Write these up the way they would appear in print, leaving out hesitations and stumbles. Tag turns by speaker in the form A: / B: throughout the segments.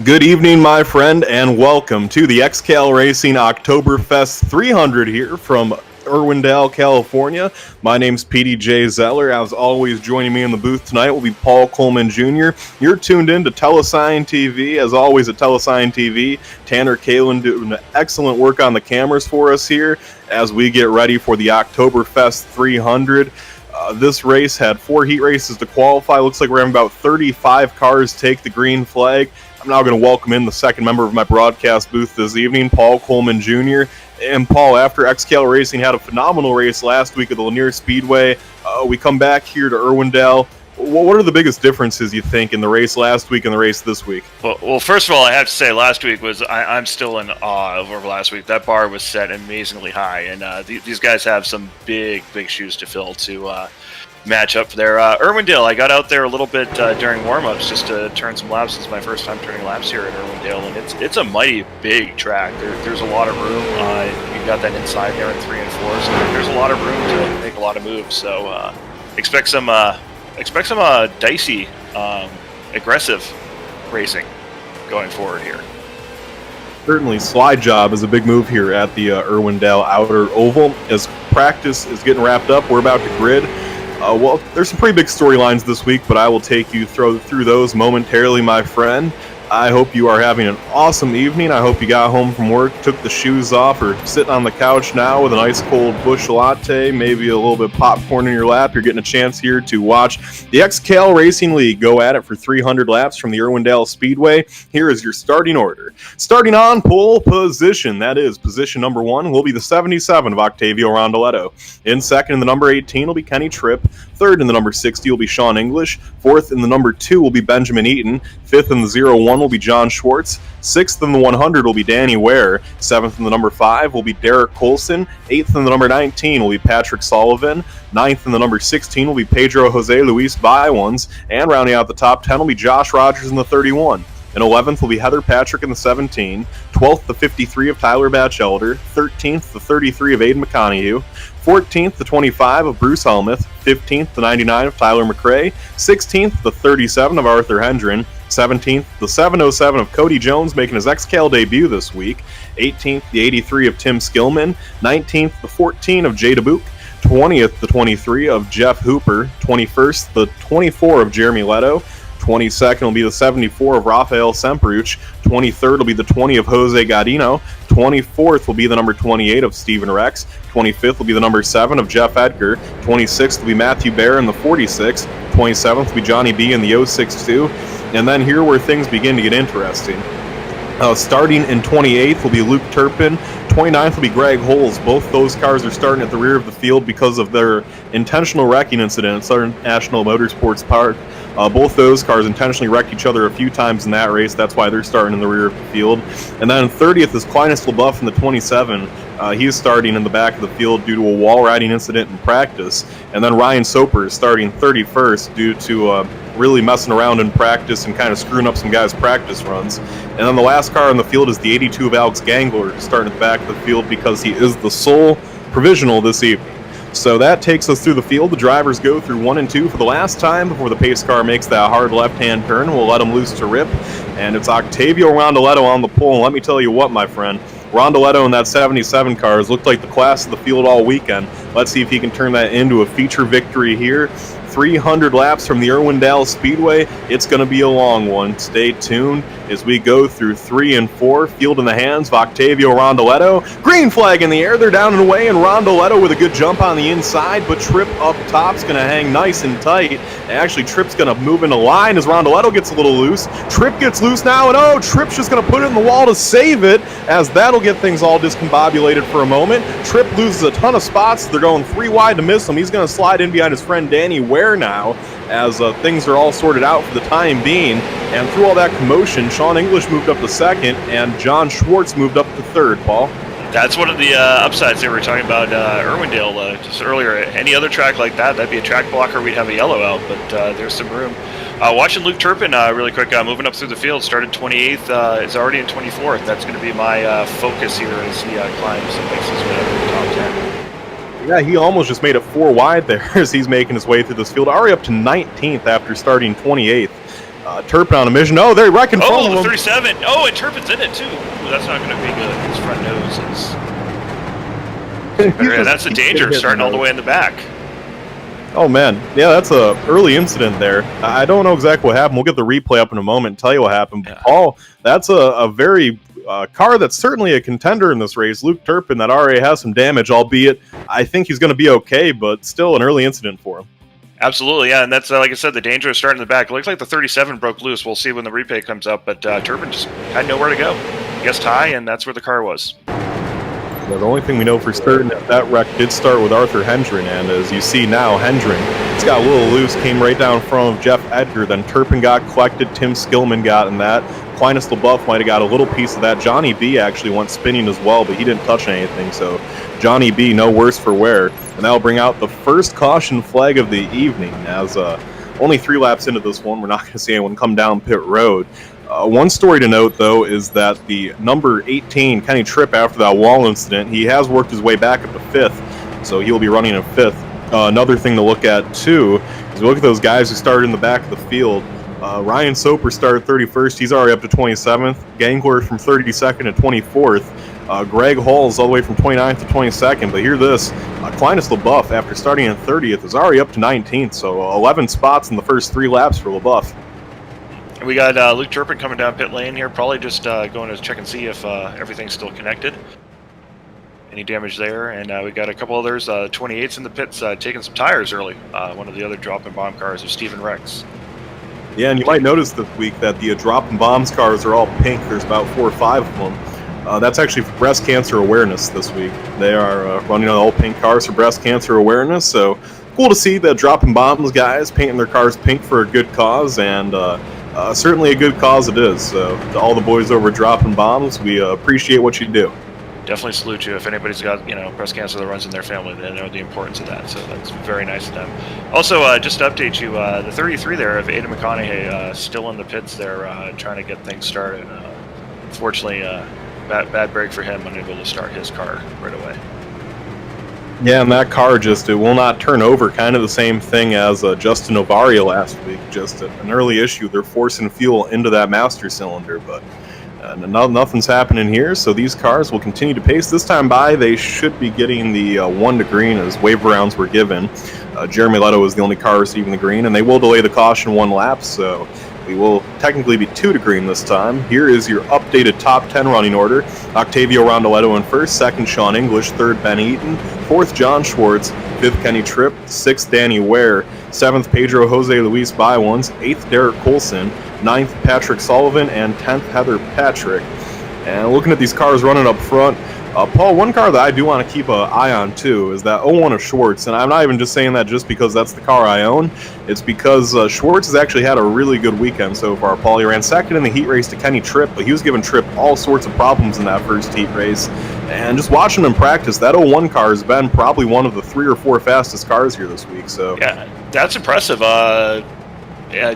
A: Good evening, my friend, and welcome to the XCAL Racing Oktoberfest 300 here from Irwindale, California. My name's PDJ Zeller. As always, joining me in the booth tonight will be Paul Coleman Jr. You're tuned in to Telesign TV. As always at Telesign TV, Tanner Kalin doing excellent work on the cameras for us here as we get ready for the Oktoberfest 300. This race had 4 heat races to qualify. Looks like we're having about 35 cars take the green flag. I'm now going to welcome in the second member of my broadcast booth this evening, Paul Coleman Jr. And Paul, after XCAL Racing had a phenomenal race last week at the Lanier Speedway, we come back here to Irwindale. What are the biggest differences, you think, in the race last week and the race this week?
B: Well, first of all, I have to say last week was I'm still in awe over last week. That bar was set amazingly high, and these guys have some big shoes to fill to match up there. Irwindale, I got out there a little bit during warm-ups just to turn some laps. It's my first time turning laps here at Irwindale, and it's a mighty big track. There's a lot of room. You've got that inside there in 3 and 4, so there's a lot of room to make a lot of moves. So expect some dicey, aggressive racing going forward here.
A: Certainly, slide job is a big move here at the Irwindale Outer Oval. As practice is getting wrapped up, we're about to grid. Well, there's some pretty big storylines this week, but I will take you through those momentarily, my friend. I hope you are having an awesome evening. I hope you got home from work, took the shoes off, or sitting on the couch now with an ice cold bush latte, maybe a little bit of popcorn in your lap. You're getting a chance here to watch the XCAL Racing League go at it for 300 laps from the Irwindale Speedway. Here is your starting order. Starting on pole position, that is position number 1, will be the 77 of Octavio Rondoletto. In second, in the number 18 will be Kenny Tripp. Third, in the number 60 will be Sean English. Fourth, in the number 2 will be Benjamin Eaton. Fifth, in the 01 will be John Schwartz. Sixth in the 100 will be Danny Ware. Seventh in the number 5 will be Derek Colson. Eighth in the number 19 will be Patrick Sullivan. Ninth in the number 16 will be Pedro Jose Luis Baiwans. And rounding out the top 10 will be Josh Rogers in the 31. In 11th will be Heather Patrick in the 17. 12th, the 53 of Tyler Batchelder. 13th, the 33 of Aiden McConaughey. 14th, the 25 of Bruce Helmuth. 15th, the 99 of Tyler McRae. 16th, the 37 of Arthur Hendren. 17th, the 707 of Cody Jones making his XCAL debut this week. 18th, the 83 of Tim Skillman. 19th, the 14 of Jay DeBook. 20th, the 23 of Jeff Hooper. 21st, the 24 of Jeremy Leto. 22nd will be the 74 of Rafael Semperuch. 23rd will be the 20 of Jose Godino. 24th will be the number 28 of Stephen Rex. 25th will be the number 7 of Jeff Edgar. 26th will be Matthew Bear in the 46. 27th will be Johnny B in the 062. And then here where things begin to get interesting. Starting in 28th will be Luke Turpin. 29th will be Greg Holes. Both those cars are starting at the rear of the field because of their intentional wrecking incident at Southern National Motorsports Park. Both those cars intentionally wrecked each other a few times in that race. That's why they're starting in the rear of the field. And then 30th is Clinus LaBeouf in the 27. He is starting in the back of the field due to a wall riding incident in practice. And then Ryan Soper is starting 31st due to really messing around in practice and kind of screwing up some guys' practice runs. And then the last car on the field is the 82 of Alex Gangler, starting at the back of the field because he is the sole provisional this evening. So that takes us through the field. The drivers go through 1 and 2 for the last time before the pace car makes that hard left-hand turn. We'll let him loose to rip. And it's Octavio Rondoletto on the pole. And let me tell you what, my friend, Rondoletto in that 77 cars looked like the class of the field all weekend. Let's see if he can turn that into a feature victory here. 300 laps from the Irwindale Speedway. It's going to be a long one. Stay tuned as we go through 3 and 4. Field in the hands of Octavio Rondoletto. Green flag in the air. They're down and away, and Rondoletto with a good jump on the inside, but Tripp up top's going to hang nice and tight. Actually, Tripp's going to move into line as Rondoletto gets a little loose. Tripp gets loose now, and Tripp's just going to put it in the wall to save it, as that'll get things all discombobulated for a moment. Tripp loses a ton of spots. They're going 3 wide to miss him. He's going to slide in behind his friend Danny Ware now, as things are all sorted out for the time being. And through all that commotion, Sean English moved up to second, and John Schwartz moved up to third, Paul.
B: That's one of the upsides they were talking about Irwindale just earlier. Any other track like that, that'd be a track blocker, we'd have a yellow out, but there's some room. Watching Luke Turpin really quick, moving up through the field, started 28th, is already in 24th. That's going to be my focus here as he climbs and makes his way up to the top 10.
A: Yeah, he almost just made it 4 wide there as he's making his way through this field. Already up to 19th after starting 28th. Turpin on a mission. Oh, they're right in front
B: Oh,
A: of
B: the
A: him.
B: 37. Oh, and Turpin's in it too. Ooh, that's not going to be good. His front nose is. Yeah, that's a danger starting all the way in the back.
A: Oh man, yeah, that's a early incident there. I don't know exactly what happened. We'll get the replay up in a moment and tell you what happened. But Paul, that's a very car that's certainly a contender in this race. Luke Turpin, that already has some damage, albeit I think he's going to be okay, but still an early incident for him.
B: Absolutely, yeah, and that's like I said, the danger is starting in the back. It looks like the 37 broke loose. We'll see when the replay comes up, but Turpin just had nowhere to go. Guessed high, and that's where the car was.
A: Yeah, the only thing we know for certain is that wreck did start with Arthur Hendren, and as you see now, Hendren, it's got a little loose, came right down in front of Jeff Edgar, then Turpin got collected, Tim Skillman got in that, Aquinas LaBeouf might have got a little piece of that, Johnny B actually went spinning as well, but he didn't touch anything, so Johnny B, no worse for wear, and that'll bring out the first caution flag of the evening, as only 3 laps into this one, we're not going to see anyone come down pit road. One story to note, though, is that the number 18, Kenny Tripp, after that wall incident, he has worked his way back up to 5th, so he'll be running in 5th. Another thing to look at, too, is look at those guys who started in the back of the field. Ryan Soper started 31st. He's already up to 27th. Gangler from 32nd to 24th. Greg Hall's all the way from 29th to 22nd. But hear this, Aquinas LaBeouf, after starting in 30th, is already up to 19th, so 11 spots in the first 3 laps for LaBeouf.
B: We got Luke Turpin coming down pit lane here, probably just going to check and see if everything's still connected. Any damage there, and we got a couple others, 28s in the pits, taking some tires early. One of the other drop and bomb cars of Steven Rex.
A: Yeah, and you might notice this week that the drop and bombs cars are all pink. There's about 4 or 5 of them. That's actually for breast cancer awareness this week. They are running on all pink cars for breast cancer awareness, so cool to see the drop and bombs guys painting their cars pink for a good cause, and certainly a good cause it is. So to all the boys over at Dropping Bombs, we appreciate what you do.
B: Definitely salute you. If anybody's got breast cancer that runs in their family, they know the importance of that. So that's very nice of them. Also, just to update you, the 33 there of Aidan McConaughey still in the pits there, trying to get things started. Unfortunately, bad break for him, unable to start his car right away.
A: Yeah, and that car it will not turn over. Kind of the same thing as Justin Ovaria last week. Just an early issue. They're forcing fuel into that master cylinder, but nothing's happening here. So these cars will continue to pace. This time by, they should be getting the 1 to green as waiver rounds were given. Jeremy Leto is the only car receiving the green, and they will delay the caution 1 lap, so we will technically be 2 to green this time. Here is your updated top 10 running order. Octavio Rondoletto in 1st, 2nd Sean English, 3rd Ben Eaton, 4th John Schwartz, 5th Kenny Tripp, 6th Danny Ware, 7th Pedro Jose Luis Bywans, 8th Derek Colson, 9th Patrick Sullivan, and 10th Heather Patrick. And looking at these cars running up front, Paul, one car that I do want to keep an eye on too is that 01 of Schwartz, and I'm not even just saying that just because that's the car I own. It's because Schwartz has actually had a really good weekend so far, Paul. He ran 2nd in the heat race to Kenny Tripp, but he was giving Tripp all sorts of problems in that first heat race. And just watching him practice, that 01 car has been probably one of the 3 or 4 fastest cars here this week. So
B: yeah, that's impressive.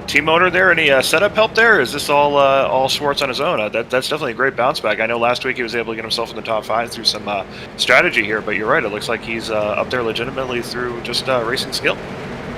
B: Team owner there, any setup help there? Is this all Schwartz on his own? That's definitely a great bounce back. I know last week he was able to get himself in the top 5 through some strategy here, but you're right. It looks like he's up there legitimately through just racing skill.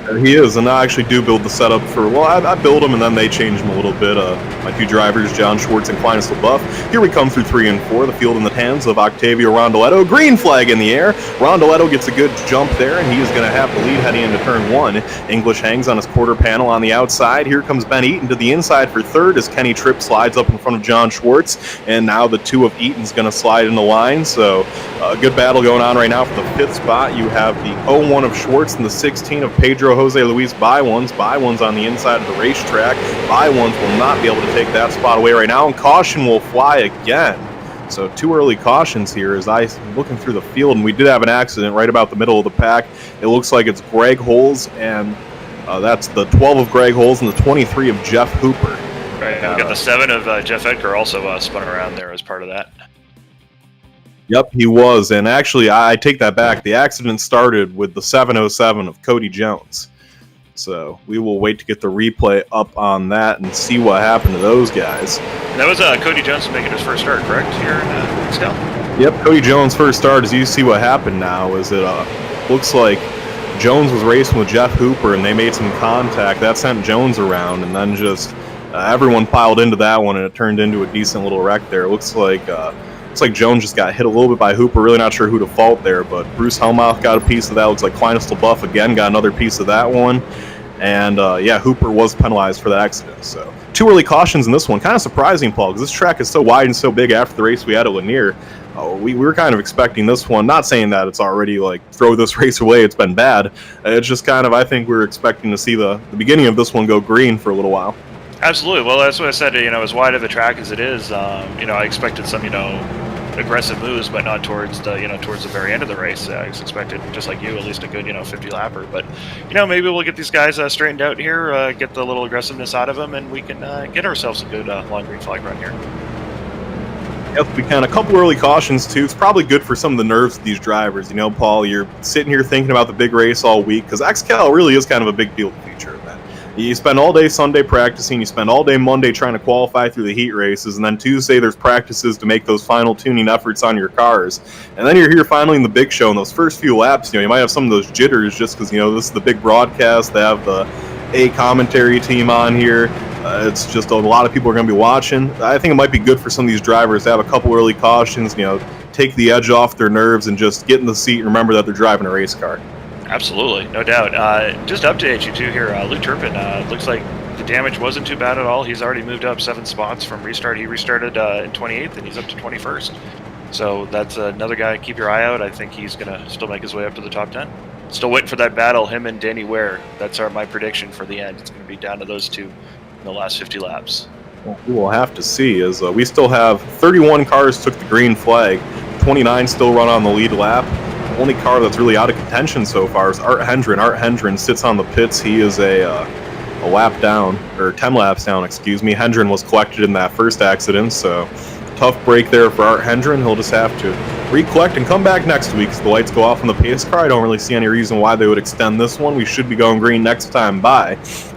A: He is, and I actually do build the setup for, well, I build them and then they change them a little bit. My 2 drivers, John Schwartz and Aquinas LaBeouf. Here we come through 3 and 4, the field in the hands of Octavio Rondoletto. Green flag in the air. Rondoletto gets a good jump there, and he is going to have the lead heading into turn 1. English hangs on his quarter panel on the outside. Here comes Ben Eaton to the inside for 3rd as Kenny Tripp slides up in front of John Schwartz, and now the 2 of Eaton's going to slide in the line. So a good battle going on right now for the 5th spot. You have the 01 of Schwartz and the 16 of Pedro Jose Luis Bywans. Bywans on the inside of the racetrack. Bywans will not be able to take that spot away right now, and caution will fly again. So 2 early cautions here as I'm looking through the field, and we did have an accident right about the middle of the pack. It looks like it's Greg Holes, and that's the 12 of Greg Holes and the 23 of Jeff Hooper.
B: Right, and we got the 7 of Jeff Edgar also spun around there as part of that.
A: Yep, he was, and actually I take that back. The accident started with the 707 of Cody Jones. So we will wait to get the replay up on that and see what happened to those guys.
B: And that was Cody Jones making his first start, correct, here in XCAL?
A: Yep, Cody Jones' first start. As you see what happened now is it looks like Jones was racing with Jeff Hooper, and they made some contact. That sent Jones around, and then just Everyone piled into that one, and it turned into a decent little wreck there. It looks like Jones just got hit a little bit by Hooper. Really not sure who to fault there, but Bruce Helmuth got a piece of that. Looks like Clinus LaBeouf again got another piece of that one. And Hooper was penalized for that accident. So 2 early cautions in this one. Kind of surprising, Paul, because this track is so wide and so big after the race we had at Lanier. We were kind of expecting this one. Not saying that it's already like throw this race away, it's been bad. It's just kind of, I think we were expecting to see the beginning of this one go green for a little while.
B: Absolutely. Well, that's what I said. As wide of a track as it is, I expected some, aggressive moves, but not towards the very end of the race. I was expected, just like you, at least a good 50 lapper. But maybe we'll get these guys straightened out here, get the little aggressiveness out of them, and we can get ourselves a good long green flag run here.
A: Yep, we can. A couple early cautions too. It's probably good for some of the nerves of these drivers. Paul, you're sitting here thinking about the big race all week, because XCAL really is kind of a big deal feature event. You spend all day Sunday practicing, you spend all day Monday trying to qualify through the heat races, and then Tuesday there's practices to make those final tuning efforts on your cars. And then you're here finally in the big show, in those first few laps, you might have some of those jitters just because, this is the big broadcast. They have the A commentary team on here. It's just a lot of people are going to be watching. I think it might be good for some of these drivers to have a couple early cautions, take the edge off their nerves and just get in the seat and remember that they're driving a race car.
B: Absolutely, no doubt. Just to update you too here, Luke Turpin, looks like the damage wasn't too bad at all. He's already moved up 7 spots from restart. He restarted in 28th, and he's up to 21st. So that's another guy. Keep your eye out. I think he's going to still make his way up to the top 10. Still waiting for that battle, him and Danny Ware. That's my prediction for the end. It's going to be down to those two in the last 50 laps.
A: Well, we will have to see, as we still have 31 cars took the green flag, 29 still run on the lead lap. The only car that's really out of contention so far is Art Hendren. Art Hendren sits on the pits. He is a lap down, or 10 laps down, excuse me. Hendren was collected in that first accident, so tough break there for Art Hendren. He'll just have to recollect and come back next week because the lights go off on the pace car. I don't really see any reason why they would extend this one. We should be going green next time by.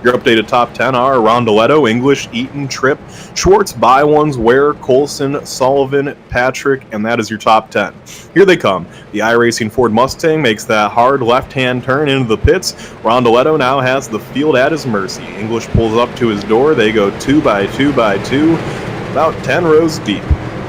A: Your updated top 10 are Rondoletto, English, Eaton, Tripp, Schwartz, By-Ones, Ware, Colson, Sullivan, Patrick, and that is your top 10. Here they come. The iRacing Ford Mustang makes that hard left-hand turn into the pits. Rondoletto now has the field at his mercy. English pulls up to his door. They go 2 by 2 by 2, about 10 rows deep.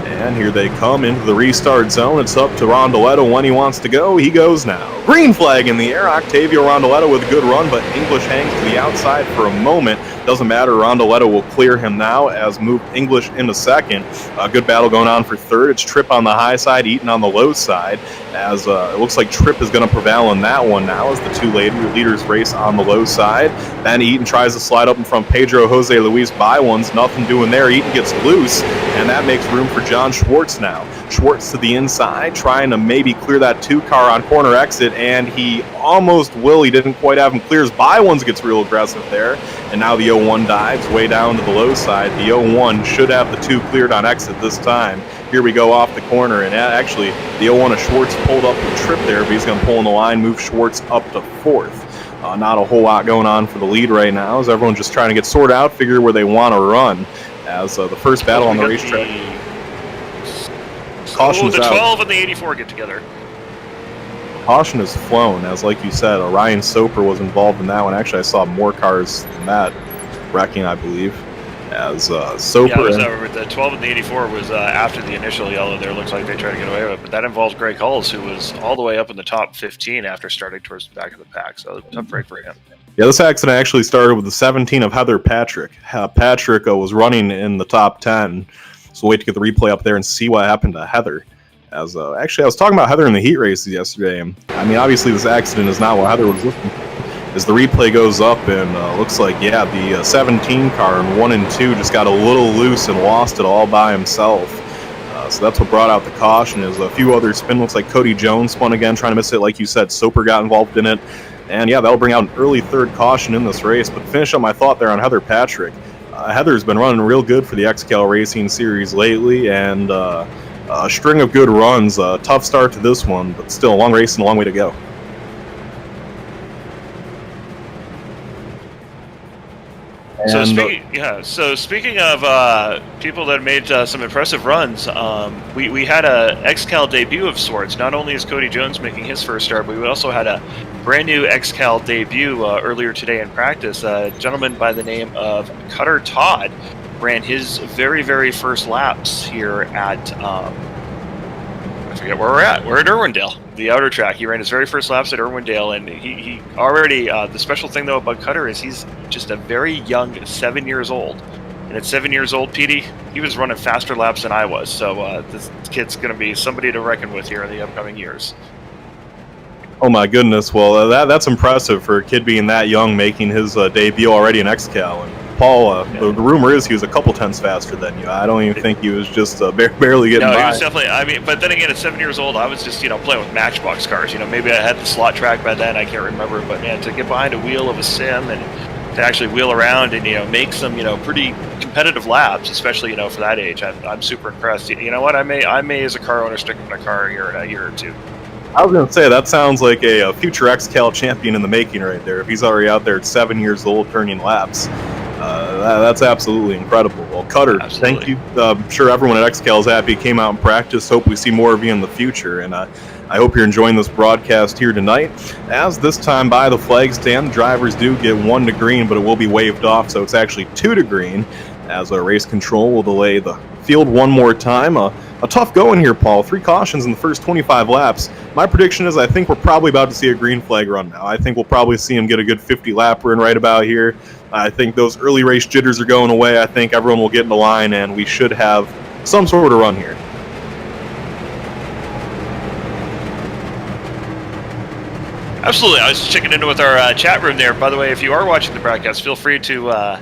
A: And here they come into the restart zone. It's up to Rondoletto when he wants to go. He goes now. Green flag in the air. Octavio Rondoletto with a good run, but English hangs to the outside for a moment. Doesn't matter. Rondoletto will clear him now as move English into second. A good battle going on for third. It's Tripp on the high side, Eaton on the low side, as it looks like Tripp is going to prevail in that one now as the two leaders race on the low side. Then Eaton tries to slide up in front Pedro Jose Luis By-Ones. Nothing doing there. Eaton gets loose, and that makes room for John Schwartz now. Schwartz to the inside, trying to maybe clear that 2 car on corner exit, and he almost will. He didn't quite have him clears. By-Ones gets real aggressive there, and now the 01 dives way down to the low side. The 01 should have the 2 cleared on exit this time. Here we go off the corner, and actually the 01 of Schwartz pulled up the Tripp there, but he's going to pull in the line, move Schwartz up to 4th. Not a whole lot going on for the lead right now, as everyone's just trying to get sorted out, figure where they want to run. As the first battle on the racetrack. Caution's
B: the 12
A: out.
B: and the 84 get together.
A: Caution is flown, as like you said, Ryan Soper was involved in that one. Actually, I saw more cars than that wrecking, I believe. As Soper.
B: Yeah, the 12 and the 84 was after the initial yellow there. Looks like they tried to get away with it, but that involves Greg Hulls, who was all the way up in the top 15 after starting towards the back of the pack. So tough break for him.
A: Yeah, this accident actually started with the 17 of Heather Patrick. Patrick was running in the top 10. So wait to get the replay up there and see what happened to Heather. As actually, I was talking about Heather in the heat races yesterday. I mean, obviously this accident is not what Heather was looking for. As the replay goes up, and looks like, yeah, the 17 car in 1 and 2 just got a little loose and lost it all by himself. So that's what brought out the caution. Is a few other spin. Looks like Cody Jones spun again, trying to miss it. Like you said, Soper got involved in it. And yeah, that'll bring out an early third caution in this race. But to finish up my thought there on Heather Patrick, Heather's been running real good for the XCAL Racing Series lately, and a string of good runs. Tough start to this one, but still a long race and a long way to go.
B: So
A: And
B: speaking of people that made some impressive runs, we had a XCAL debut of sorts. Not only is Cody Jones making his first start, but we also had a brand new XCAL debut earlier today in practice. A gentleman by the name of Cutter Todd ran his very first laps here at I forget where we're at. We're at Irwindale, the outer track. He ran his very first laps at Irwindale, and he already, the special thing though about Cutter is he's just a very young 7 years old. And at 7 years old, Petey, he was running faster laps than I was. So this kid's going to be somebody to reckon with here in the upcoming years.
A: Oh my goodness! Well, that's impressive for a kid being that young, making his debut already in XCAL. And Paul, the rumor is he was a couple tenths faster than you. I don't even think he was just barely getting by.
B: No, he was definitely. I mean, but then again, at 7 years old, I was just playing with Matchbox cars. Maybe I had the slot track by then. I can't remember, but man, to get behind a wheel of a sim and to actually wheel around and make some pretty competitive laps, especially for that age, I'm super impressed. You know what? I may as a car owner stick with my car here in a year or two.
A: I was going to say, that sounds like a future XCAL champion in the making right there. If he's already out there at 7 years old turning laps, that's absolutely incredible. Well, Cutter, thank you. I'm sure everyone at XCAL is happy he came out and practiced. Hope we see more of you in the future. And I hope you're enjoying this broadcast here tonight. As this time by the flag stand, drivers do get 1 to green, but it will be waved off, so it's actually 2 to green, as our race control will delay the field one more time. A tough going here, Paul. 3 cautions in the first 25 laps. My prediction is I think we're probably about to see a green flag run now. I think we'll probably see him get a good 50-lap run right about here. I think those early race jitters are going away. I think everyone will get in the line, and we should have some sort of run here.
B: Absolutely. I was checking in with our chat room there. By the way, if you are watching the broadcast, feel free to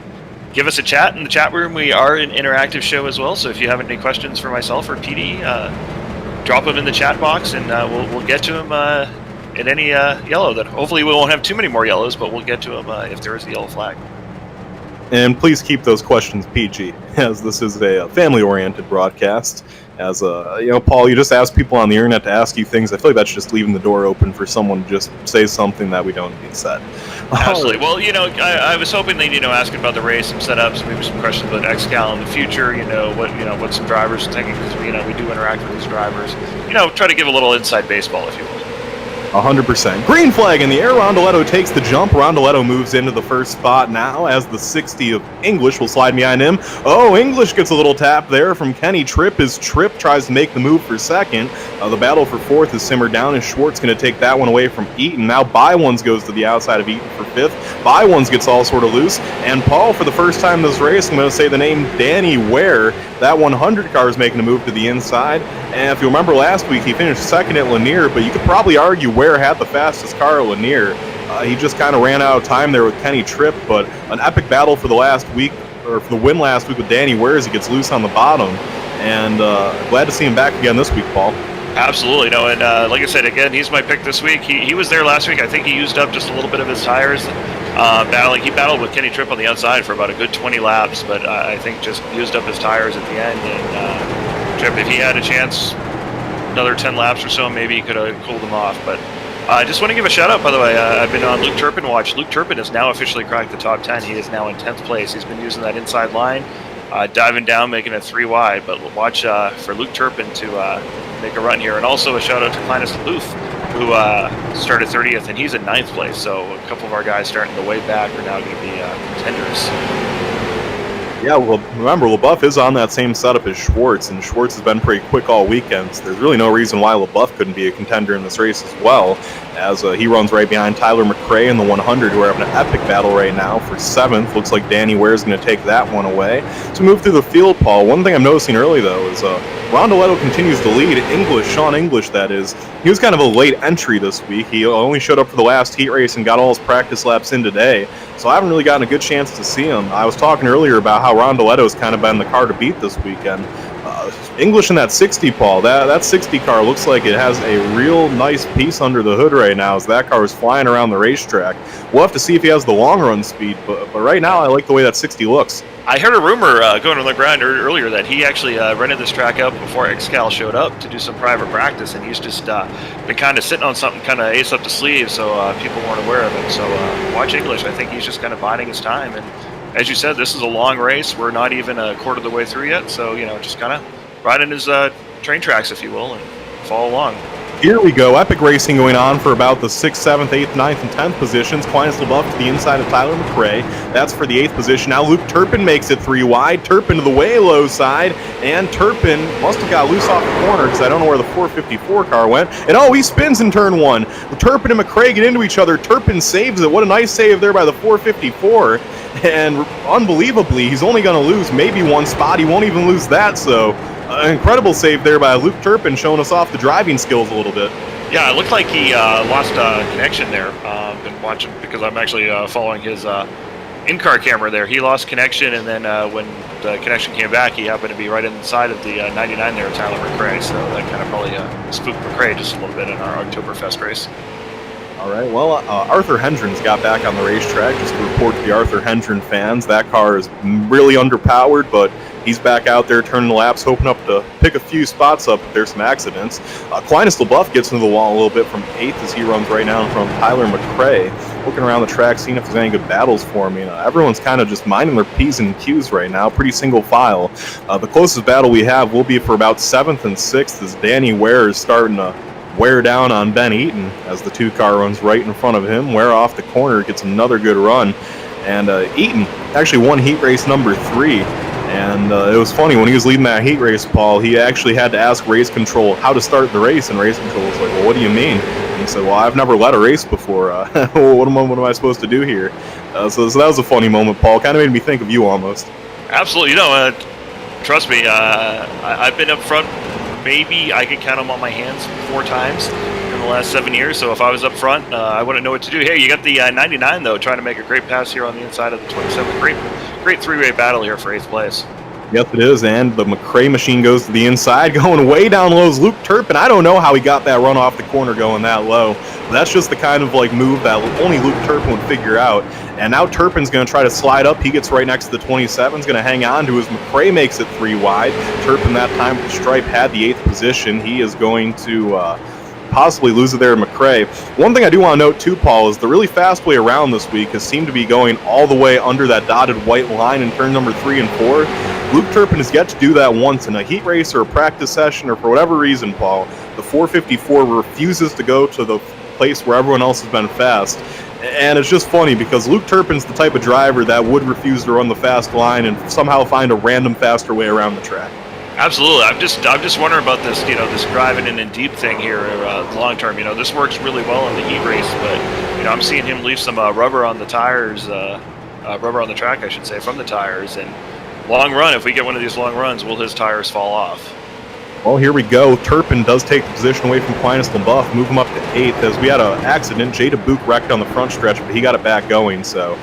B: give us a chat in the chat room. We are an interactive show as well, so if you have any questions for myself or PD, drop them in the chat box, and we'll get to them in any yellow. That hopefully we won't have too many more yellows, but we'll get to them if there is the yellow flag.
A: And please keep those questions PG, as this is a family-oriented broadcast. As Paul, you just ask people on the internet to ask you things. I feel like that's just leaving the door open for someone to just say something that we don't need said.
B: Absolutely. Well, I was hoping they'd asking about the race, some setups, maybe some questions about XCAL in the future. What some drivers are thinking, because we do interact with these drivers. Try to give a little inside baseball, if you will.
A: 100%. Green flag in the air. Rondoletto takes the jump. Rondoletto moves into the first spot now as the 60 of English will slide behind him. Oh, English gets a little tap there from Kenny Tripp. As Tripp tries to make the move for second. The battle for fourth is simmered down, and Schwartz going to take that one away from Eaton. Now By-Ones goes to the outside of Eaton for fifth. By-Ones gets all sort of loose. And Paul, for the first time in this race, I'm going to say the name Danny Ware. That 100 car is making a move to the inside. And if you remember last week, he finished second at Lanier, but you could probably argue Ware had the fastest car at Lanier. He just kind of ran out of time there with Kenny Tripp, but an epic battle for the last week, or for the win last week with Danny Ware as he gets loose on the bottom. And glad to see him back again this week, Paul.
B: Absolutely, and like I said, again, he's my pick this week. He was there last week. I think he used up just a little bit of his tires. He battled with Kenny Tripp on the outside for about a good 20 laps, but I think just used up his tires at the end. And Tripp, if he had a chance, another 10 laps or so, maybe he could have cooled him off. But I just want to give a shout out, by the way. I've been on Luke Turpin watch. Luke Turpin has now officially cracked the top 10. He is now in 10th place. He's been using that inside line, diving down, making it 3 wide. But watch for Luke Turpin to make a run here. And also a shout out to Clinus Luth, who started 30th, and he's in 9th place. So a couple of our guys starting the way back are now going to be contenders.
A: Yeah, well, remember, LaBeouf is on that same setup as Schwartz, and Schwartz has been pretty quick all weekend, so there's really no reason why LaBeouf couldn't be a contender in this race as well, as he runs right behind Tyler McRae in the 100, who are having an epic battle right now for 7th. Looks like Danny Ware is going to take that one away. To move through the field, Paul, one thing I'm noticing early, though, is Rondoletto continues to lead. Sean English, that is. He was kind of a late entry this week. He only showed up for the last heat race and got all his practice laps in today, so I haven't really gotten a good chance to see him. I was talking earlier about how Rondoletto's kind of been the car to beat this weekend. English in that 60, Paul, that 60 car looks like it has a real nice piece under the hood right now as that car is flying around the racetrack. We'll have to see if he has the long run speed, but right now I like the way that 60 looks.
B: I heard a rumor going on the ground earlier that he actually rented this track out before XCAL showed up to do some private practice, and he's just been kind of sitting on something kind of ace up the sleeve, so people weren't aware of it. So watch English. I think he's just kind of biding his time, and as you said, this is a long race. We're not even a quarter of the way through yet, so just kind of ride in his train tracks, if you will, and follow along.
A: Here we go. Epic racing going on for about the 6th, 7th, 8th, 9th, and 10th positions. Aquinas LaBeouf to the inside of Tyler McRae. That's for the 8th position. Now Luke Turpin makes it 3 wide. Turpin to the way low side. And Turpin must have got loose off the corner because I don't know where the 454 car went. And he spins in turn 1. Turpin and McRae get into each other. Turpin saves it. What a nice save there by the 454. And unbelievably, he's only going to lose maybe one spot. He won't even lose that, so an incredible save there by Luke Turpin, showing us off the driving skills a little bit.
B: Yeah, it looked like he lost connection there. Been watching because I'm actually following his in-car camera there. He lost connection, and then when the connection came back, he happened to be right inside of the 99 there, Tyler McRae. So that kind of probably spooked McRae just a little bit in our Oktoberfest race.
A: All right, well, Arthur Hendren's got back on the racetrack. Just to report to the Arthur Hendren fans, that car is really underpowered, but he's back out there turning the laps, hoping up to pick a few spots up if there's some accidents. Aquinas LaBeouf gets into the wall a little bit from 8th as he runs right now from Tyler McRae, looking around the track, seeing if there's any good battles for him. Everyone's kind of just minding their P's and Q's right now, pretty single file. The closest battle we have will be for about 7th and 6th as Danny Ware is starting to wear down on Ben Eaton as the 2-car runs right in front of him. Ware off the corner gets another good run. And Eaton actually won heat race number 3. And it was funny, when he was leading that heat race, Paul, he actually had to ask race control how to start the race, and race control was like, well, what do you mean? And he said, well, I've never led a race before. What am I supposed to do here? So that was a funny moment, Paul. Kind of made me think of you almost.
B: Absolutely. Trust me, I've been up front. Maybe I could count them on my hands 4 times in the last 7 years. So if I was up front, I wouldn't know what to do. Hey, you got the 99 though, trying to make a great pass here on the inside of the 27. Great 3-way battle here for 8th place.
A: Yes, it is, and the McRae machine goes to the inside, going way down low is Luke Turpin. I don't know how he got that run off the corner going that low. But that's just the kind of move that only Luke Turpin would figure out. And now Turpin's going to try to slide up. He gets right next to the 27. He's going to hang on to his McRae, makes it 3 wide. Turpin that time with the stripe had the 8th position. He is going to possibly lose it there to McRae. One thing I do want to note too, Paul, is the really fast way around this week has seemed to be going all the way under that dotted white line in turn number 3 and 4. Luke Turpin has yet to do that once in a heat race or a practice session, or for whatever reason, Paul. The 454 refuses to go to the place where everyone else has been fast. And it's just funny because Luke Turpin's the type of driver that would refuse to run the fast line and somehow find a random faster way around the track.
B: Absolutely. I'm just wondering about this, this driving in and deep thing here long term. This works really well in the heat race, but I'm seeing him leave some rubber on the tires, rubber on the track, I should say, from the tires. And long run, if we get one of these long runs, will his tires fall off?
A: Well, here we go. Turpin does take the position away from Aquinas LaBeouf, move him up to 8th as we had an accident. Jada Book wrecked on the front stretch, but he got it back going, so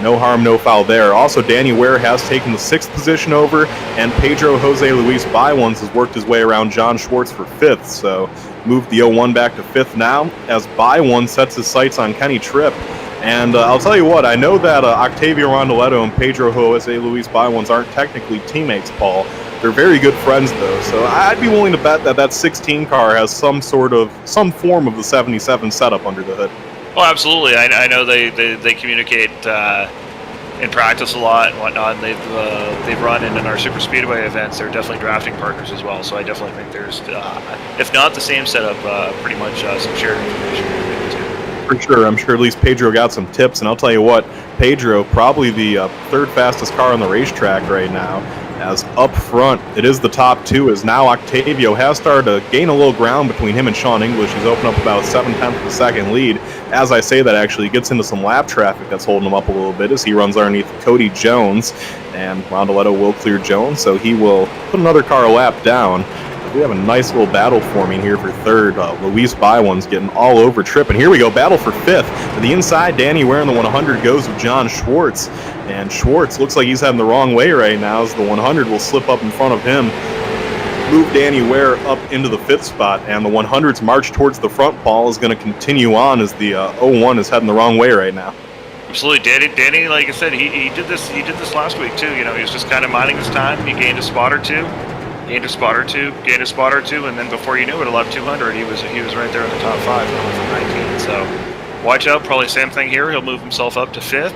A: no harm, no foul there. Also, Danny Ware has taken the 6th position over, and Pedro Jose Luis Bywans has worked his way around John Schwartz for 5th, so moved the 01 back to 5th now as Bywans sets his sights on Kenny Tripp. And I'll tell you what, I know that Octavio Rondoletto and Pedro Jose Luis Bywans aren't technically teammates, Paul. They're very good friends, though, so I'd be willing to bet that 16 car has some form of the 77 setup under the hood.
B: Oh, absolutely. I know they communicate in practice a lot and whatnot. They've run in our super speedway events. They're definitely drafting partners as well. So I definitely think there's, if not the same setup, pretty much some shared information between the two.
A: For sure. I'm sure at least Pedro got some tips, and I'll tell you what, Pedro, probably the 3rd fastest car on the racetrack right now, as up front, it is the top 2, as now Octavio has started to gain a little ground between him and Sean English. He's opened up about 7/10 of a second lead. As I say that, actually, he gets into some lap traffic that's holding him up a little bit as he runs underneath Cody Jones, and Rondoletto will clear Jones, so he will put another car a lap down. We have a nice little battle forming here for 3rd. Luis Bywans getting all over Tripp. And here we go, battle for 5th. To the inside, Danny Ware in the 100 goes with John Schwartz. And Schwartz looks like he's heading the wrong way right now as the 100 will slip up in front of him. Move Danny Ware up into the 5th spot. And the 100's march towards the front, Paul, is going to continue on as the 01 is heading the wrong way right now.
B: Absolutely. Danny, like I said, he did this last week too. He was just kind of minding his time. He gained a spot or two. Gained a spot or two, and then before you knew it, a lap 200, he was right there in the top 5 from 19. So watch out, probably same thing here. He'll move himself up to 5th,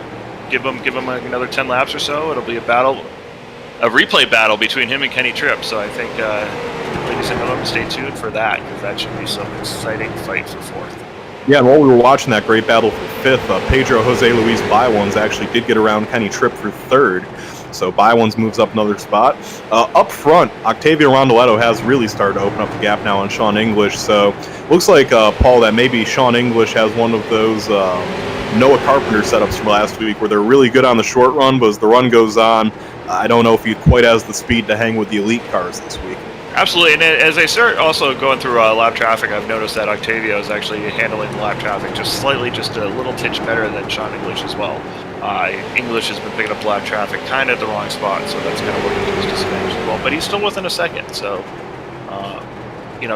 B: give him like another 10 laps or so. It'll be a replay battle between him and Kenny Tripp. So I think, ladies and gentlemen, stay tuned for that, because that should be some exciting fight for fourth.
A: Yeah, and while we were watching that great battle for fifth, Pedro Jose Luis Biones actually did get around Kenny Tripp for third. So Biones moves up another spot. Up front, Octavio Rondoletto has really started to open up the gap now on Sean English. So looks like, Paul, that maybe Sean English has one of those Noah Carpenter setups from last week where they're really good on the short run, but as the run goes on, I don't know if he quite has the speed to hang with the elite cars this week.
B: Absolutely, and as I start also going through lap traffic, I've noticed that Octavio is actually handling the lap traffic just a little titch better than Sean English as well. English has been picking up lap traffic kind of at the wrong spot, so that's kind of working to his disadvantage as well. But he's still within a second, so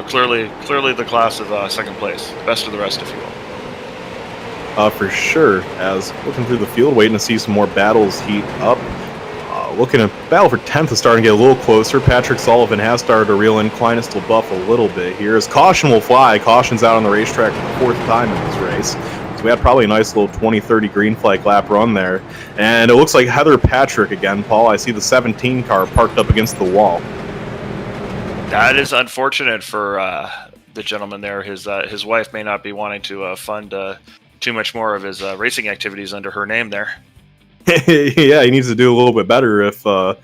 B: clearly the class of second place, best of the rest, if you will.
A: For sure. As looking through the field, waiting to see some more battles heat up. Looking at battle for 10th is starting to get a little closer. Patrick Sullivan has started to reel in Clinus LaBeouf a little bit here. As caution will fly, caution's out on the racetrack for the fourth time in this race. So we had probably a nice little 20-30 green flag lap run there. And it looks like Heather Patrick again, Paul. I see the 17 car parked up against the wall.
B: That is unfortunate for the gentleman there. His wife may not be wanting to fund too much more of his racing activities under her name there.
A: Yeah, he needs to do a little bit better if the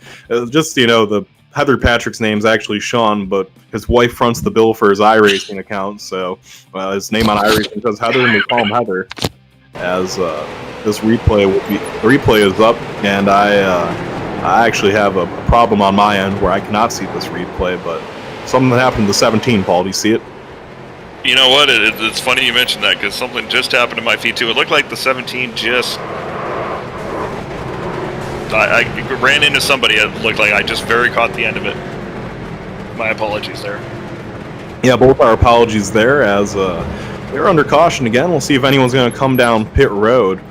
A: Heather Patrick's name's actually Sean, but his wife fronts the bill for his iRacing account, so his name on iRacing says Heather, and we call him Heather. As this replay the replay is up, and I actually have a problem on my end where I cannot see this replay, but something happened to 17, Paul. Do you see it?
B: You know what? It's funny you mentioned that, because something just happened to my feed too. It looked like the 17 just... I ran into somebody. It looked like I just very caught the end of it. My apologies there.
A: Yeah, both our apologies there, as they're under caution again. We'll see if anyone's going to come down pit road.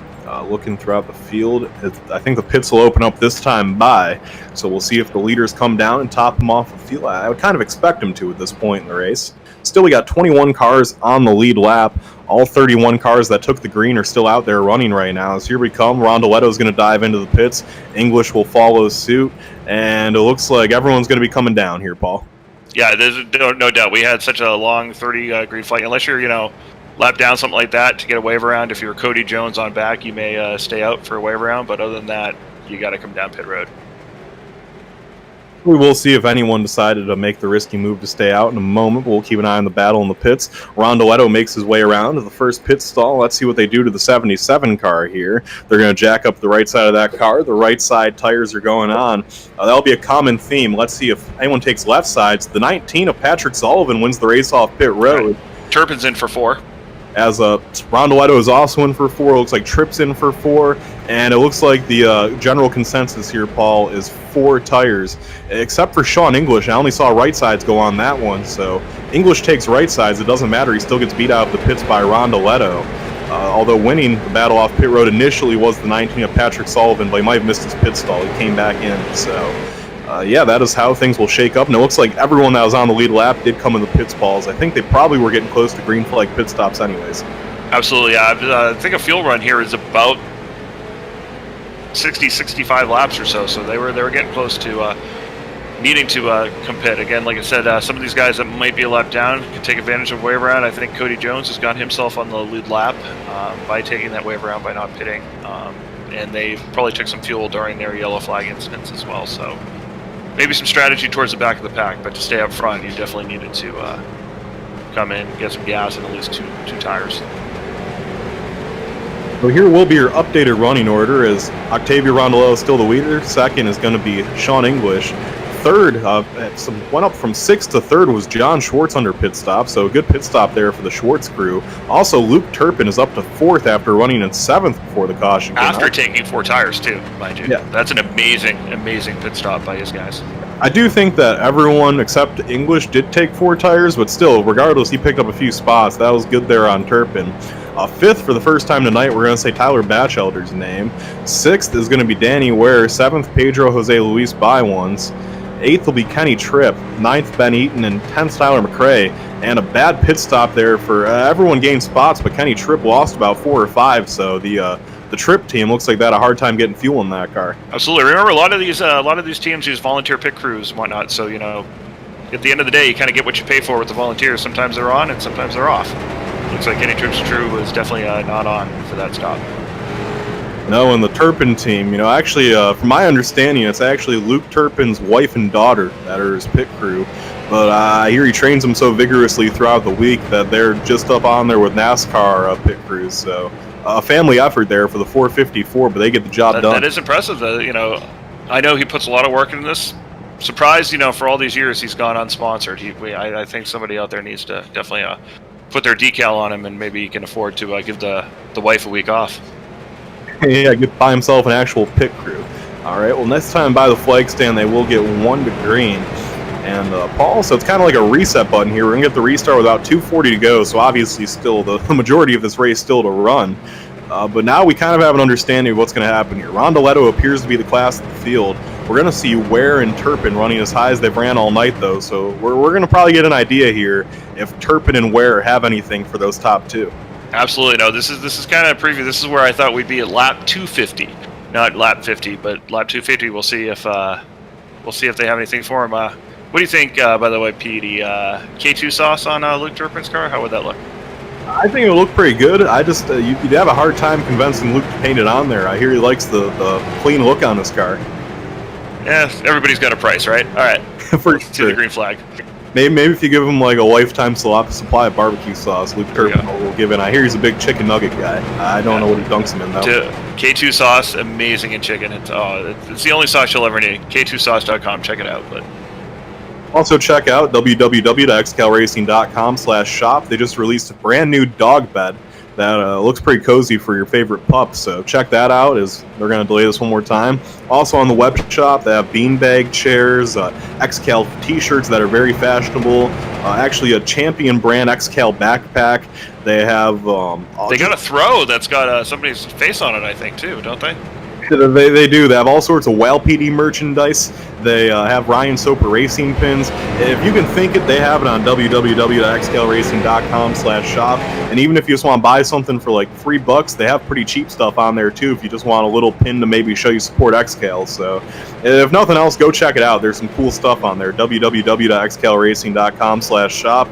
A: Looking throughout the field, I think the pits will open up this time by, so we'll see if the leaders come down and top them off the field. I would kind of expect them to at this point in the race. Still, we got 21 cars on the lead lap. All 31 cars that took the green are still out there running right now. So here we come. Rondoletto's going to dive into the pits. English will follow suit. And it looks like everyone's going to be coming down here, Paul.
B: Yeah, there's no doubt. We had such a long 30 green flag. Unless you're, lap down something like that to get a wave around. If you're Cody Jones on back, you may stay out for a wave around. But other than that, you got to come down pit road.
A: We will see if anyone decided to make the risky move to stay out in a moment, but we'll keep an eye on the battle in the pits. Rondoletto makes his way around to the first pit stall. Let's see what they do to the 77 car here. They're going to jack up the right side of that car. The right side tires are going on. That'll be a common theme. Let's see if anyone takes left sides. The 19 of Patrick Sullivan wins the race off pit road.
B: Turpin's in for 4.
A: As Rondoletto is also in for 4. It looks like Tripp's in for 4. And it looks like the general consensus here, Paul, is 4 tires. Except for Sean English. I only saw right sides go on that one. So English takes right sides. It doesn't matter. He still gets beat out of the pits by Rondoletto. Although winning the battle off pit road initially was the 19 of Patrick Sullivan, but he might have missed his pit stall. He came back in. So, yeah, that is how things will shake up. And it looks like everyone that was on the lead lap did come in the pit stalls. I think they probably were getting close to green flag pit stops anyways.
B: Absolutely. I think a fuel run here is about 60-65 laps or so. So they were getting close to needing to compete. Again, like I said, some of these guys that might be a lap down can take advantage of wave around. I think Cody Jones has got himself on the lead lap by taking that wave around by not pitting. And they probably took some fuel during their yellow flag incidents as well. So maybe some strategy towards the back of the pack, but to stay up front, you definitely needed to come in, get some gas, and at least two tires.
A: So here will be your updated running order, as Octavio Rondoletto is still the leader. Second is going to be Sean English. Third, went up from 6th to 3rd was John Schwartz under pit stop, so a good pit stop there for the Schwartz crew. Also, Luke Turpin is up to 4th after running in 7th before the caution came
B: After
A: out.
B: taking 4 tires, too, mind you.
A: Yeah.
B: That's an amazing pit stop by his guys.
A: I do think that everyone except English did take 4 tires, but still, regardless, he picked up a few spots. That was good there on Turpin. 5th, for the first time tonight, we're going to say Tyler Batchelder's name. 6th is going to be Danny Ware. 7th, Pedro Jose Luis Biones. 8th will be Kenny Tripp. 9th, Ben Eaton. And 10th, Tyler McRae. And a bad pit stop there for everyone gained spots, but Kenny Tripp lost about 4 or 5, so the the Trip team looks like they had a hard time getting fuel in that car.
B: Absolutely. Remember, a lot of these teams use volunteer pit crews and whatnot. So at the end of the day, you kind of get what you pay for with the volunteers. Sometimes they're on, and sometimes they're off. Looks like Any Trips True was definitely not on for that stop.
A: No, and the Turpin team, actually, from my understanding, it's actually Luke Turpin's wife and daughter that are his pit crew. But I hear he trains them so vigorously throughout the week that they're just up on there with NASCAR pit crews. So a family effort there for the 454, but they get the job done.
B: That is impressive. I know he puts a lot of work into this. Surprised, for all these years he's gone unsponsored. I think somebody out there needs to definitely put their decal on him, and maybe he can afford to give the wife a week off.
A: Yeah, buy himself an actual pit crew. All right, well, next time by the flag stand, they will get 1 to green. And Paul, so it's kind of like a reset button here. We're going to get the restart with about 2:40 to go, so obviously still the majority of this race still to run. But now we kind of have an understanding of what's going to happen here. Rondoletto appears to be the class of the field. We're going to see Ware and Turpin running as high as they've ran all night, though, so we're going to probably get an idea here if Turpin and Ware have anything for those top two.
B: Absolutely. No, this is kind of a preview. This is where I thought we'd be at lap 250, not lap 50, but lap 250. We'll see if they have anything for him. What do you think, by the way, Petey? K2 sauce on Luke Turpin's car? How would that look?
A: I think it would look pretty good. I just you'd have a hard time convincing Luke to paint it on there. I hear he likes the clean look on this car.
B: Yeah, everybody's got a price, right? All right,
A: for
B: see
A: sure.
B: the green flag.
A: Maybe if you give him like a lifetime supply of barbecue sauce, Luke Turpin will give in. I hear he's a big chicken nugget guy. I don't know what he dunks him in though.
B: K2 sauce, amazing in chicken. It's the only sauce you'll ever need. K2sauce.com, check it out. But
A: also check out www.xcalracing.com/shop. They just released a brand new dog bed that looks pretty cozy for your favorite pup. So check that out. As they're going to delay this one more time. Also on the web shop, they have beanbag chairs, XCAL t-shirts that are very fashionable. Actually, a Champion brand XCAL backpack. They have.
B: They got a throw that's got somebody's face on it, I think, too, don't they?
A: They do. They have all sorts of WoW PD merchandise. They have Ryan Soper racing pins. If you can think it, they have it on www.xcalracing.com/shop. And even if you just want to buy something for like $3, they have pretty cheap stuff on there too. If you just want a little pin to maybe show you support XCAL. So if nothing else, go check it out. There's some cool stuff on there. www.xcalracing.com/shop.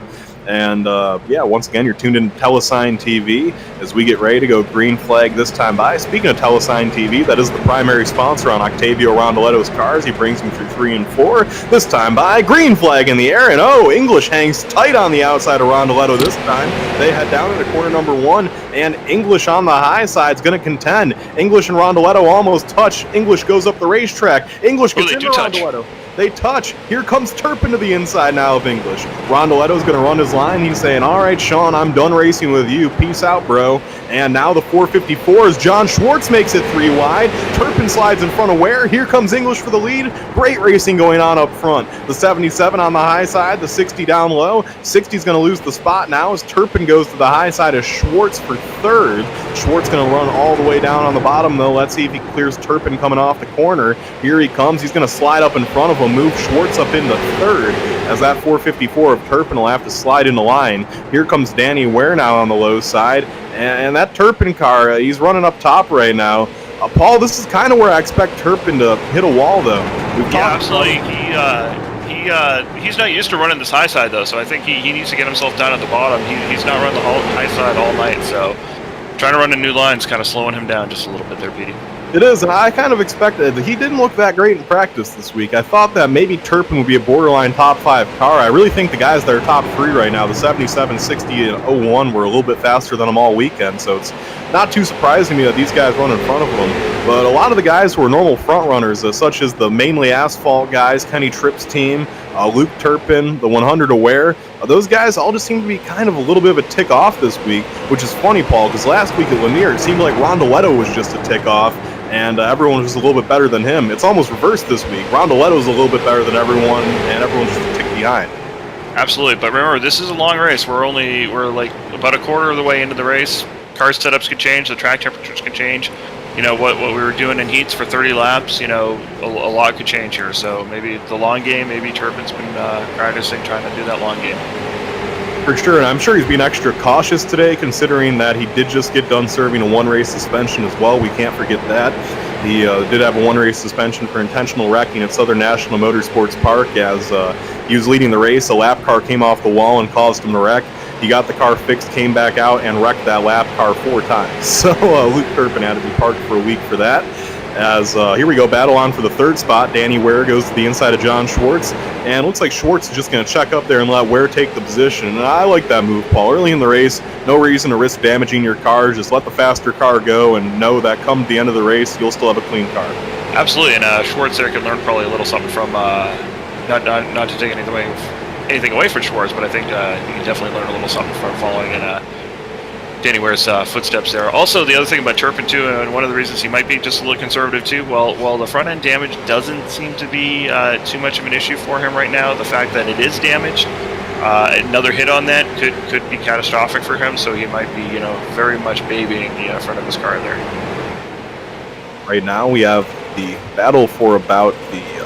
A: And once again, you're tuned in to Telesign TV as we get ready to go green flag this time by. Speaking of Telesign TV, that is the primary sponsor on Octavio Rondoletto's cars. He brings them through 3 and 4. This time by, green flag in the air, and English hangs tight on the outside of Rondoletto this time. They head down into corner number 1, and English on the high side is going to contend. English and Rondoletto almost touch. English goes up the racetrack. English gets into Rondoletto. They touch. Here comes Turpin to the inside now of English. Rondoletto's going to run his line. He's saying, all right, Sean, I'm done racing with you. Peace out, bro. And now the 454 as John Schwartz makes it 3 wide. Turpin slides in front of Ware. Here comes English for the lead. Great racing going on up front. The 77 on the high side, the 60 down low. 60's going to lose the spot now as Turpin goes to the high side of Schwartz for 3rd. Schwartz going to run all the way down on the bottom, though. Let's see if he clears Turpin coming off the corner. Here he comes. He's going to slide up in front of him. Move Schwartz up into 3rd as that 454 of Turpin will have to slide in the line. Here comes Danny Ware now on the low side, and that Turpin car, he's running up top right now. Paul, this is kind of where I expect Turpin to hit a wall, though.
B: Absolutely. He's not used to running this high side, though, so I think he needs to get himself down at the bottom. He's not run the high side all night, so trying to run a new line is kind of slowing him down just a little bit there, Petey.
A: It is, and I kind of expected it. He didn't look that great in practice this week. I thought that maybe Turpin would be a borderline top 5 car. I really think the guys that are top 3 right now, the 77, 60, and 01, were a little bit faster than them all weekend, so it's not too surprising to me that these guys run in front of them. But a lot of the guys who are normal front runners, such as the mainly asphalt guys, Kenny Tripp's team, Luke Turpin, the 100 Aware, those guys all just seem to be kind of a little bit of a tick off this week, which is funny, Paul, because last week at Lanier, it seemed like Rondoletto was just a tick off, and everyone was just a little bit better than him. It's almost reversed this week. Rondoletto's a little bit better than everyone, and everyone's just a tick behind.
B: Absolutely, but remember, this is a long race. We're like about a quarter of the way into the race. Car setups could change, the track temperatures could change. What we were doing in heats for 30 laps, a lot could change here. So maybe the long game, maybe Turpin's been practicing, trying to do that long game.
A: For sure, and I'm sure he's being extra cautious today, considering that he did just get done serving a one-race suspension as well. We can't forget that. He did have a one-race suspension for intentional wrecking at Southern National Motorsports Park as he was leading the race. A lap car came off the wall and caused him to wreck. He got the car fixed, came back out, and wrecked that lap car 4 times. So Luke Turpin had to be parked for a week for that. As here we go, battle on for the 3rd spot. Danny Ware goes to the inside of John Schwartz, and it looks like Schwartz is just going to check up there and let Ware take the position. And I like that move, Paul. Early in the race, no reason to risk damaging your car. Just let the faster car go and know that come the end of the race, you'll still have a clean car.
B: Absolutely, and Schwartz there can learn probably a little something from, not to take anything away from Schwartz, but I think he can definitely learn a little something from following in Danny Ware's footsteps there. Also, the other thing about Turpin too, and one of the reasons he might be just a little conservative too, while the front end damage doesn't seem to be too much of an issue for him right now, the fact that it is damaged, another hit on that could be catastrophic for him. So he might be, very much babying the front of his car there.
A: Right now, we have the battle for about the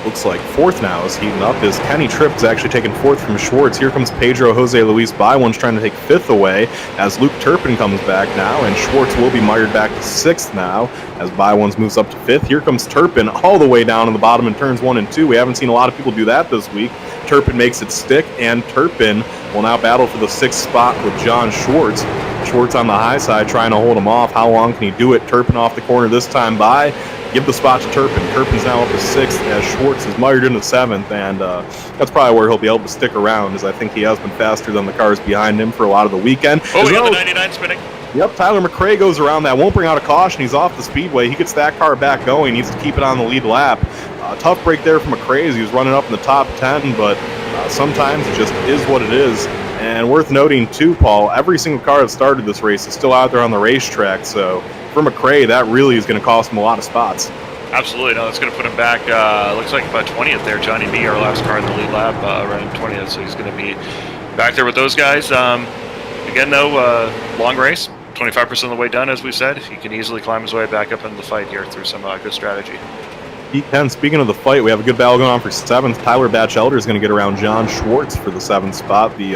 A: looks like 4th now is heating up, as Kenny Tripp is actually taking 4th from Schwartz. Here comes Pedro Jose Luis Bywan's trying to take 5th away as Luke Turpin comes back now, and Schwartz will be mired back to 6th now as Bywan's moves up to 5th. Here comes Turpin all the way down in the bottom in turns 1 and 2. We haven't seen a lot of people do that this week. Turpin makes it stick, and Turpin will now battle for the 6th spot with John Schwartz. Schwartz on the high side trying to hold him off. How long can he do it? Turpin off the corner this time by. Give the spot to Turpin. Turpin's now up to 6th as Schwartz is mired into 7th, and that's probably where he'll be able to stick around, as I think he has been faster than the cars behind him for a lot of the weekend.
B: Oh, we got the 99 spinning.
A: Yep, Tyler McRae goes around that. Won't bring out a caution. He's off the speedway. He gets that car back going. He needs to keep it on the lead lap. Tough break there from McRae as he was running up in the top 10, but sometimes it just is what it is. And worth noting, too, Paul, every single car that started this race is still out there on the racetrack, so for McRae, that really is going to cost him a lot of spots.
B: Absolutely. No, it's going to put him back, looks like about 20th there. Johnny B, our last car in the lead lap, running 20th, so he's going to be back there with those guys. Again, though, long race, 25% of the way done, as we said. He can easily climb his way back up into the fight here through some good strategy.
A: Heat 10, speaking of the fight, we have a good battle going on for 7th. Tyler Batchelder is going to get around John Schwartz for the 7th spot. The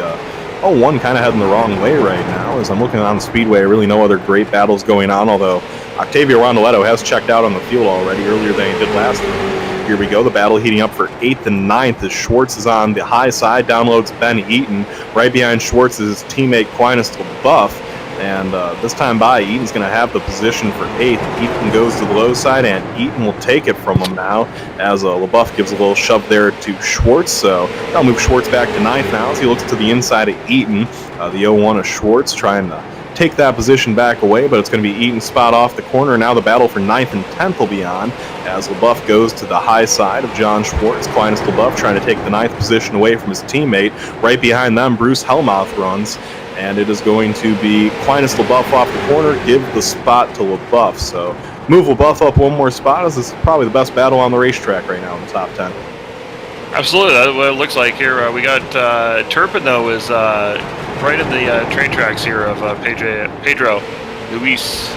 A: 01 kind of heading the wrong way right now. As I'm looking on the speedway, really no other great battles going on, although Octavio Rondoletto has checked out on the field already earlier than he did last week. Here we go, the battle heating up for 8th and 9th as Schwartz is on the high side, downloads Ben Eaton. Right behind Schwartz is his teammate Quinas LaBeouf. And this time by, Eaton's going to have the position for 8th. Eaton goes to the low side, and Eaton will take it from him now as LaBeouf gives a little shove there to Schwartz. So that'll move Schwartz back to 9th now as he looks to the inside of Eaton. The 01 of Schwartz trying to take that position back away, but it's going to be Eaton's spot off the corner. Now the battle for 9th and 10th will be on as LaBeouf goes to the high side of John Schwartz. Quinas LaBeouf trying to take the 9th position away from his teammate. Right behind them, Bruce Hellmouth runs. And it is going to be Quinas LaBeouf off the corner, give the spot to LaBeouf. So move LaBeouf up one more spot, as this is probably the best battle on the racetrack right now in the top 10.
B: Absolutely, that's what it looks like here. We got Turpin, though, is right in the train tracks here of Pedro Luis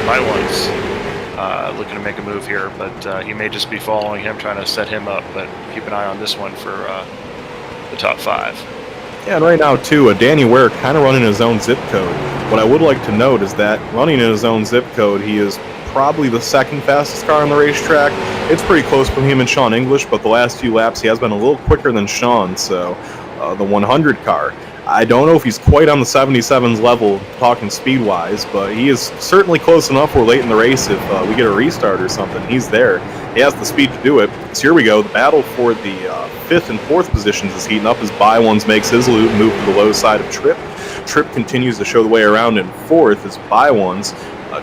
B: Bywan's looking to make a move here, but he may just be following him, trying to set him up, but keep an eye on this one for the top 5.
A: Yeah, and right now, too, Danny Ware kind of running his own zip code. What I would like to note is that running in his own zip code, he is probably the 2nd fastest car on the racetrack. It's pretty close from him and Sean English, but the last few laps he has been a little quicker than Sean. So the 100 car, I don't know if he's quite on the 77's level, talking speed-wise, but he is certainly close enough where late in the race, if we get a restart or something, he's there. He has the speed to do it. So here we go. The battle for the 5th and 4th positions is heating up as Bywan's makes his move to the low side of Tripp. Tripp continues to show the way around in 4th as Bywan's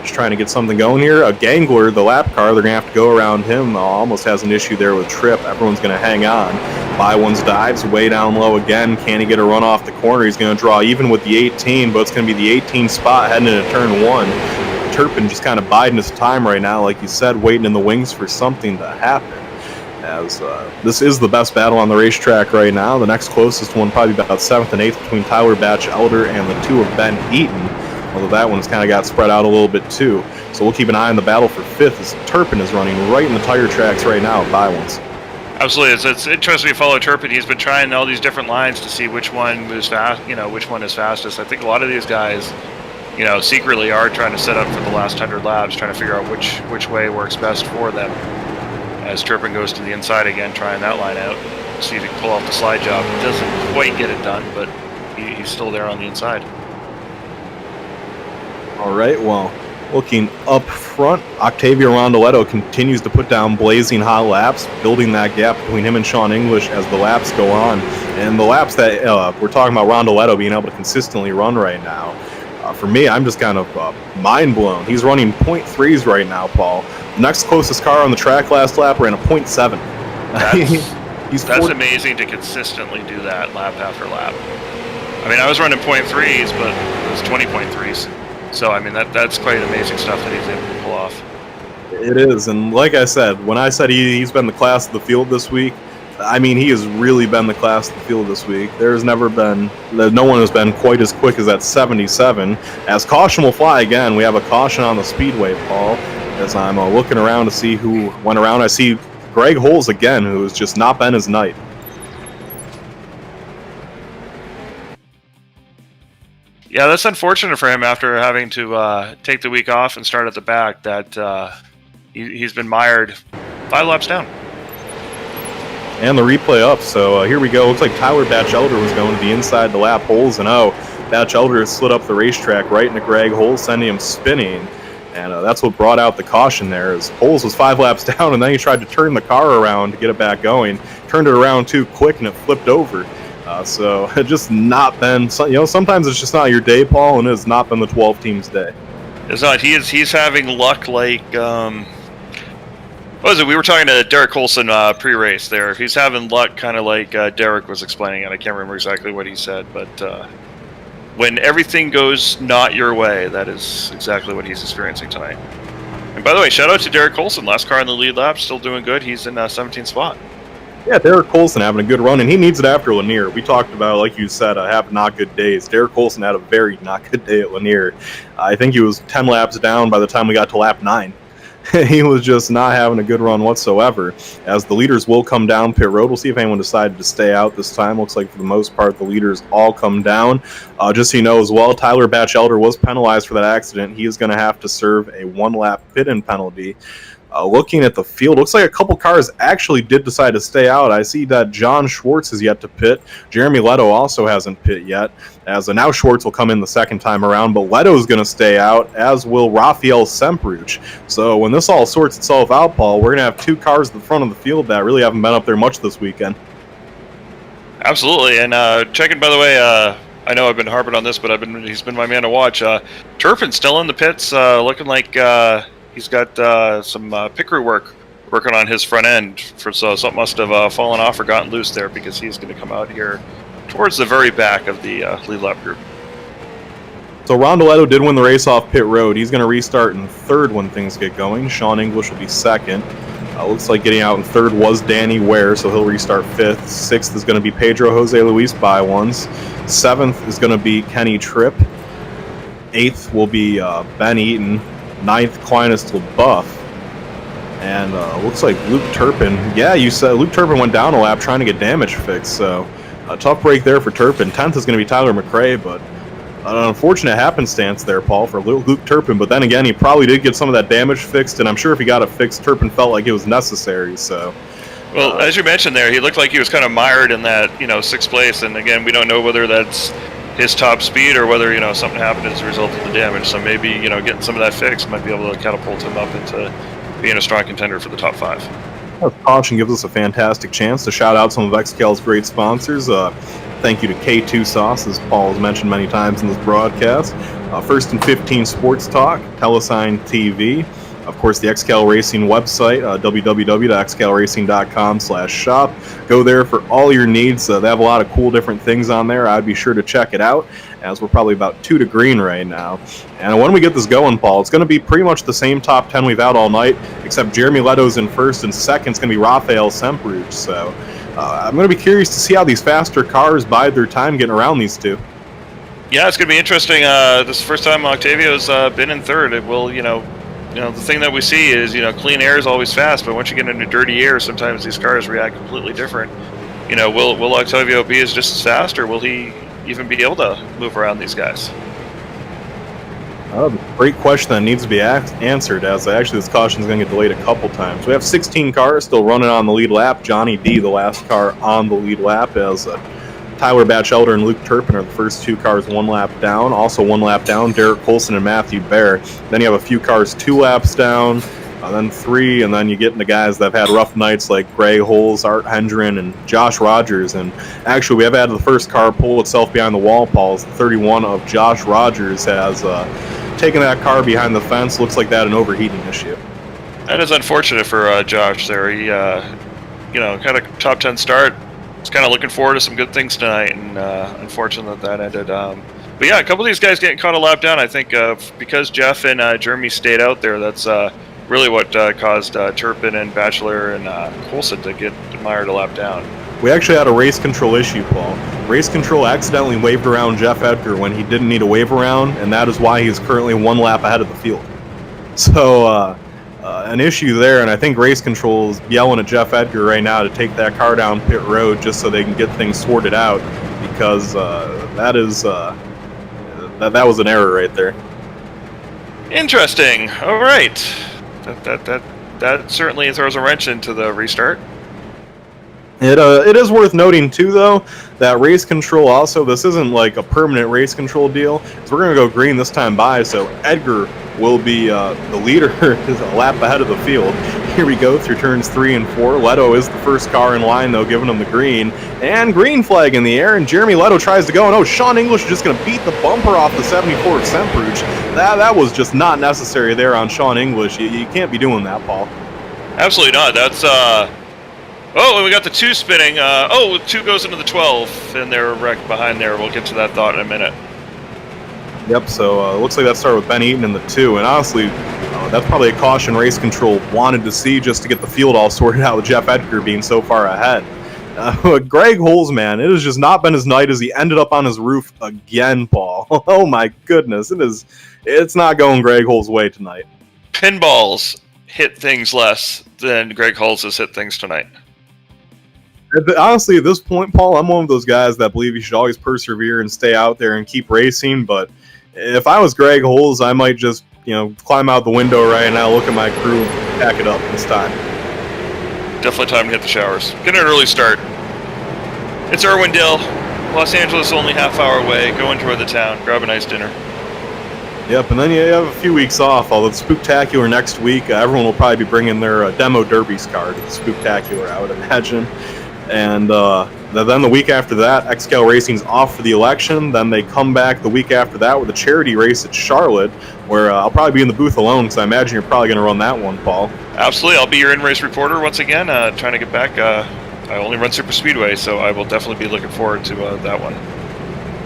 A: just trying to get something going here. Gangler, the lap car, they're going to have to go around him. Almost has an issue there with Tripp. Everyone's going to hang on. Bywan's dives way down low again. Can he get a run off the corner? He's going to draw even with the 18, but it's going to be the 18 spot heading into turn 1. Turpin just kind of biding his time right now, like you said, waiting in the wings for something to happen. As this is the best battle on the racetrack right now. The next closest one probably about 7th and 8th between Tyler Batchelder and the 2 of Ben Eaton, although that one's kind of got spread out a little bit too. So we'll keep an eye on the battle for 5th as Turpin is running right in the tire tracks right now at Bywan's.
B: Absolutely, it's interesting to follow Turpin. He's been trying all these different lines to see which one moves fast, which one is fastest. I think a lot of these guys, secretly are trying to set up for the last 100 laps, trying to figure out which way works best for them. As Turpin goes to the inside again, trying that line out, see if he can pull off the slide job. He doesn't quite get it done, but he's still there on the inside.
A: All right, well, looking up front, Octavio Rondoletto continues to put down blazing hot laps, building that gap between him and Sean English as the laps go on. And the laps that we're talking about Rondoletto being able to consistently run right now, for me, I'm just kind of mind blown. He's running 0.3s right now, Paul. The next closest car on the track last lap ran a 0.7.
B: That's amazing to consistently do that lap after lap. I mean, I was running 0.3s, but it was 20.3s. So, I mean, that's quite amazing stuff that he's able to pull off.
A: It is, and like I said, when I said he's been the class of the field this week, I mean, he has really been the class of the field this week. No one has been quite as quick as that 77. As caution will fly again, we have a caution on the speedway, Paul. As I'm looking around to see who went around, I see Greg Holes again, who has just not been his night.
B: Yeah, that's unfortunate for him after having to take the week off and start at the back. That he's been mired 5 laps down.
A: And the replay up, so here we go. Looks like Tyler Batchelder was going to the inside the lap holes, and Batchelder slid up the racetrack right into Greg Holes, sending him spinning. And that's what brought out the caution there. As Holes was 5 laps down, and then he tried to turn the car around to get it back going. Turned it around too quick, and it flipped over. So it just not been, sometimes it's just not your day, Paul, and it's not been the 12 team's day.
B: It's not. He's having luck like, what was it? We were talking to Derek Colson pre-race there. He's having luck kind of like Derek was explaining it. I can't remember exactly what he said, but when everything goes not your way, that is exactly what he's experiencing tonight. And by the way, shout out to Derek Colson. Last car in the lead lap, still doing good. He's in 17th spot.
A: Yeah, Derek Colson having a good run, and he needs it after Lanier. We talked about, like you said, have not good days. Derek Colson had a very not good day at Lanier. I think he was 10 laps down by the time we got to lap 9. He was just not having a good run whatsoever. As the leaders will come down pit road, we'll see if anyone decided to stay out this time. Looks like for the most part the leaders all come down. Just so you know as well, Tyler Batchelder was penalized for that accident. He is going to have to serve a 1-lap pit-in penalty. Looking at the field, looks like a couple cars actually did decide to stay out. I see that John Schwartz is yet to pit. Jeremy Leto also hasn't pit yet. As now Schwartz will come in the second time around, but Leto's going to stay out, as will Rafael Sempruch. So when this all sorts itself out, Paul, we're going to have 2 cars at the front of the field that really haven't been up there much this weekend.
B: Absolutely, and checking, by the way, I know I've been harping on this, but he's been my man to watch. Turpin's still in the pits, looking like he's got some pit crew working on his front end, so something must have fallen off or gotten loose there, because he's going to come out here towards the very back of the lead lap group.
A: So Rondoletto did win the race off pit road. He's going to restart in third when things get going. Sean English will be second. Looks like getting out in third was Danny Ware, so he'll restart fifth. Sixth is going to be Pedro Jose Luis By-Ones. Seventh is going to be Kenny Tripp. Eighth will be Ben Eaton. Ninth, Clinus LaBeouf. And looks like Luke Turpin. Yeah, you said Luke Turpin went down a lap trying to get damage fixed, so a tough break there for Turpin. 10th is going to be Tyler McRae, but an unfortunate happenstance there, Paul, for Luke Turpin. But then again, he probably did get some of that damage fixed, and I'm sure if he got it fixed, Turpin felt like it was necessary. So,
B: well, as you mentioned there, he looked like he was kind of mired in that 6th place, and again, we don't know whether that's his top speed or whether something happened as a result of the damage. So maybe getting some of that fixed might be able to catapult him up into being a strong contender for the top 5.
A: Caution gives us a fantastic chance to shout out some of XCAL's great sponsors. Thank you to K2 Sauce, as Paul has mentioned many times in this broadcast. First and 15 Sports Talk, Telesign TV. Of course, the XCAL Racing website, www.xcalracing.com/shop. Go there for all your needs. They have a lot of cool different things on there. I'd be sure to check it out, as we're probably about 2 to green right now. And when we get this going, Paul, it's going to be pretty much the same top 10 we've had all night, except Jeremy Leto's in first, and second is going to be Rafael Sempruch. So I'm going to be curious to see how these faster cars bide their time getting around these two.
B: Yeah, it's going to be interesting. This is the first time Octavio's been in third. It will, the thing that we see is, clean air is always fast, but once you get into dirty air, sometimes these cars react completely different. Will Octavio be just as fast, or will he even be able to move around these guys?
A: Great question that needs to be answered, as actually this caution is going to get delayed a couple times. We have 16 cars still running on the lead lap. Johnny D, the last car on the lead lap, as Tyler Batchelder and Luke Turpin are the first 2 cars 1 lap down. Also 1 lap down, Derek Colson and Matthew Bear. Then you have a few cars 2 laps down, then 3, and then you get into guys that have had rough nights like Greg Holes, Art Hendren, and Josh Rogers. And actually, we have had the first car pull itself behind the wall, Paul. As the 31 of Josh Rogers has taken that car behind the fence. Looks like that an overheating issue.
B: That is unfortunate for Josh there. He, kind of top 10 start. He's kind of looking forward to some good things tonight, and unfortunate that ended. But yeah, a couple of these guys getting caught a lap down. I think because Jeff and Jeremy stayed out there, that's really what caused Turpin and Batchelor and Colson to get mired a lap down.
A: We actually had a race control issue, Paul. Race control accidentally waved around Jeff Edgar when he didn't need to wave around, and that is why he is currently 1 lap ahead of the field. So, an issue there, and I think race control is yelling at Jeff Edgar right now to take that car down pit road just so they can get things sorted out, because that was an error right there.
B: Interesting. All right. That certainly throws a wrench into the restart.
A: It is worth noting, too, though, that race control also, this isn't like a permanent race control deal. So we're going to go green this time by, so Edgar will be the leader a lap ahead of the field. Here we go through turns 3 and 4. Leto is the first car in line, though, giving him the green. And green flag in the air, and Jeremy Leto tries to go. And Sean English is just going to beat the bumper off the 74 of Semprouge. That was just not necessary there on Sean English. You can't be doing that, Paul.
B: Absolutely not. That's... Oh, and we got the 2 spinning. 2 goes into the 12, and they're wrecked behind there. We'll get to that thought in a minute.
A: Yep, so looks like that started with Ben Eaton in the 2, and honestly, that's probably a caution race control wanted to see just to get the field all sorted out with Jeff Edgar being so far ahead. Greg Holes, man, it has just not been his night as he ended up on his roof again, Paul. Oh my goodness, it's not going Greg Holes' way tonight.
B: Pinballs hit things less than Greg Holes has hit things tonight.
A: Honestly, at this point, Paul, I'm one of those guys that believe you should always persevere and stay out there and keep racing. But if I was Greg Holes, I might just, climb out the window right now, look at my crew, pack it up this time.
B: Definitely time to hit the showers. Get an early start. It's Irwindale, Los Angeles, only half-hour away. Go enjoy the town. Grab a nice dinner.
A: Yep, and then you have a few weeks off. Although it's Spooktacular next week, everyone will probably be bringing their demo derbies card to the Spooktacular, I would imagine. And then the week after that, XCAL Racing's off for the election. Then they come back the week after that with a charity race at Charlotte, where I'll probably be in the booth alone, because I imagine you're probably going to run that one, Paul.
B: Absolutely. I'll be your in-race reporter once again, trying to get back. I only run Super Speedway, so I will definitely be looking forward to that one.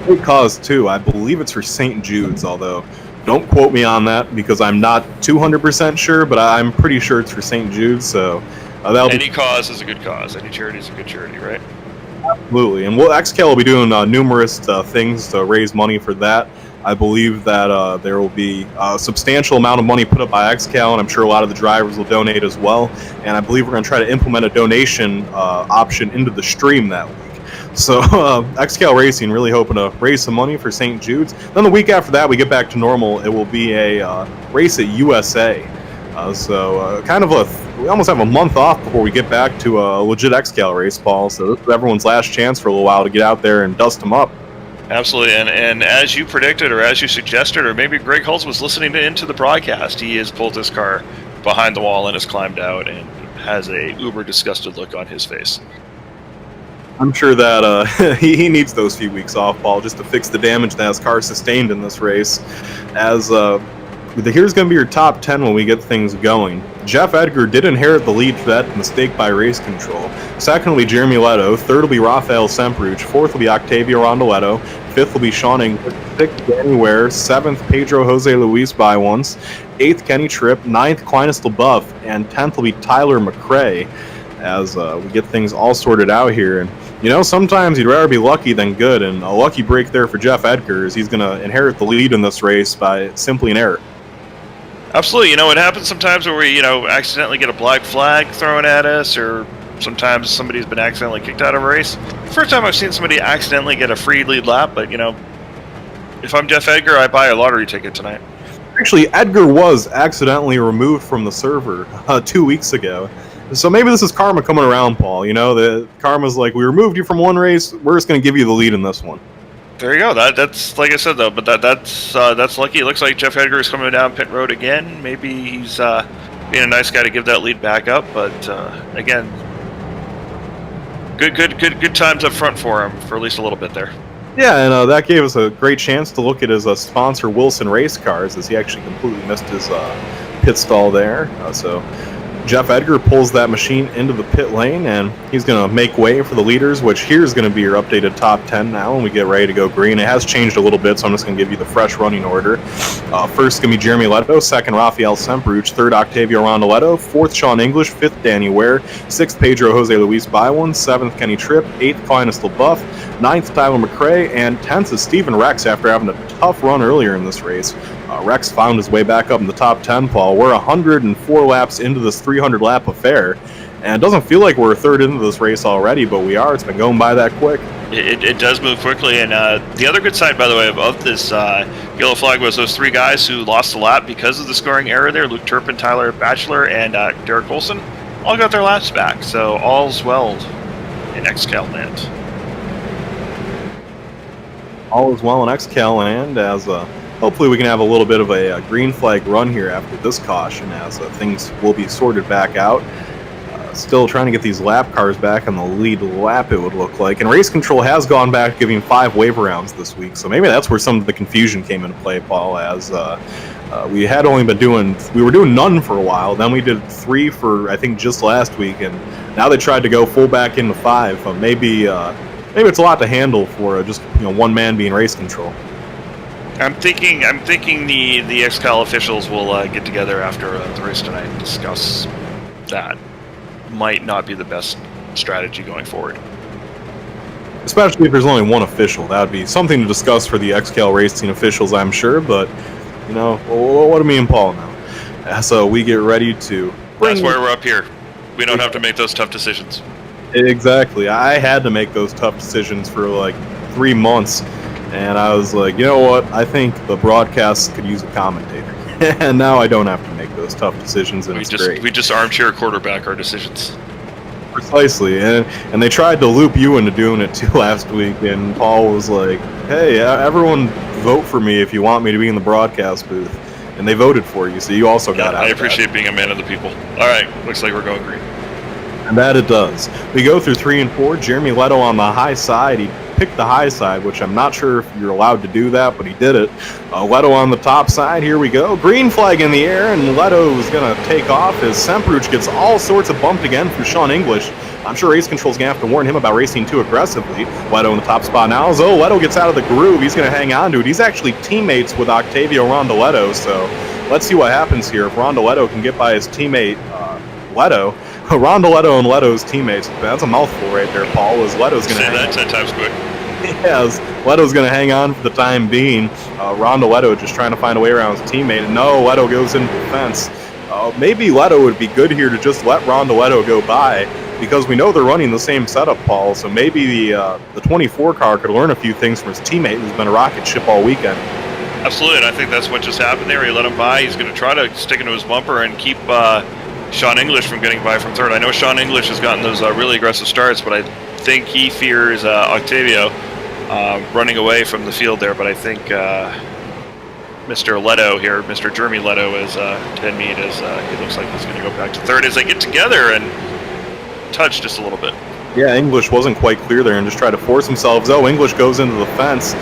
A: Great cause, too. I believe it's for St. Jude's, although don't quote me on that, because I'm not 200% sure, but I'm pretty sure it's for St. Jude's, so...
B: Any cause is a good cause. Any charity is a good charity, right?
A: Absolutely. And XCAL will be doing numerous things to raise money for that. I believe that there will be a substantial amount of money put up by XCAL, and I'm sure a lot of the drivers will donate as well. And I believe we're going to try to implement a donation option into the stream that week. So XCAL Racing really hoping to raise some money for St. Jude's. Then the week after that, we get back to normal. It will be a race at USA. We almost have a month off before we get back to a legit XCAL race, Paul. So this is everyone's last chance for a little while to get out there and dust them up.
B: Absolutely, and as you predicted, or as you suggested, or maybe Greg Holtz was listening into the broadcast, he has pulled his car behind the wall and has climbed out and has a uber disgusted look on his face.
A: I'm sure that he needs those few weeks off, Paul, just to fix the damage that his car sustained in this race. Here's going to be your top 10 when we get things going. Jeff Edgar did inherit the lead for that mistake by race control. Second will be Jeremy Leto. Third will be Rafael Semprouge. Fourth will be Octavio Rondoletto. Fifth will be Sean English. Sixth, Danny Ware. Seventh, Pedro Jose Luis by once. Eighth, Kenny Tripp. Ninth, Clinus LaBeouf. And 10th will be Tyler McRae, as we get things all sorted out here. And sometimes you'd rather be lucky than good, and a lucky break there for Jeff Edgar is he's going to inherit the lead in this race by simply an error.
B: Absolutely. It happens sometimes where we, accidentally get a black flag thrown at us, or sometimes somebody's been accidentally kicked out of a race. First time I've seen somebody accidentally get a free lead lap, but, if I'm Jeff Edgar, I buy a lottery ticket tonight.
A: Actually, Edgar was accidentally removed from the server 2 weeks ago. So maybe this is karma coming around, Paul. The karma's like, we removed you from one race, we're just going to give you the lead in this one.
B: There you go. That's like I said though, but that's lucky. It looks like Jeff Edgar is coming down pit road again. Maybe he's being a nice guy to give that lead back up. But again, good times up front for him for at least a little bit there.
A: Yeah, and that gave us a great chance to look at his sponsor, Wilson Race Cars, as he actually completely missed his pit stall there. So Jeff Edgar pulls that machine into the pit lane, and he's going to make way for the leaders, which here's going to be your updated top 10 now when we get ready to go green. It has changed a little bit, so I'm just going to give you the fresh running order. First going to be Jeremy Leto, second Rafael Sempruch, third Octavio Rondoletto, fourth Sean English, fifth Danny Ware, sixth Pedro Jose Luis Bywon, seventh Kenny Tripp, eighth Clinus LaBeouf, ninth Tyler McRae, and 10th is Stephen Rex after having a tough run earlier in this race. Rex found his way back up in the top 10, Paul. We're 104 laps into this 300-lap affair, and it doesn't feel like we're a third into this race already, but we are. It's been going by that quick.
B: It does move quickly, and the other good side, by the way, of this yellow flag was those three guys who lost the lap because of the scoring error there. Luke Turpin, Tyler Batchelor, and Derek Olson all got their laps back, so all's well in XCAL land.
A: All is well in XCAL land, as hopefully we can have a little bit of a green flag run here after this caution, as things will be sorted back out. Still trying to get these lap cars back on the lead lap, it would look like. And race control has gone back, giving 5 waiver rounds this week, so maybe that's where some of the confusion came into play, Paul, as we had only been we were doing none for a while, then we did 3 for, I think, just last week, and now they tried to go full back into 5. Maybe it's a lot to handle for just one man being race control.
B: I'm thinking the XCAL officials will get together after the race tonight and discuss that. Might not be the best strategy going forward.
A: Especially if there's only one official. That would be something to discuss for the XCAL racing officials, I'm sure, but, what do me and Paul know? So we get ready to
B: That's why we're up here. We don't have to make those tough decisions. Exactly.
A: I had to make those tough decisions for like 3 months. And I was like, you know what? I think the broadcast could use a commentator. And now I don't have to make those tough decisions, and
B: We just armchair quarterback our decisions.
A: Precisely. And they tried to loop you into doing it too last week, and Paul was like, hey, everyone vote for me if you want me to be in the broadcast booth. And they voted for you, so you also got out.
B: I appreciate being a man of the people. All right, looks like we're going green.
A: And that it does. We go through 3 and 4. Jeremy Leto on the high side. He picked the high side, which I'm not sure if you're allowed to do that, but he did it. Leto on the top side. Here we go. Green flag in the air, and Leto is going to take off as Sempruch gets all sorts of bumped again from Sean English. I'm sure race control's going to have to warn him about racing too aggressively. Leto in the top spot now. So Leto gets out of the groove. He's going to hang on to it. He's actually teammates with Octavio Rondoletto, so let's see what happens here. If Rondoletto can get by his teammate Leto, Rondoletto and Leto's teammates. That's a mouthful right there, Paul. As Leto's going to
B: say that 10 times quick.
A: Yes, Leto's going to hang on for the time being. Rondoletto just trying to find a way around his teammate. No, Leto goes into the fence. Maybe Leto would be good here to just let Rondoletto go by, because we know they're running the same setup, Paul. So maybe the 24 car could learn a few things from his teammate who's been a rocket ship all weekend.
B: Absolutely, and I think that's what just happened there. He let him by. He's going to try to stick into his bumper and keep Sean English from getting by from third. I know Sean English has gotten those really aggressive starts, but I think he fears Octavio running away from the field there. But I think Mr. Leto here, Mr. Jeremy Leto, is Ted Mead, he looks like he's going to go back to third as they get together and touch just a little bit.
A: Yeah, English wasn't quite clear there and just tried to force himself. Oh, English goes into the fence.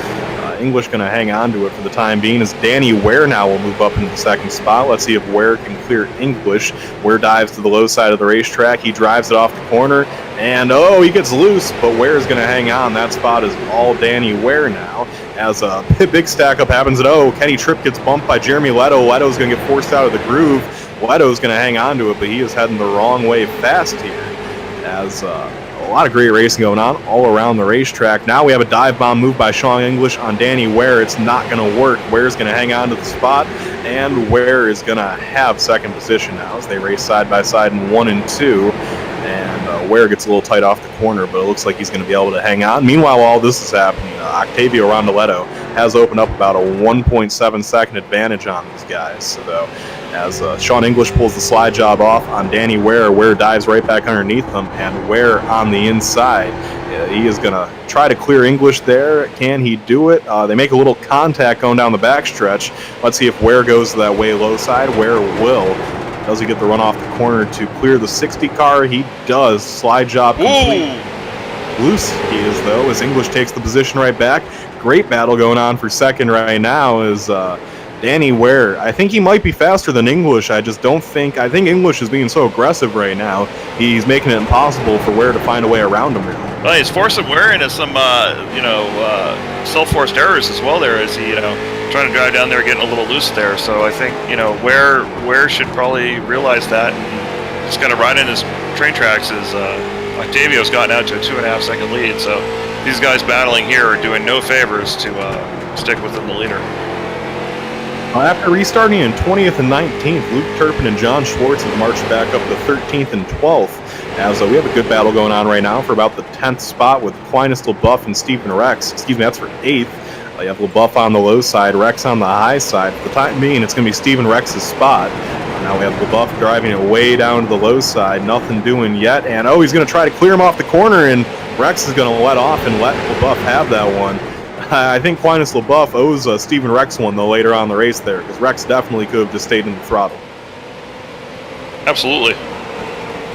A: English going to hang on to it for the time being, as Danny Ware now will move up into the second spot. Let's see if Ware can clear English. Ware dives to the low side of the racetrack. He drives it off the corner, and he gets loose, but Ware's going to hang on. That spot is all Danny Ware now, as a big stack up happens. And Kenny Tripp gets bumped by Jeremy Leto. Leto's going to get forced out of the groove. Leto's going to hang on to it, but he is heading the wrong way fast here, as lot of great racing going on all around the racetrack. Now we have a dive bomb move by Sean English on Danny Ware. It's not going to work. Ware's going to hang on to the spot, and Ware is going to have second position now as they race side by side in 1 and 2. And Ware gets a little tight off the corner, but it looks like he's going to be able to hang on. Meanwhile, while this is happening, Octavio Rondoletto has opened up about a 1.7 second advantage on these guys. So as Sean English pulls the slide job off on Danny Ware, Ware dives right back underneath him, and Ware on the inside. He is going to try to clear English there. Can he do it? They make a little contact going down the backstretch. Let's see if Ware goes to that way low side. Ware will. Does he get the run off the corner to clear the 60 car? He does. Slide job complete. Loose he is, though, as English takes the position right back. Great battle going on for second right now is Danny Ware. I think he might be faster than English. I think English is being so aggressive right now. He's making it impossible for Ware to find a way around him, really.
B: Well, he's forcing Ware into some, self-forced errors as well there as he, trying to drive down there, getting a little loose there. So I think, Ware should probably realize that and just kind of ride in his train tracks as Octavio's gotten out to a 2.5 second lead. So these guys battling here are doing no favors to stick within the leader.
A: After restarting in 20th and 19th, Luke Turpin and John Schwartz have marched back up to 13th and 12th. As we have a good battle going on right now for about the 10th spot with Aquinas LaBeouf and Stephen Rex. That's for 8th. You have LaBeouf on the low side, Rex on the high side. For the time being, it's going to be Stephen Rex's spot. Now we have LaBeouf driving it way down to the low side. Nothing doing yet. And, he's going to try to clear him off the corner, and Rex is going to let off and let LaBeouf have that one. I think Aquinas LaBeouf owes Stephen Rex one, though, later on in the race there, because Rex definitely could have just stayed in the throttle.
B: Absolutely.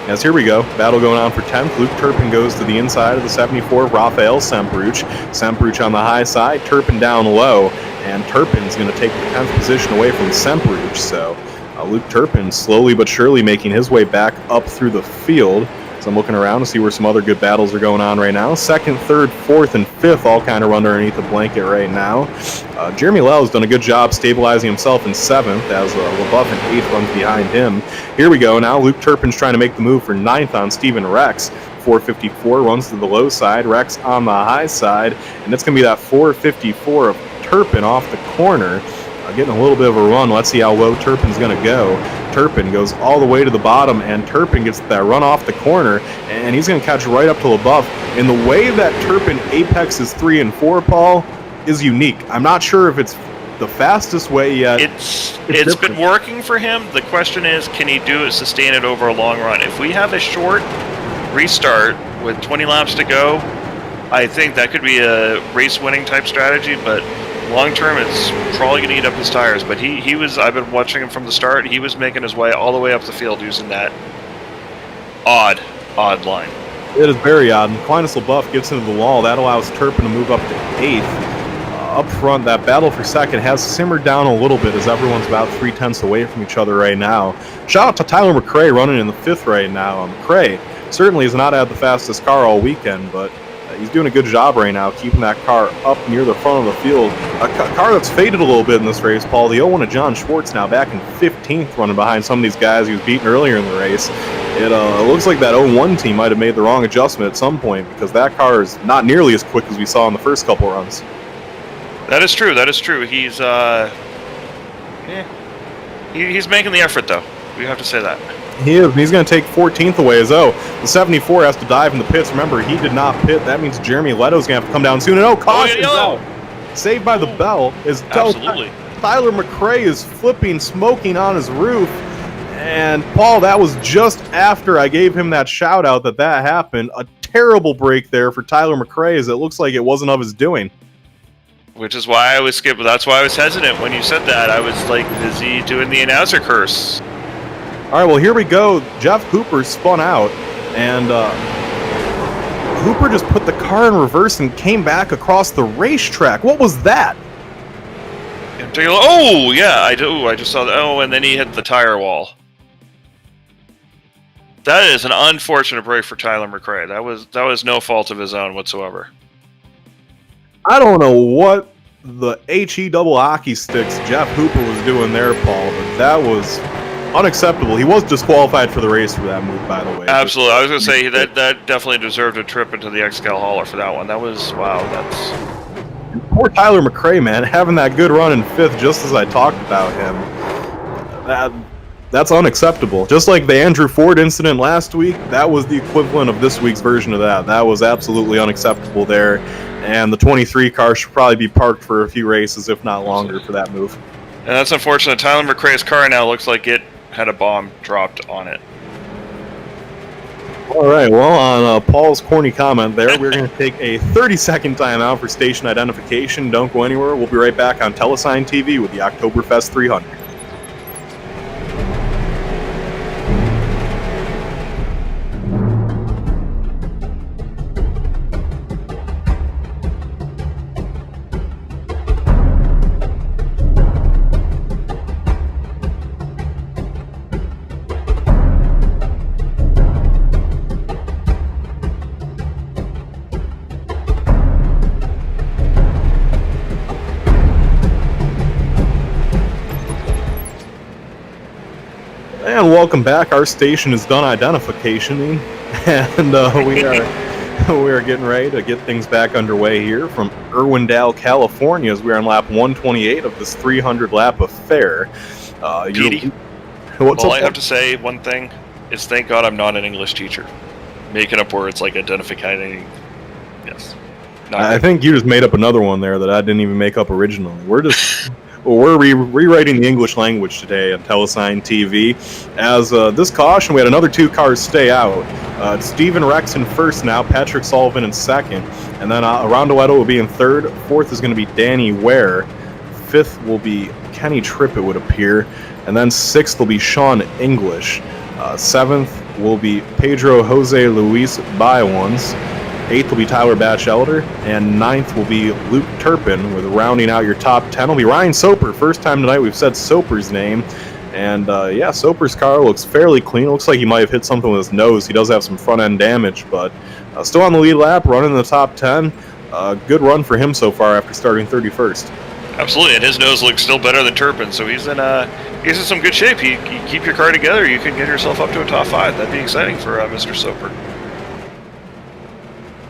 A: As here we go, battle going on for 10th. Luke Turpin goes to the inside of the 74 of Rafael Sempruch. Sempruch on the high side, Turpin down low, and Turpin's going to take the 10th position away from Sempruch. So Luke Turpin slowly but surely making his way back up through the field. So I'm looking around to see where some other good battles are going on right now. 2nd, 3rd, 4th, and 5th all kind of run underneath the blanket right now. Jeremy Lell's done a good job stabilizing himself in 7th as LaBeouf in 8th runs behind him. Here we go. Now Luke Turpin's trying to make the move for 9th on Stephen Rex. 454 runs to the low side. Rex on the high side. And it's going to be that 454 of Turpin off the corner. Getting a little bit of a run. Let's see how low Turpin's going to go. Turpin goes all the way to the bottom, and Turpin gets that run off the corner, and he's going to catch right up to LaBeouf. And the way that Turpin apexes 3 and 4, Paul, is unique. I'm not sure if it's the fastest way yet.
B: It's been working for him. The question is, can he do it, sustain it over a long run? If we have a short restart with 20 laps to go, I think that could be a race-winning type strategy, but long term, it's probably going to eat up his tires. But he was, I've been watching him from the start. He was making his way all the way up the field using that odd line.
A: It is very odd. And Aquinas LaBeouf gets into the wall. That allows Turpin to move up to 8th. Up front, that battle for 2nd has simmered down a little bit as everyone's about 3/10 away from each other right now. Shout out to Tyler McRae running in the 5th right now. McRae certainly has not had the fastest car all weekend, but he's doing a good job right now, keeping that car up near the front of the field. A car that's faded a little bit in this race, Paul. The 01 of John Schwartz now back in 15th, running behind some of these guys he was beating earlier in the race. It looks like that 01 team might have made the wrong adjustment at some point, because that car is not nearly as quick as we saw in the first couple runs.
B: That is true. He's he's making the effort, though. We have to say that.
A: He is, and he's going to take 14th away as the 74 has to dive in the pits. Remember, he did not pit. That means Jeremy Leto's going to have to come down soon. And caution! Saved by the bell is
B: absolutely.
A: Tyler McRae is flipping, smoking on his roof. And Paul, that was just after I gave him that shout out that happened. A terrible break there for Tyler McRae, as it looks like it wasn't of his doing.
B: Which is why I was skipping. That's why I was hesitant when you said that. I was like, is he doing the announcer curse?
A: All right, well, here we go. Jeff Hooper spun out, and Hooper just put the car in reverse and came back across the racetrack. What was that?
B: Oh, yeah, I do. I just saw that. Oh, and then he hit the tire wall. That is an unfortunate break for Tyler McRae. That was no fault of his own whatsoever.
A: I don't know what the HE double hockey sticks Jeff Hooper was doing there, Paul, but that was unacceptable. He was disqualified for the race for that move, by the way.
B: Absolutely. I was going to say that definitely deserved a trip into the XCAL hauler for that one. That was, wow, that's...
A: Poor Tyler McRae, man, having that good run in 5th just as I talked about him. That's unacceptable. Just like the Andrew Ford incident last week, that was the equivalent of this week's version of that. That was absolutely unacceptable there. And the 23 car should probably be parked for a few races, if not longer, for that move.
B: And that's unfortunate. Tyler McRae's car now looks like it had a bomb dropped on it.
A: All right, well, on Paul's corny comment there, we're going to take a 30-second timeout for station identification. Don't go anywhere. We'll be right back on Telesign TV with the Oktoberfest 300. And welcome back. Our station is done identificationing, and we are getting ready to get things back underway here from Irwindale, California, as we are on lap 128 of this 300-lap affair.
B: Petey, all I have to say, one thing, is thank God I'm not an English teacher. Making up words like identifying, yes.
A: I think you just made up another one there that I didn't even make up originally. We're rewriting the English language today on Telesign TV. As this caution, we had another 2 cars stay out. It's Steven Rex in 1st now, Patrick Sullivan in 2nd, and then Rondoletto will be in 3rd. 4th is going to be Danny Ware. 5th will be Kenny Tripp, it would appear, and then 6th will be Sean English. 7th will be Pedro Jose Luis Baiwans. 8th will be Tyler Batchelder, and 9th will be Luke Turpin. With rounding out your top 10 will be Ryan Soper. First time tonight we've said Soper's name, and yeah, Soper's car looks fairly clean. Looks like he might have hit something with his nose. He does have some front end damage, but still on the lead lap, running in the top 10. Good run for him so far after starting 31st.
B: Absolutely, and his nose looks still better than Turpin, so he's in some good shape. You keep your car together, you can get yourself up to a top 5. That'd be exciting for Mr. Soper.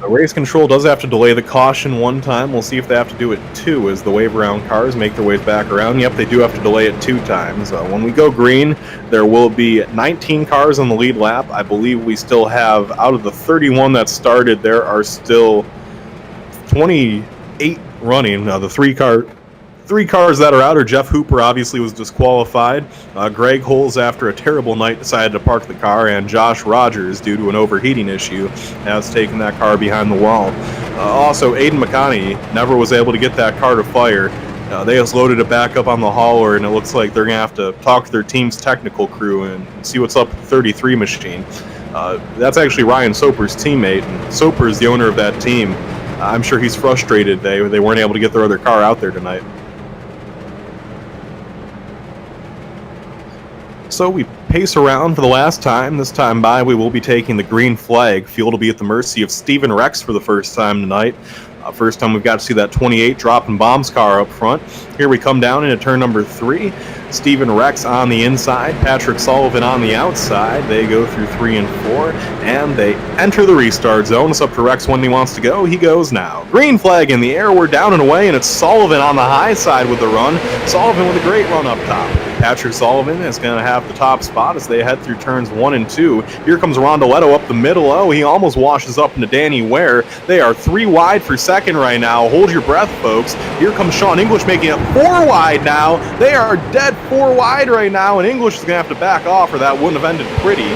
A: Race control does have to delay the caution one time. We'll see if they have to do it 2 as the wave around cars make their ways back around. Yep, they do have to delay it 2 times. When we go green, there will be 19 cars on the lead lap. I believe we still have, out of the 31 that started, there are still 28 running. The 3 cars that are out are Jeff Hooper, obviously was disqualified. Greg Holes, after a terrible night, decided to park the car, and Josh Rogers, due to an overheating issue, has taken that car behind the wall. Also, Aiden McConaughey never was able to get that car to fire. They just loaded it back up on the hauler, and it looks like they're going to have to talk to their team's technical crew and see what's up with the 33 machine. That's actually Ryan Soper's teammate, and Soper is the owner of that team. I'm sure he's frustrated they weren't able to get their other car out there tonight. So we pace around for the last time. This time by, we will be taking the green flag. Field will be at the mercy of Steven Rex for the first time tonight. First time we've got to see that 28 dropping bombs car up front. Here we come down into turn number 3. Steven Rex on the inside, Patrick Sullivan on the outside. They go through 3 and 4, and they enter the restart zone. It's up to Rex when he wants to go. He goes now. Green flag in the air. We're down and away, and it's Sullivan on the high side with the run. Sullivan with a great run up top. Patrick Sullivan is going to have the top spot as they head through turns 1 and 2. Here comes Rondoletto up the middle. Oh, he almost washes up into Danny Ware. They are 3 wide for second right now. Hold your breath, folks. Here comes Sean English making it 4 wide now. They are dead 4 wide right now, and English is going to have to back off or that wouldn't have ended pretty.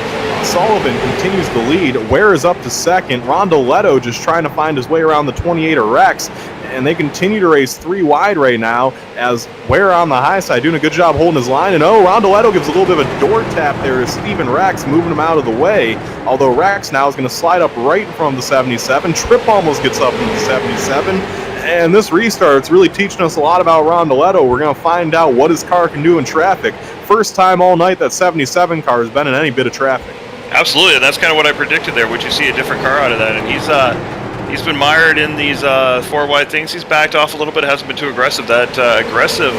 A: Sullivan continues to lead. Ware is up to second. Rondoletto just trying to find his way around the 28 of Rex, and they continue to race 3 wide right now as Ware on the high side doing a good job holding his line. And Rondoletto gives a little bit of a door tap there as Steven Rex moving him out of the way. Although Rex now is going to slide up right in front of the 77. Tripp almost gets up into the 77. And this restart's really teaching us a lot about Rondoletto. We're going to find out what his car can do in traffic. First time all night that 77 car has been in any bit of traffic.
B: Absolutely, and that's kind of what I predicted there. Would you see a different car out of that? And he's been mired in these 4 wide things. He's backed off a little bit. Hasn't been too aggressive. That aggressive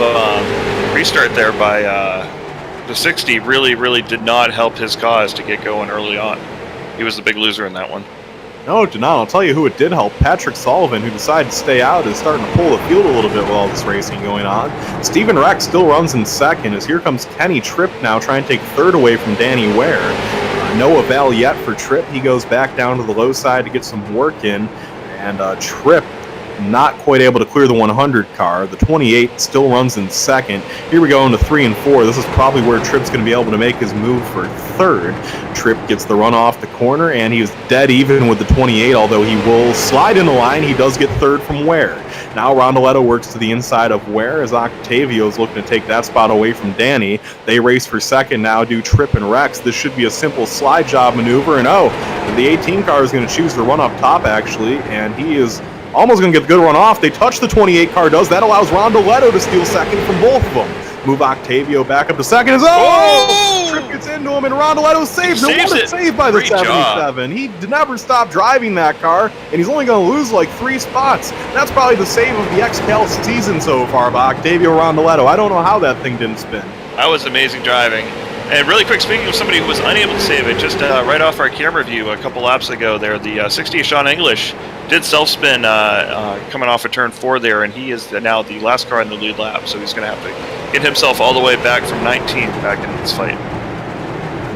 B: restart there by the 60 really did not help his cause to get going early on. He was the big loser in that one.
A: No, it did not. I'll tell you who it did help. Patrick Sullivan, who decided to stay out, is starting to pull the field a little bit with all this racing going on. Stephen Rex still runs in second, as here comes Kenny Tripp now trying to take third away from Danny Ware. No avail yet for Tripp. He goes back down to the low side to get some work in, and Tripp not quite able to clear the 100 car. The 28 still runs in second. Here we go into 3 and 4. This is probably where Tripp's going to be able to make his move for third. Tripp gets the run off the corner, and he is dead even with the 28, although he will slide in the line. He does get third from Ware. Now Rondoletto works to the inside of Ware as Octavio is looking to take that spot away from Danny. They race for second now, do Tripp and Rex. This should be a simple slide job maneuver, and the 18 car is going to choose to run up top, actually, and he is almost going to get the good run off. They touch the 28 car does. That allows Rondoletto to steal second from both of them. Move Octavio back up to second. Tripp gets into him, and Rondoletto saves it. What a save by the 77. He never stopped driving that car, and he's only going to lose like 3 spots. That's probably the save of the XCAL season so far by Octavio Rondoletto. I don't know how that thing didn't spin.
B: That was amazing driving. And really quick, speaking of somebody who was unable to save it, just right off our camera view a couple laps ago there, the 60 Sean English did self-spin coming off of turn 4 there, and he is now the last car in the lead lap, so he's going to have to get himself all the way back from 19th back into this fight.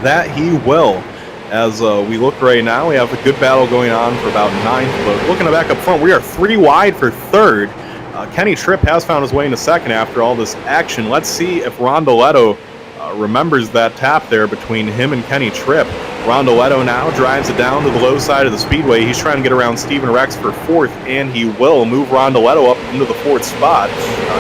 A: That he will. As we look right now, we have a good battle going on for about 9th, but looking back up front, we are 3 wide for third. Kenny Tripp has found his way into second after all this action. Let's see if Rondoletto remembers that tap there between him and Kenny Tripp. Rondoletto now drives it down to the low side of the speedway. He's trying to get around Stephen Rex for 4th, and he will move Rondoletto up into the 4th spot.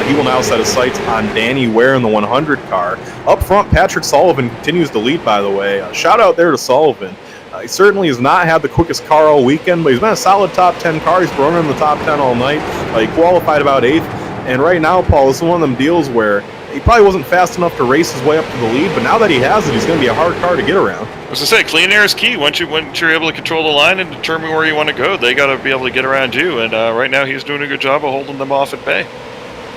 A: He will now set his sights on Danny Ware in the 100 car. Up front, Patrick Sullivan continues to lead, by the way. Shout out there to Sullivan. He certainly has not had the quickest car all weekend, but he's been a solid top 10 car. He's running in the top 10 all night. He qualified about 8th. And right now, Paul, this is one of them deals where he probably wasn't fast enough to race his way up to the lead, but now that he has it, he's going to be a hard car to get around.
B: As I say, clean air is key. Once you're able to control the line and determine where you want to go, they got to be able to get around you. And right now, he's doing a good job of holding them off at bay.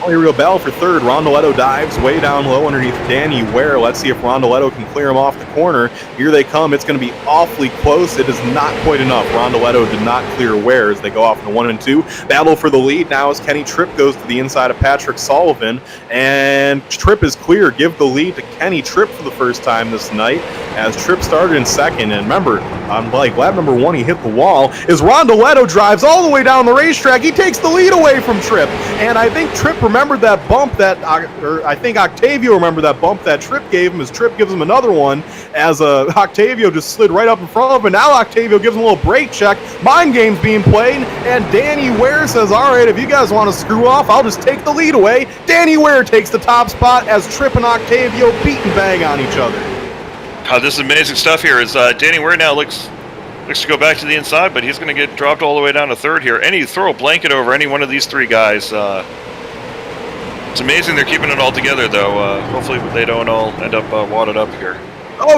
A: Only real battle for third. Rondoletto dives way down low underneath Danny Ware. Let's see if Rondoletto can clear him off the corner. Here they come. It's going to be awfully close. It is not quite enough. Rondoletto did not clear Ware as they go off into 1 and 2. Battle for the lead now as Kenny Tripp goes to the inside of Patrick Sullivan. And Tripp is clear. Give the lead to Kenny Tripp for the first time this night as Tripp started in second. And remember, on lap number 1, he hit the wall. As Rondoletto drives all the way down the racetrack, he takes the lead away from Tripp. And I think Tripp remembered that bump I think Octavio remembered that bump that Tripp gave him as Tripp gives him another one as Octavio just slid right up in front of him. And now Octavio gives him a little brake check. Mind game's being played, and Danny Ware says, all right, if you guys want to screw off, I'll just take the lead away. Danny Ware takes the top spot as Tripp and Octavio beat and bang on each other.
B: This is amazing stuff here as Danny Ware now looks to go back to the inside, but he's going to get dropped all the way down to third here. And you throw a blanket over any one of these 3 guys. It's amazing they're keeping it all together, though. Hopefully they don't all end up wadded up here.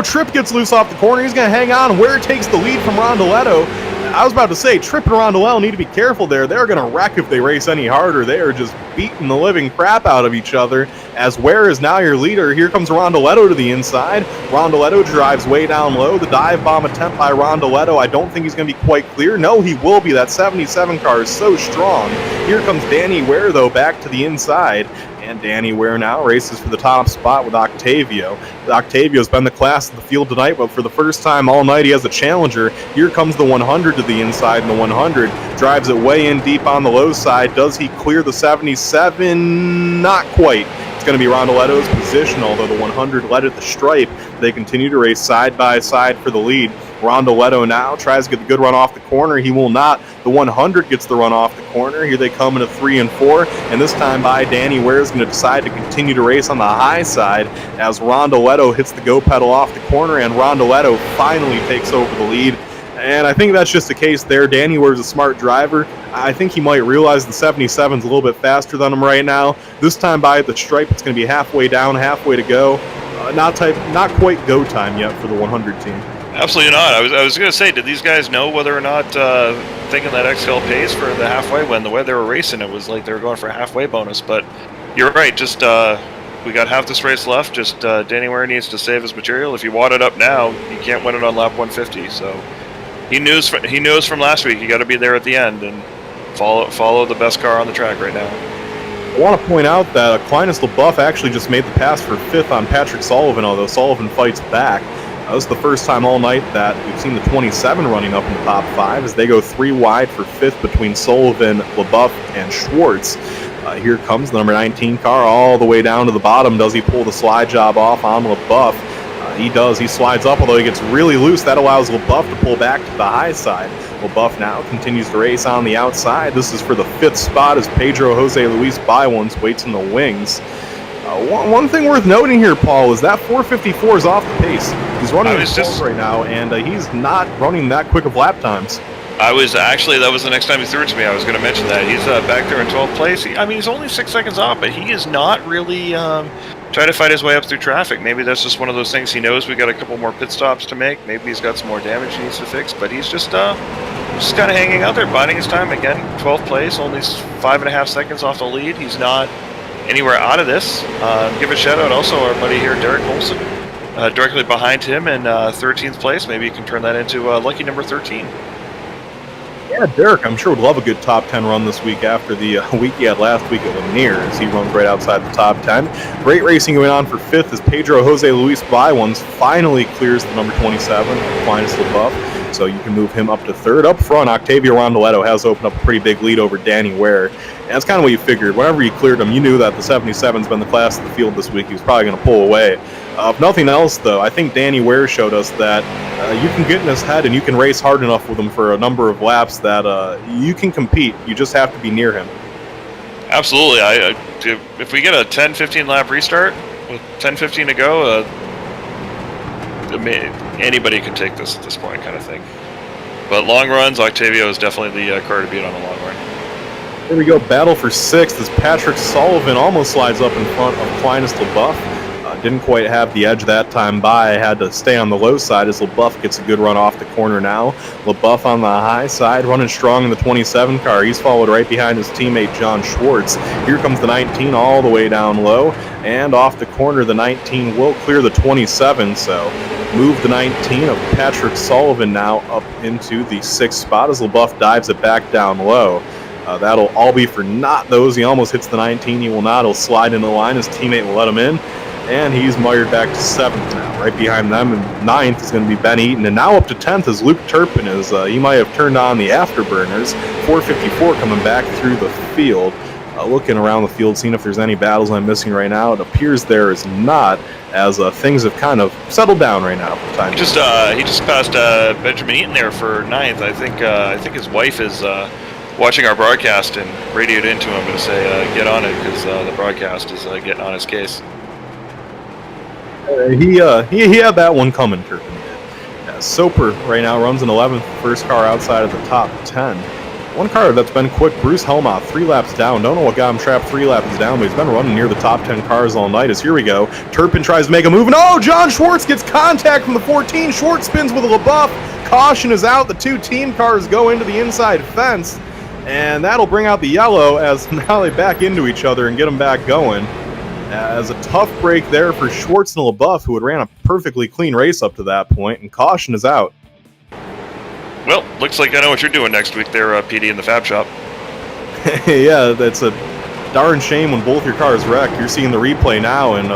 A: Tripp gets loose off the corner. He's going to hang on. Ware takes the lead from Rondoletto. I was about to say, Tripp and Rondoletto need to be careful there. They're going to wreck if they race any harder. They are just beating the living crap out of each other. As Ware is now your leader, here comes Rondoletto to the inside. Rondoletto drives way down low. The dive bomb attempt by Rondoletto, I don't think he's going to be quite clear. No, he will be. That 77 car is so strong. Here comes Danny Ware, though, back to the inside. And Danny Ware now races for the top spot with Octavio. Octavio's been the class of the field tonight, but for the first time all night, he has a challenger. Here comes the 100 to the inside, and the 100 drives it way in deep on the low side. Does he clear the 77? Not quite. It's going to be Rondoletto's position, although the 100 led at the stripe. They continue to race side by side for the lead. Rondoletto now tries to get the good run off the corner. He will not. The 100 gets the run off the corner. Here they come into 3 and 4, and this time by Danny Ware is going to decide to continue to race on the high side as Rondoletto hits the go pedal off the corner, and Rondoletto finally takes over the lead. And I think that's just the case there. Danny Ware's a smart driver. I think he might realize the 77's a little bit faster than him right now. This time by at the stripe, it's going to be halfway down, halfway to go. Not quite go time yet for the 100 team.
B: Absolutely not. I was going to say, did these guys know whether or not thinking that XCAL pays for the halfway when the way they were racing, it was like they were going for a halfway bonus. But you're right. Just we got half this race left. Just Danny Ware needs to save his material. If you wad it up now, you can't win it on lap 150. So he knows from last week. You got to be there at the end and follow the best car on the track right now.
A: I want to point out that Aquinas LaBeouf actually just made the pass for 5th on Patrick Sullivan, although Sullivan fights back. This is the first time all night that we've seen the 27 running up in the top 5 as they go 3 wide for 5th between Sullivan, LaBeouf, and Schwartz. Here comes the number 19 car all the way down to the bottom. Does he pull the slide job off on LaBeouf? He does. He slides up, although he gets really loose. That allows LaBeouf to pull back to the high side. LaBeouf now continues to race on the outside. This is for the 5th spot as Pedro Jose Luis Baiwans waits in the wings. One thing worth noting here, Paul, is that 454 is off the pace. He's running right now, and he's not running that quick of lap times.
B: That was the next time he threw it to me. I was going to mention that. He's back there in 12th place. He's only 6 seconds off, but he is not really trying to fight his way up through traffic. Maybe that's just one of those things. He knows we got a couple more pit stops to make. Maybe he's got some more damage he needs to fix, but he's just kind of hanging out there, biding his time. Again, 12th place, only 5.5 seconds off the lead. He's not anywhere out of this. Give a shout out also our buddy here, Derek Olson, directly behind him in 13th place. Maybe you can turn that into lucky number 13.
A: Yeah, Derek, I'm sure would love a good top 10 run this week after the week he had last week at Lanier, as he runs right outside the top 10. Great racing going on for 5th as Pedro Jose Luis Baiwans finally clears the number 27, Aquinas LaBeouf, so you can move him up to 3rd. Up front, Octavio Rondoletto has opened up a pretty big lead over Danny Ware, and that's kind of what you figured. Whenever you cleared him, you knew that the 77's been the class of the field this week. He was probably going to pull away. If nothing else, though, I think Danny Ware showed us that you can get in his head and you can race hard enough with him for a number of laps that you can compete. You just have to be near him.
B: Absolutely. If we get a 10-15 lap restart with 10-15 to go, anybody can take this at this point, kind of thing. But long runs, Octavio is definitely the car to beat on a long run.
A: Here we go, battle for 6th as Patrick Sullivan almost slides up in front of Aquinas LaBeouf. Didn't quite have the edge that time by. Had to stay on the low side as LaBeouf gets a good run off the corner now. LaBeouf on the high side, running strong in the 27 car. He's followed right behind his teammate John Schwartz. Here comes the 19 all the way down low. And off the corner, the 19 will clear the 27. So move the 19 of Patrick Sullivan now up into the 6th spot as LaBeouf dives it back down low. That'll all be for not those. He almost hits the 19. He will not. He'll slide in the line. His teammate will let him in. And he's mired back to 7th now. Right behind them, and 9th is going to be Ben Eaton. And now up to 10th is Luke Turpin. He might have turned on the afterburners. 454 coming back through the field. Looking around the field, seeing if there's any battles I'm missing right now. It appears there is not, as things have kind of settled down right now. For the time.
B: He just passed Benjamin Eaton there for 9th. I think his wife is watching our broadcast and radioed into him to say get on it, because the broadcast is getting on his case.
A: He had that one coming, Turpin did. Soper right now runs an 11th, first car outside of the top 10. One car that's been quick, Bruce Helmut, 3 laps down. Don't know what got him trapped 3 laps down, but he's been running near the top 10 cars all night. As here we go. Turpin tries to make a move, and John Schwartz gets contact from the 14. Schwartz spins with a LaBeouf. Caution is out. The 2 team cars go into the inside fence, and that'll bring out the yellow as now they back into each other and get them back going. As a tough break there for Schwartz and LaBeouf, who had ran a perfectly clean race up to that point, and caution is out.
B: Well, looks like I know what you're doing next week there, PD in the Fab Shop.
A: Yeah, that's a darn shame when both your cars wreck. You're seeing the replay now, and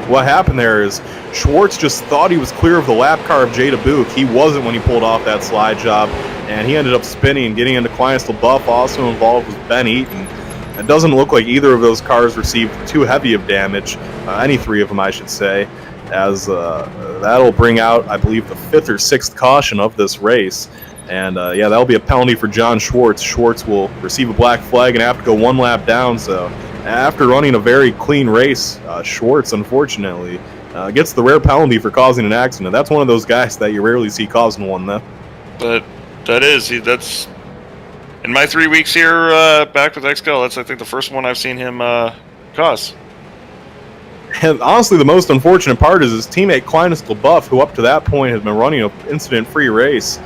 A: what happened there is Schwartz just thought he was clear of the lap car of Jada Book. He wasn't when he pulled off that slide job, and he ended up spinning and getting into Aquinas LaBeouf. Also involved was Ben Eaton. It doesn't look like either of those cars received too heavy of damage, any 3 of them, I should say, as that'll bring out, I believe, the 5th or 6th caution of this race. And, yeah, that'll be a penalty for John Schwartz. Schwartz will receive a black flag and have to go 1 lap down. So after running a very clean race, Schwartz, unfortunately, gets the rare penalty for causing an accident. That's one of those guys that you rarely see causing one, though.
B: But that's... In my 3 weeks here back with XCAL, that's, I think, the first one I've seen him cause.
A: And honestly, the most unfortunate part is his teammate Aquinas LaBeouf, who up to that point has been running an incident-free race.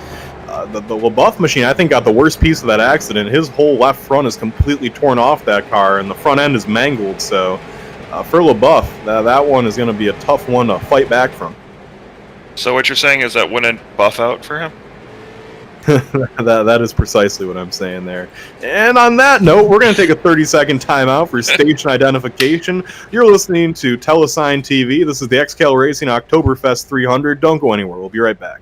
A: The LaBeouf machine, I think, got the worst piece of that accident. His whole left front is completely torn off that car, and the front end is mangled. So For LaBeouf, that one is going to be a tough one to fight back from.
B: So what you're saying is that wouldn't buff out for him?
A: That is precisely what I'm saying there. And on that note, we're going to take a 30-second timeout for station identification. You're listening to Telesign TV. This is the XCAL Racing Oktoberfest 300. Don't go anywhere. We'll be right back.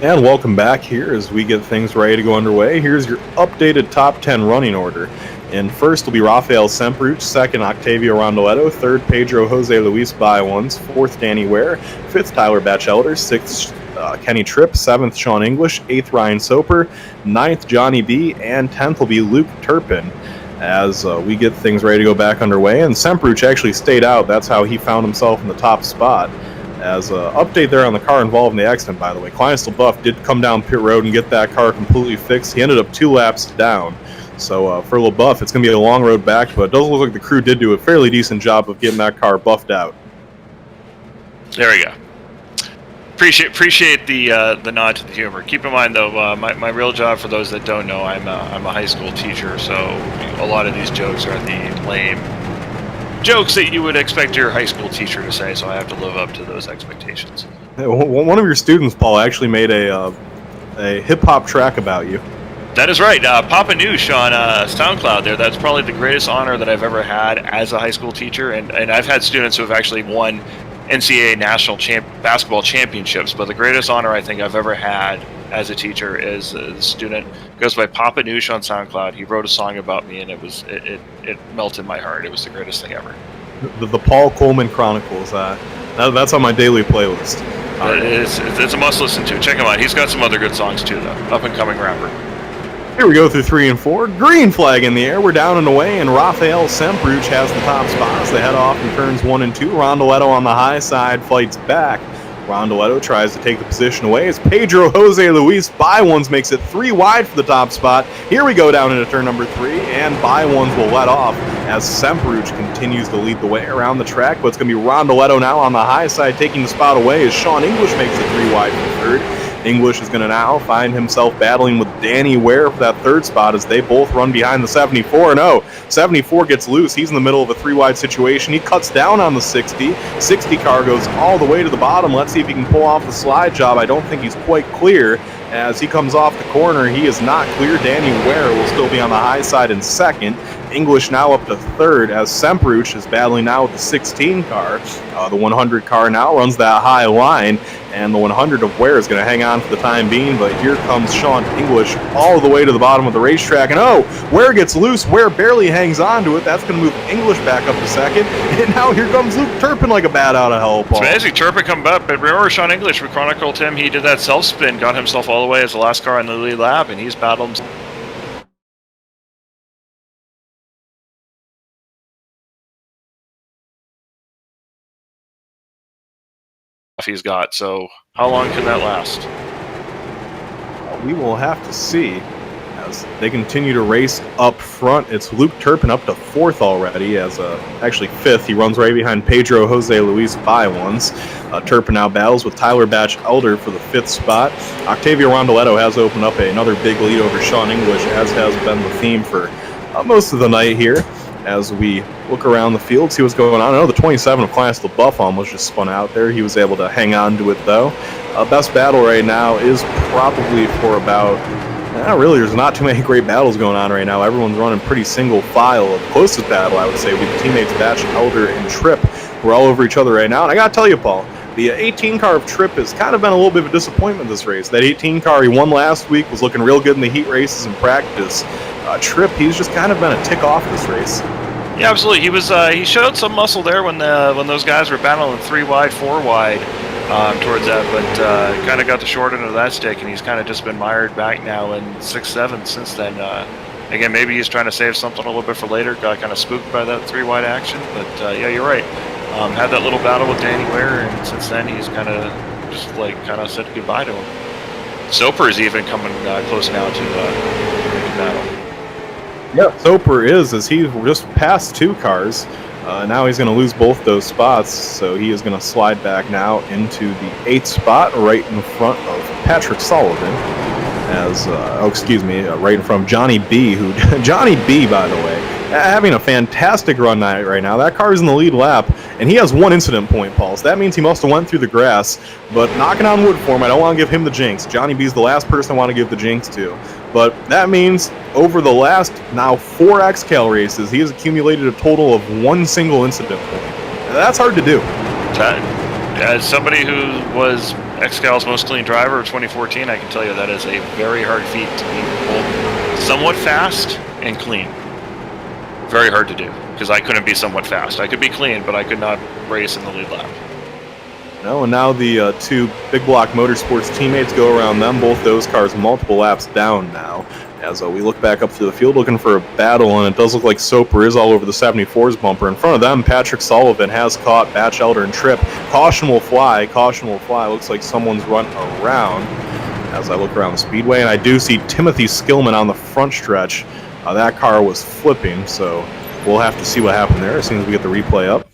A: And welcome back here as we get things ready to go underway. Here's your updated top 10 running order. And first will be Rafael Semperuch, second Octavio Rondoletto, third Pedro Jose Luis By-Ones, fourth Danny Ware, fifth Tyler Batchelder, sixth Kenny Tripp, seventh Sean English, eighth Ryan Soper, ninth Johnny B, and 10th will be Luke Turpin. As we get things ready to go back underway. And Semperuch actually stayed out. That's how he found himself in the top spot. As an update there on the car involved in the accident, by the way, Linus LaBeouf did come down pit road and get that car completely fixed. He ended up 2 laps down. So for LaBeouf, it's going to be a long road back, but it does look like the crew did do a fairly decent job of getting that car buffed out.
B: There we go. Appreciate the nod to the humor. Keep in mind, though, my real job, for those that don't know, I'm a high school teacher, so a lot of these jokes are the lame jokes that you would expect your high school teacher to say, so I have to live up to those expectations.
A: One of your students, Paul, actually made a hip-hop track about you.
B: That is right. Papa Noosh on SoundCloud there. That's probably the greatest honor that I've ever had as a high school teacher, and I've had students who have actually won NCAA national basketball championships, but the greatest honor I think I've ever had as a teacher is the student goes by Papa Noosh on SoundCloud. He wrote a song about me, and it melted my heart. It was the greatest thing ever.
A: The Paul Coleman Chronicles. That's on my daily playlist.
B: It's a must listen to. Check him out. He's got some other good songs too, though. Up and coming rapper.
A: Here we go through 3 and 4. Green flag in the air. We're down and away, and Rafael Semperuch has the top spot as they head off in turns 1 and 2. Rondoletto on the high side fights back. Rondoletto tries to take the position away as Pedro Jose Luis By-Ones makes it 3 wide for the top spot. Here we go down into turn number 3, and By-Ones will let off as Semperuch continues to lead the way around the track. But it's going to be Rondoletto now on the high side taking the spot away as Sean English makes it 3 wide for third. English is going to now find himself battling with Danny Ware for that third spot as they both run behind the 74. No, 74 gets loose. He's in the middle of a 3-wide situation. He cuts down on the 60. 60 car goes all the way to the bottom. Let's see if he can pull off the slide job. I don't think he's quite clear. As he comes off the corner, he is not clear. Danny Ware will still be on the high side in second. English now up to third as Semperuch is battling now with the 16 car. The 100 car now runs that high line, and the 100 of Ware is going to hang on for the time being, but here comes Sean English all the way to the bottom of the racetrack, and Ware gets loose. Ware barely hangs on to it. That's going to move English back up to second, and now here comes Luke Turpin like a bat out of hell, Paul.
B: It's amazing. Turpin come up, but remember Sean English, we chronicled him, he did that self-spin, got himself all the way as the last car in the lead lap, and he's battled he's got. So how long can that last?
A: We will have to see as they continue to race up front. It's Luke Turpin up to fourth already, as actually fifth. He runs right behind Pedro Jose Luis By-Ones. Turpin now battles with Tyler Batchelder for the fifth spot. Octavio Rondoletto has opened up another big lead over Sean English, as has been the theme for most of the night here. as we look around the field, see what's going on. I know the 27 of Class LaBeouf almost just spun out there. He was able to hang on to it, though. Best battle right now is probably for about... really, there's not too many great battles going on right now. Everyone's running pretty single file. The closest battle, I would say, would be the teammates Batch, Elder, and Tripp. We're all over each other right now. And I got to tell you, Paul, the 18 car of Tripp has kind of been a little bit of a disappointment this race. That 18 car he won last week was looking real good in the heat races and practice. Tripp, he's just kind of been a tick off this race.
B: Yeah, absolutely. He was he showed some muscle there when those guys were battling 3 wide, 4 wide towards that, but kind of got the short end of that stick, and he's kind of just been mired back now in 6-7 since then. Again, maybe he's trying to save something a little bit for later. Got kind of spooked by that 3 wide action, but yeah, you're right. Had that little battle with Danny Ware, and since then he's kind of just said goodbye to him. Soper is even coming close now to battle.
A: Yeah, Soper is, as he just passed 2 cars. Now he's going to lose both those spots, so he is going to slide back now into the 8th spot, right in front of Patrick Sullivan. Right in front of Johnny B, Johnny B, by the way, having a fantastic run night right now. That car is in the lead lap, and he has 1 incident point, Paul, so that means he must have went through the grass, but knocking on wood for him, I don't want to give him the jinx. Johnny B's the last person I want to give the jinx to, but that means over the last, now 4 XCAL races, he has accumulated a total of 1 single incident point. That's hard to do.
B: As somebody who was XCAL's most clean driver of 2014, I can tell you that is a very hard feat to be both somewhat fast and clean. Very hard to do, because I couldn't be somewhat fast. I could be clean, but I could not race in the lead lap.
A: No, and now the 2 Big Block Motorsports teammates go around them. Both those cars multiple laps down now. As we look back up through the field looking for a battle, and it does look like Soper is all over the 74's bumper. In front of them, Patrick Sullivan has caught Batch, Elder, and Tripp. Caution will fly. Caution will fly. Looks like someone's run around as I look around the speedway, and I do see Timothy Skillman on the front stretch. That car was flipping, so we'll have to see what happened there as soon as we get the replay up.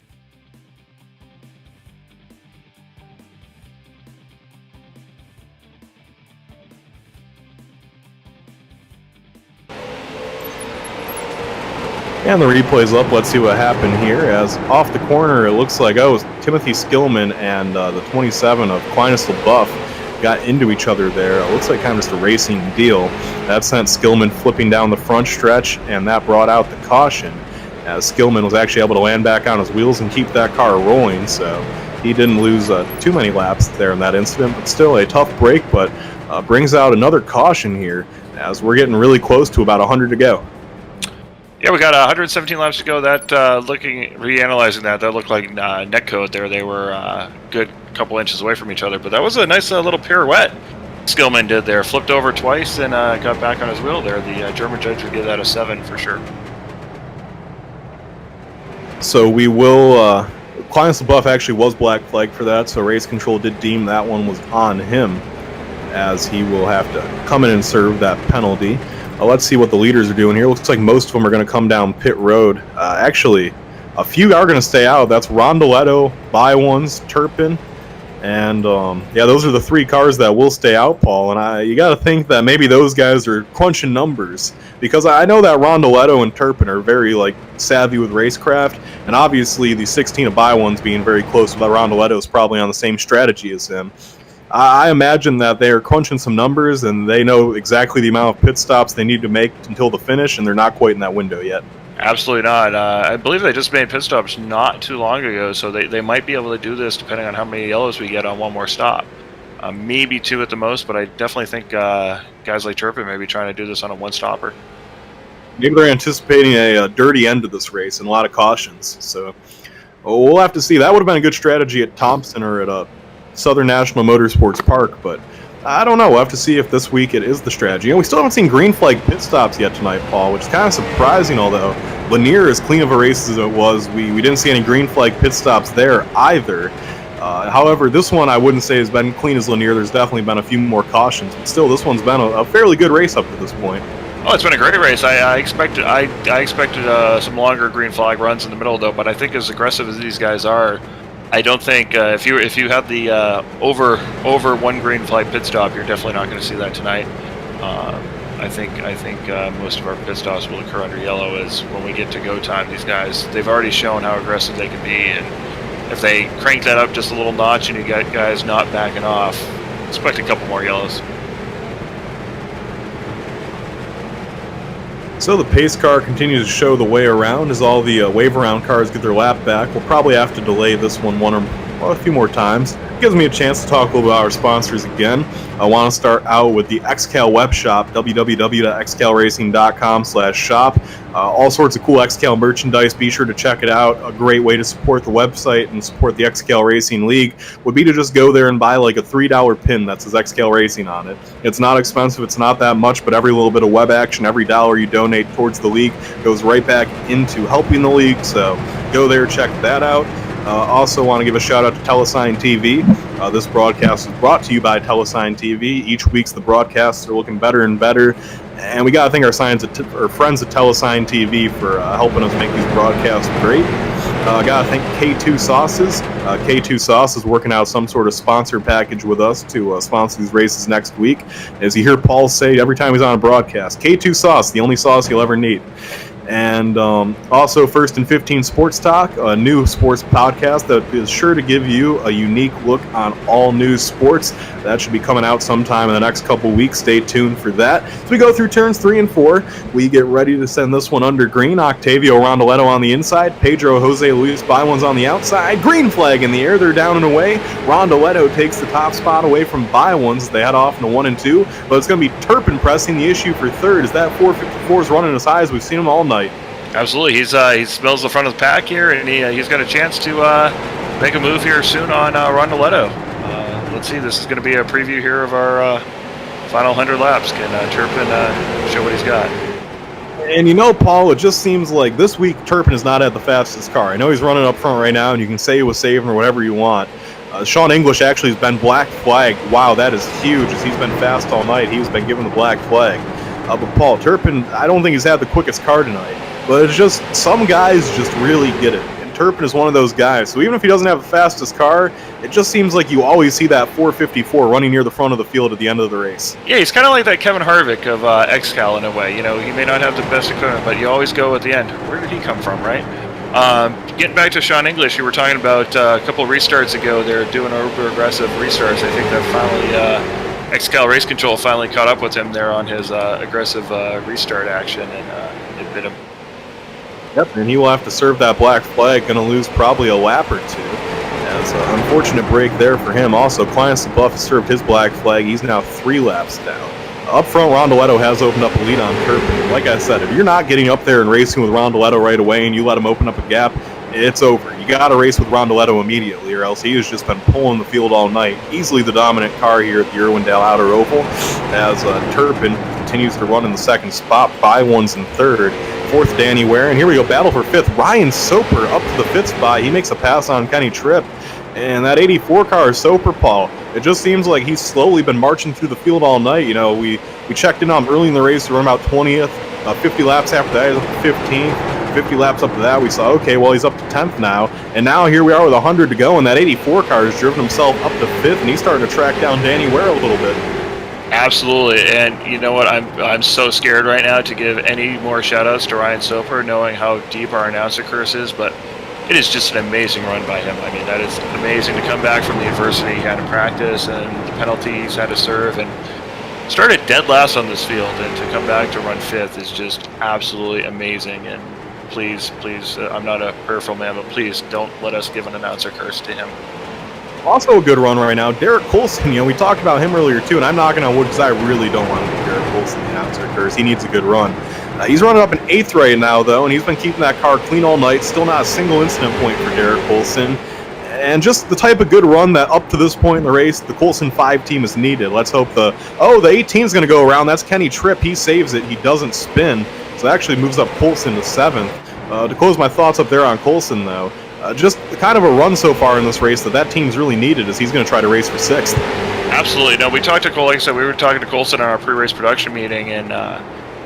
A: And the replay's up. Let's see what happened here. As off the corner, it looks like, it was Timothy Skillman and the 27 of Clinus LaBeouf got into each other there. It looks like kind of just a racing deal. That sent Skillman flipping down the front stretch, and that brought out the caution, as Skillman was actually able to land back on his wheels and keep that car rolling, so he didn't lose too many laps there in that incident, but still a tough break, but brings out another caution here, as we're getting really close to about 100 to go.
B: Yeah, we got 117 laps to go. That reanalyzing that looked like net code there. They were a good couple inches away from each other, but that was a nice little pirouette Skillman did there. Flipped over twice and got back on his wheel there. The German judge would give that a 7 for sure.
A: So we will... Clinus LaBeouf actually was black flagged for that, so race control did deem that one was on him, as he will have to come in and serve that penalty. Let's see what the leaders are doing here. Looks like most of them are going to come down pit road. Actually, a few are going to stay out. That's Rondoletto, By-Ones, Turpin, and yeah, those are the 3 cars that will stay out, Paul. And you got to think that maybe those guys are crunching numbers, because I know that Rondoletto and Turpin are very savvy with racecraft, and obviously the 16 of By-Ones being very close with Rondoletto is probably on the same strategy as him. I imagine that they are crunching some numbers, and they know exactly the amount of pit stops they need to make until the finish, and they're not quite in that window yet.
B: Absolutely not. I believe they just made pit stops not too long ago, so they might be able to do this depending on how many yellows we get on one more stop. Maybe 2 at the most, but I definitely think guys like Turpin may be trying to do this on a one-stopper.
A: Maybe they're anticipating a dirty end to this race and a lot of cautions, so we'll have to see. That would have been a good strategy at Thompson or at Southern National Motorsports Park, but I don't know. We'll have to see if this week it is the strategy. And we still haven't seen green flag pit stops yet tonight, Paul, which is kind of surprising, although Lanier, as clean of a race as it was, we didn't see any green flag pit stops there either. However, this one I wouldn't say has been clean as Lanier. There's definitely been a few more cautions, but still, this one's been a fairly good race up to this point.
B: Oh, it's been a great race. I expected some longer green flag runs in the middle, though, but I think as aggressive as these guys are, I don't think if you have the over 1 green flag pit stop, you're definitely not going to see that tonight. I think most of our pit stops will occur under yellow. Is when we get to go time. These guys, they've already shown how aggressive they can be, and if they crank that up just a little notch and you got guys not backing off, expect a couple more yellows.
A: So the pace car continues to show the way around as all the wave around cars get their lap back. We'll probably have to delay this one a few more times. It gives me a chance to talk a little about our sponsors again. I want to start out with the XCAL web shop, www.xcalracing.com/shop. All sorts of cool XCAL merchandise. Be sure to check it out. A great way to support the website and support the XCAL Racing League would be to just go there and buy like a $3 pin that says XCAL Racing on it. It's not expensive. It's not that much, but every little bit of web action, every dollar you donate towards the league goes right back into helping the league. So go there, check that out. Also want to give a shout out to Telesign TV. This broadcast is brought to you by Telesign TV. Each week's the broadcasts are looking better and better, and we got to thank our friends at Telesign TV for helping us make these broadcasts great. Got to thank K2 Sauces. K2 Sauce is working out some sort of sponsor package with us to sponsor these races next week. As you hear Paul say every time he's on a broadcast, K2 Sauce, the only sauce you'll ever need. And also First and 15 Sports Talk, a new sports podcast that is sure to give you a unique look on all news sports. That should be coming out sometime in the next couple weeks. Stay tuned for that. As we go through turns 3 and 4, we get ready to send this one under green. Octavio Rondoletto on the inside. Pedro Jose Luis Bywan's on the outside. Green flag in the air. They're down and away. Rondoletto takes the top spot away from Bywan's. They head off into 1 and 2. But it's going to be Turpin pressing the issue for third. As that 454 is running as high as we've seen him all night.
B: Absolutely, he smells the front of the pack here, and he's got a chance to make a move here soon on Rondoletto. Let's see, this is going to be a preview here of our final 100 laps. Can Turpin show what he's got?
A: And Paul, it just seems like this week Turpin is not at the fastest car. I know he's running up front right now, and you can say he was saving or whatever you want. Sean English actually has been black flagged. Wow, that is huge, as he's been fast all night. He's been given the black flag. But Paul, Turpin, I don't think he's had the quickest car tonight. But it's just, some guys just really get it. And Turpin is one of those guys. So even if he doesn't have the fastest car, it just seems like you always see that 454 running near the front of the field at the end of the race.
B: Yeah, he's kind of like that Kevin Harvick of XCAL in a way. He may not have the best equipment, but you always go at the end. Where did he come from, right? Getting back to Sean English, you were talking about a couple of restarts ago. They're doing uber aggressive restarts. I think that finally XCAL Race Control finally caught up with him there on his aggressive restart action, and it bit him.
A: Yep, and he will have to serve that black flag, going to lose probably a lap or two. As an unfortunate break there for him. Also, Clients DeBuff has served his black flag. He's now 3 laps down. Up front, Rondoletto has opened up a lead on Turpin. Like I said, if you're not getting up there and racing with Rondoletto right away and you let him open up a gap, it's over. You got to race with Rondoletto immediately, or else he has just been pulling the field all night. Easily the dominant car here at the Irwindale Outer Oval, as Turpin continues to run in the second spot. Bywan's in third. Fourth, Danny Ware. And here we go, battle for fifth. Ryan Soper up to the fifth spot. He makes a pass on Kenny Tripp. And that 84 car is Soper, Paul. It just seems like he's slowly been marching through the field all night. We checked in on him early in the race to run about 20th. 50 laps after that, he's up to 15th. 50 laps up to that, we saw, okay, well, he's up to 10th now. And now here we are with 100 to go, and that 84 car has driven himself up to 5th, and he's starting to track down Danny Ware a little bit.
B: Absolutely, and you know what? I'm so scared right now to give any more shout-outs to Ryan Soper, knowing how deep our announcer curse is, but it is just an amazing run by him. I mean, that is amazing to come back from the adversity he had in practice and the penalty he's had to serve, and started dead last on this field, and to come back to run 5th is just absolutely amazing. And please, I'm not a peripheral man, but please don't let us give an announcer curse to him.
A: Also a good run right now, Derek Coulson. We talked about him earlier too, and I'm knocking on wood because I really don't want to give Derek Coulson the announcer curse. He needs a good run. He's running up in 8th right now, though, and he's been keeping that car clean all night. Still not a single incident point for Derek Coulson. And just the type of good run that up to this point in the race, the Coulson 5 team is needed. Let's hope the 18 is going to go around. That's Kenny Tripp. He saves it. He doesn't spin. So it actually moves up Coulson to 7th. To close my thoughts up there on Coulson, though, just kind of a run so far in this race that team's really needed, as he's going to try to race for 6th.
B: Absolutely. No, we talked to Cole. Like I said, we were talking to Coulson on our pre-race production meeting, and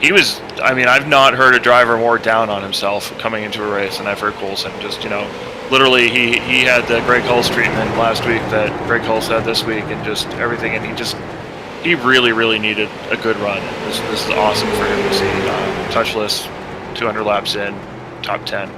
B: he was, I've not heard a driver more down on himself coming into a race than I've heard Coulson. Just, literally he had the Greg Hulse treatment last week that Greg Hulse had this week, and just everything, and he he really needed a good run. This is awesome for him to see. Touchless, 200 laps in, top 10.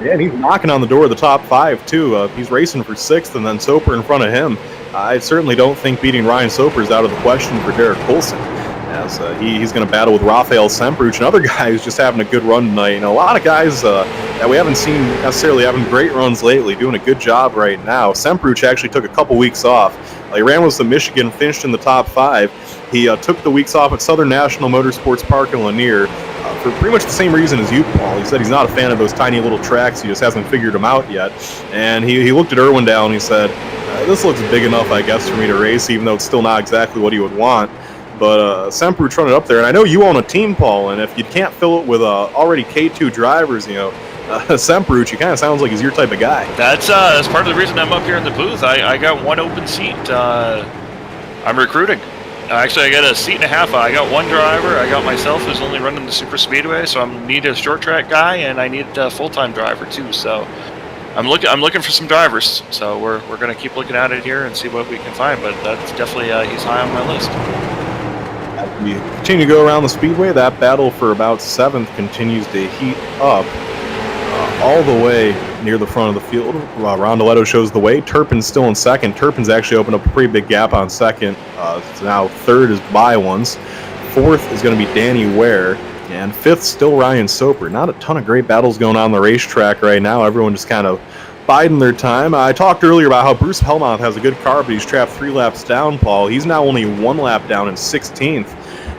A: Yeah, and he's knocking on the door of the top 5 too. He's racing for 6th, and then Soper in front of him. I certainly don't think beating Ryan Soper is out of the question for Derek Coulson, as he's going to battle with Rafael Sempruch, another guy who's just having a good run tonight. You know, a lot of guys that we haven't seen necessarily having great runs lately, doing a good job right now. Sempruch actually took a couple weeks off. He ran with some Michigan, finished in the top 5. He took the weeks off at Southern National Motorsports Park in Lanier for pretty much the same reason as you, Paul. He said he's not a fan of those tiny little tracks. He just hasn't figured them out yet. And he looked at Irwindale and he said, this looks big enough, I guess, for me to race, even though it's still not exactly what he would want. But Sempruch running up there, and I know you own a team, Paul, and if you can't fill it with already K2 drivers, you know, Sempruch, he kind of sounds like he's your type of guy.
B: That's part of the reason I'm up here in the booth. I got one open seat. I'm recruiting. Actually, I got a seat and a half. I got one driver. I got myself who's only running the super speedway, so I need a short track guy, and I need a full-time driver too. So I'm looking for some drivers. So we're going to keep looking at it here and see what we can find. But that's definitely he's high on my list.
A: As we continue to go around the speedway, that battle for about 7th continues to heat up all the way near the front of the field. Rondoletto shows the way. Turpin's still in 2nd. Turpin's actually opened up a pretty big gap on 2nd. So now 3rd is by ones. 4th is going to be Danny Ware. And 5th still Ryan Soper. Not a ton of great battles going on the racetrack right now. Everyone just kind of biding their time. I talked earlier about how Bruce Helmuth has a good car, but he's trapped 3 laps down, Paul. He's now only 1 lap down in 16th.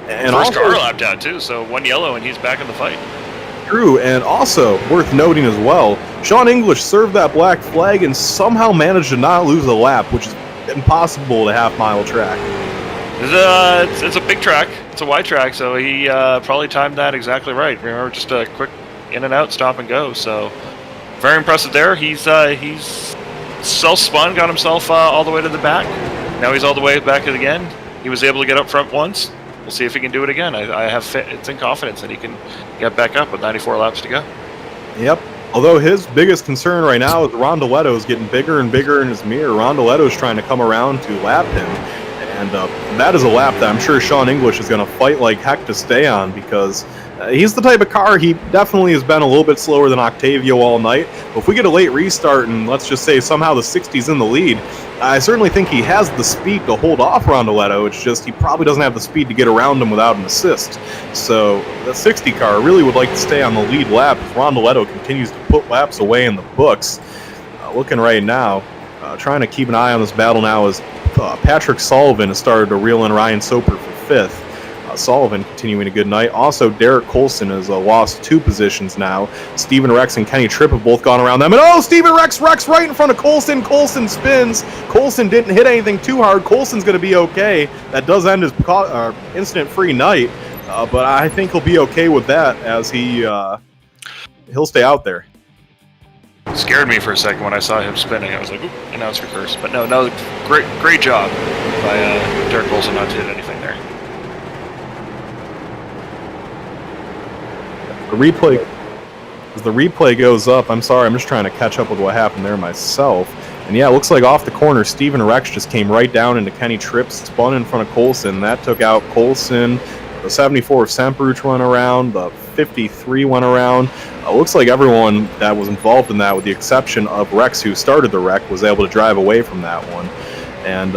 A: And
B: first
A: also,
B: car lap down too, so 1 yellow and he's back in the fight.
A: True, and also worth noting as well, Sean English served that black flag and somehow managed to not lose a lap, which is impossible at a half-mile track.
B: It's a big track. It's a wide track, so he probably timed that exactly right. Remember, just a quick in and out, stop and go. So very impressive there. He's self-spun, got himself all the way to the back. Now he's all the way back again. He was able to get up front once. We'll see if he can do it again. I have faith and confidence that he can get back up with 94 laps to go. Yep.
A: Although his biggest concern right now is Rondoletto is getting bigger and bigger in his mirror. Rondoletto is trying to come around to lap him. And that is a lap that I'm sure Sean English is going to fight like heck to stay on, because he's the type of car, he definitely has been a little bit slower than Octavio all night. But if we get a late restart and let's just say somehow the 60's in the lead, I certainly think he has the speed to hold off Rondoletto. It's just he probably doesn't have the speed to get around him without an assist. So the 60 car really would like to stay on the lead lap if Rondoletto continues to put laps away in the books. Looking right now, trying to keep an eye on this battle now is Patrick Sullivan has started to reel in Ryan Soper for 5th. Sullivan continuing a good night. Also, Derek Coulson has lost 2 positions now. Stephen Rex and Kenny Tripp have both gone around them. And Stephen Rex right in front of Coulson. Coulson spins. Coulson didn't hit anything too hard. Coulson's going to be okay. That does end his incident-free night. But I think he'll be okay with that, as he'll stay out there.
B: Scared me for a second when I saw him spinning. I was like, oop, and now it's reversed. But no, great job by Derek Coulson not to hit anything there.
A: As the replay goes up, I'm sorry, I'm just trying to catch up with what happened there myself. And yeah, it looks like off the corner, Stephen Rex just came right down into Kenny Tripp, spun in front of Coulson. That took out Coulson. The 74 of Sempruch went around. The 53 went around. Looks like everyone that was involved in that, with the exception of Rex, who started the wreck, was able to drive away from that one. And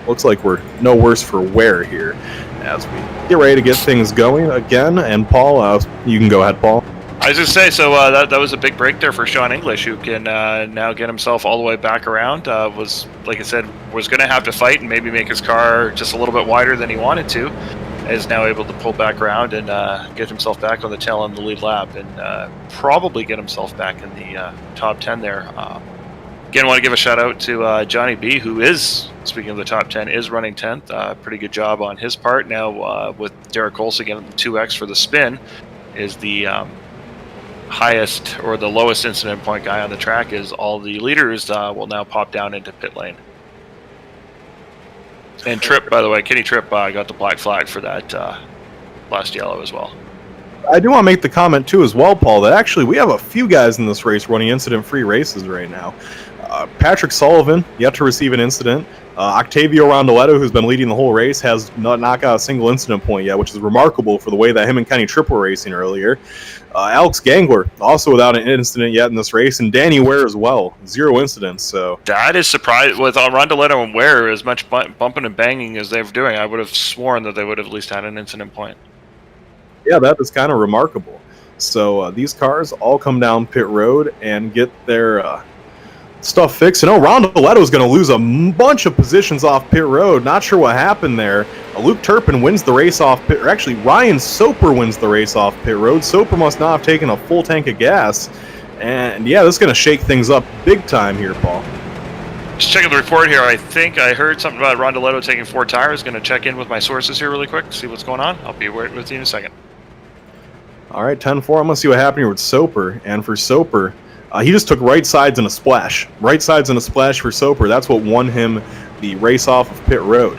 A: looks like we're no worse for wear here as we get ready to get things going again. And Paul, you can go ahead, Paul.
B: I was just say, so that was a big break there for Sean English, who can now get himself all the way back around. Was, like I said, was going to have to fight and maybe make his car just a little bit wider than he wanted to. Is now able to pull back around and get himself back on the tail on the lead lap, and probably get himself back in the top 10 there. Again, I want to give a shout out to Johnny B, who is, speaking of the top 10, is running 10th. Pretty good job on his part. Now with Derek Coulson getting the 2X for the spin, is the highest or the lowest incident point guy on the track. Is all the leaders will now pop down into pit lane. And Tripp, by the way, Kenny Tripp got the black flag for that last yellow as well.
A: I do want to make the comment, too, as well, Paul, that actually we have a few guys in this race running incident-free races right now. Patrick Sullivan, yet to receive an incident. Octavio Rondoletto, who's been leading the whole race, has not knocked out a single incident point yet, which is remarkable for the way that him and Kenny Tripp were racing earlier. Alex Gangler, also without an incident yet in this race, and Danny Ware as well, 0 incidents. So
B: that is surprising. With Rondoletto and Ware, as much bumping and banging as they were doing, I would have sworn that they would have at least had an incident point.
A: yeah, that is kind of remarkable. So these cars all come down pit road and get their stuff fixed. Rondoletto is going to lose a bunch of positions off pit road. Not sure what happened there. Luke Turpin wins the race off pit, or actually Ryan Soper wins the race off pit road. Soper must not have taken a full tank of gas. And yeah, this is going to shake things up big time here, Paul.
B: Just checking the report here. I think I heard something about Rondoletto taking 4 tires. Going to check in with my sources here really quick, see what's going on. I'll be with you in a second.
A: All right, 10-4. I'm going to see what happened here with Soper. And for Soper, he just took right sides and a splash. Right sides and a splash for Soper. That's what won him the race off of pit road.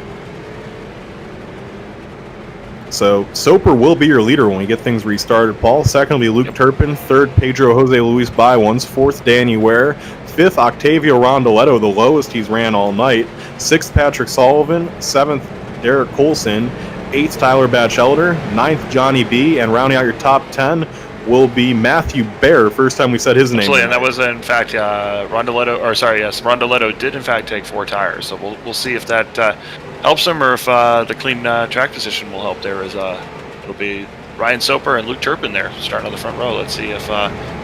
A: So Soper will be your leader when we get things restarted, Paul. Second will be Luke Turpin. Third, Pedro Jose Luis Baiwans. Fourth, Danny Ware. Fifth, Octavio Rondoletto, the lowest he's ran all night. Sixth, Patrick Sullivan. Seventh, Derek Colson. Eighth, Tyler Batchelder. Ninth, Johnny B. And rounding out your top 10 will be Matthew Bear. First time we said his name.
B: Absolutely, and that was in fact Rondoletto did in fact take 4 tires. So we'll see if that helps him, or if the clean track position will help there. As it'll be Ryan Soper and Luke Turpin there starting on the front row. Let's see if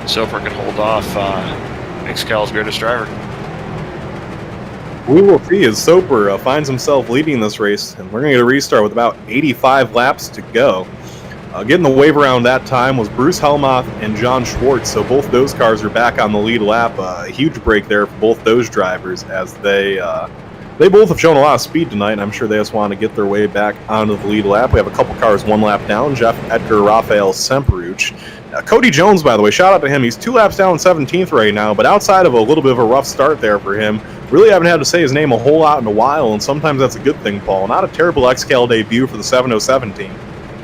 B: Soper can hold off XCAL's greatest driver.
A: We will see as Soper finds himself leading this race, and we're going to get a restart with about 85 laps to go. Getting the wave around that time was Bruce Helmuth and John Schwartz, so both those cars are back on the lead lap. A huge break there for both those drivers, as they both have shown a lot of speed tonight, and I'm sure they just want to get their way back onto the lead lap. We have a couple cars 1 lap down, Jeff Edgar, Rafael Semperuch. Cody Jones, by the way, shout out to him. He's 2 laps down, 17th right now, but outside of a little bit of a rough start there for him, really haven't had to say his name a whole lot in a while, and sometimes that's a good thing, Paul. Not a terrible XCAL debut for the 707 team.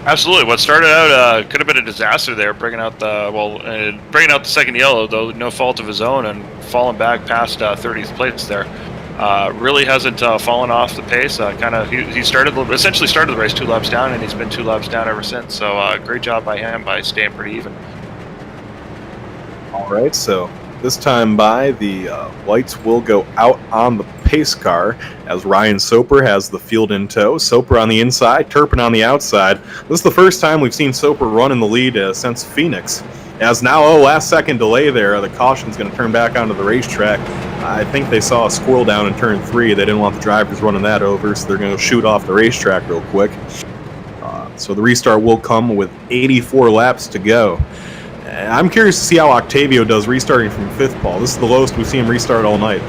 B: Absolutely. What started out could have been a disaster there, bringing out the second yellow, though no fault of his own, and falling back past 30th place there. Really hasn't fallen off the pace. He essentially started the race 2 laps down, and he's been 2 laps down ever since. So great job by him by staying pretty even.
A: All right, so this time by, the lights will go out on the pace car as Ryan Soper has the field in tow. Soper on the inside, Turpin on the outside. This is the first time we've seen Soper run in the lead since Phoenix. As now, last second delay there, the caution's going to turn back onto the racetrack. I think they saw a squirrel down in turn 3. They didn't want the drivers running that over, so they're going to shoot off the racetrack real quick. So the restart will come with 84 laps to go. I'm curious to see how Octavio does restarting from 5th, Paul. This is the lowest we've seen him restart all night.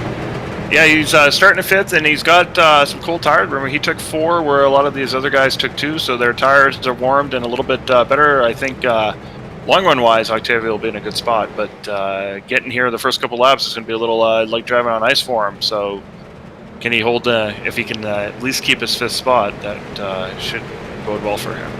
B: Yeah, he's starting at 5th, and he's got some cool tires. Remember, he took 4, where a lot of these other guys took 2, so their tires are warmed and a little bit better. I think long run-wise, Octavio will be in a good spot, but getting here the first couple laps is going to be a little like driving on ice for him. So can he hold, if he can at least keep his 5th spot, that should bode well for him.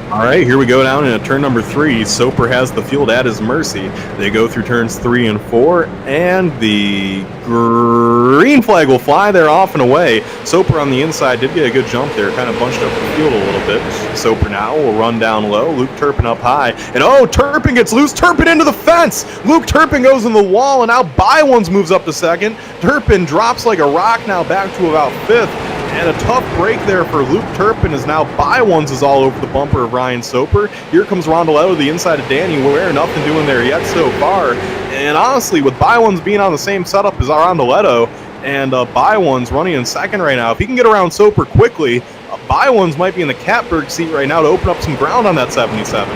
A: All right, here we go down into turn number 3. Soper has the field at his mercy. They go through turns 3 and 4, and the green flag will fly there off and away. Soper on the inside did get a good jump there, kind of bunched up the field a little bit. Soper now will run down low. Luke Turpin up high, and Turpin gets loose. Turpin into the fence. Luke Turpin goes in the wall, and now Baiwans moves up to 2nd. Turpin drops like a rock now back to about 5th. And a tough break there for Luke Turpin, as now Baiwans is all over the bumper of Ryan Soper. Here comes Rondoletto, the inside of Danny Ware. Nothing doing there yet so far. And honestly, with Baiwans being on the same setup as Rondoletto, and Baiwans running in 2nd right now, if he can get around Soper quickly, Baiwans might be in the catbird seat right now to open up some ground on that 77.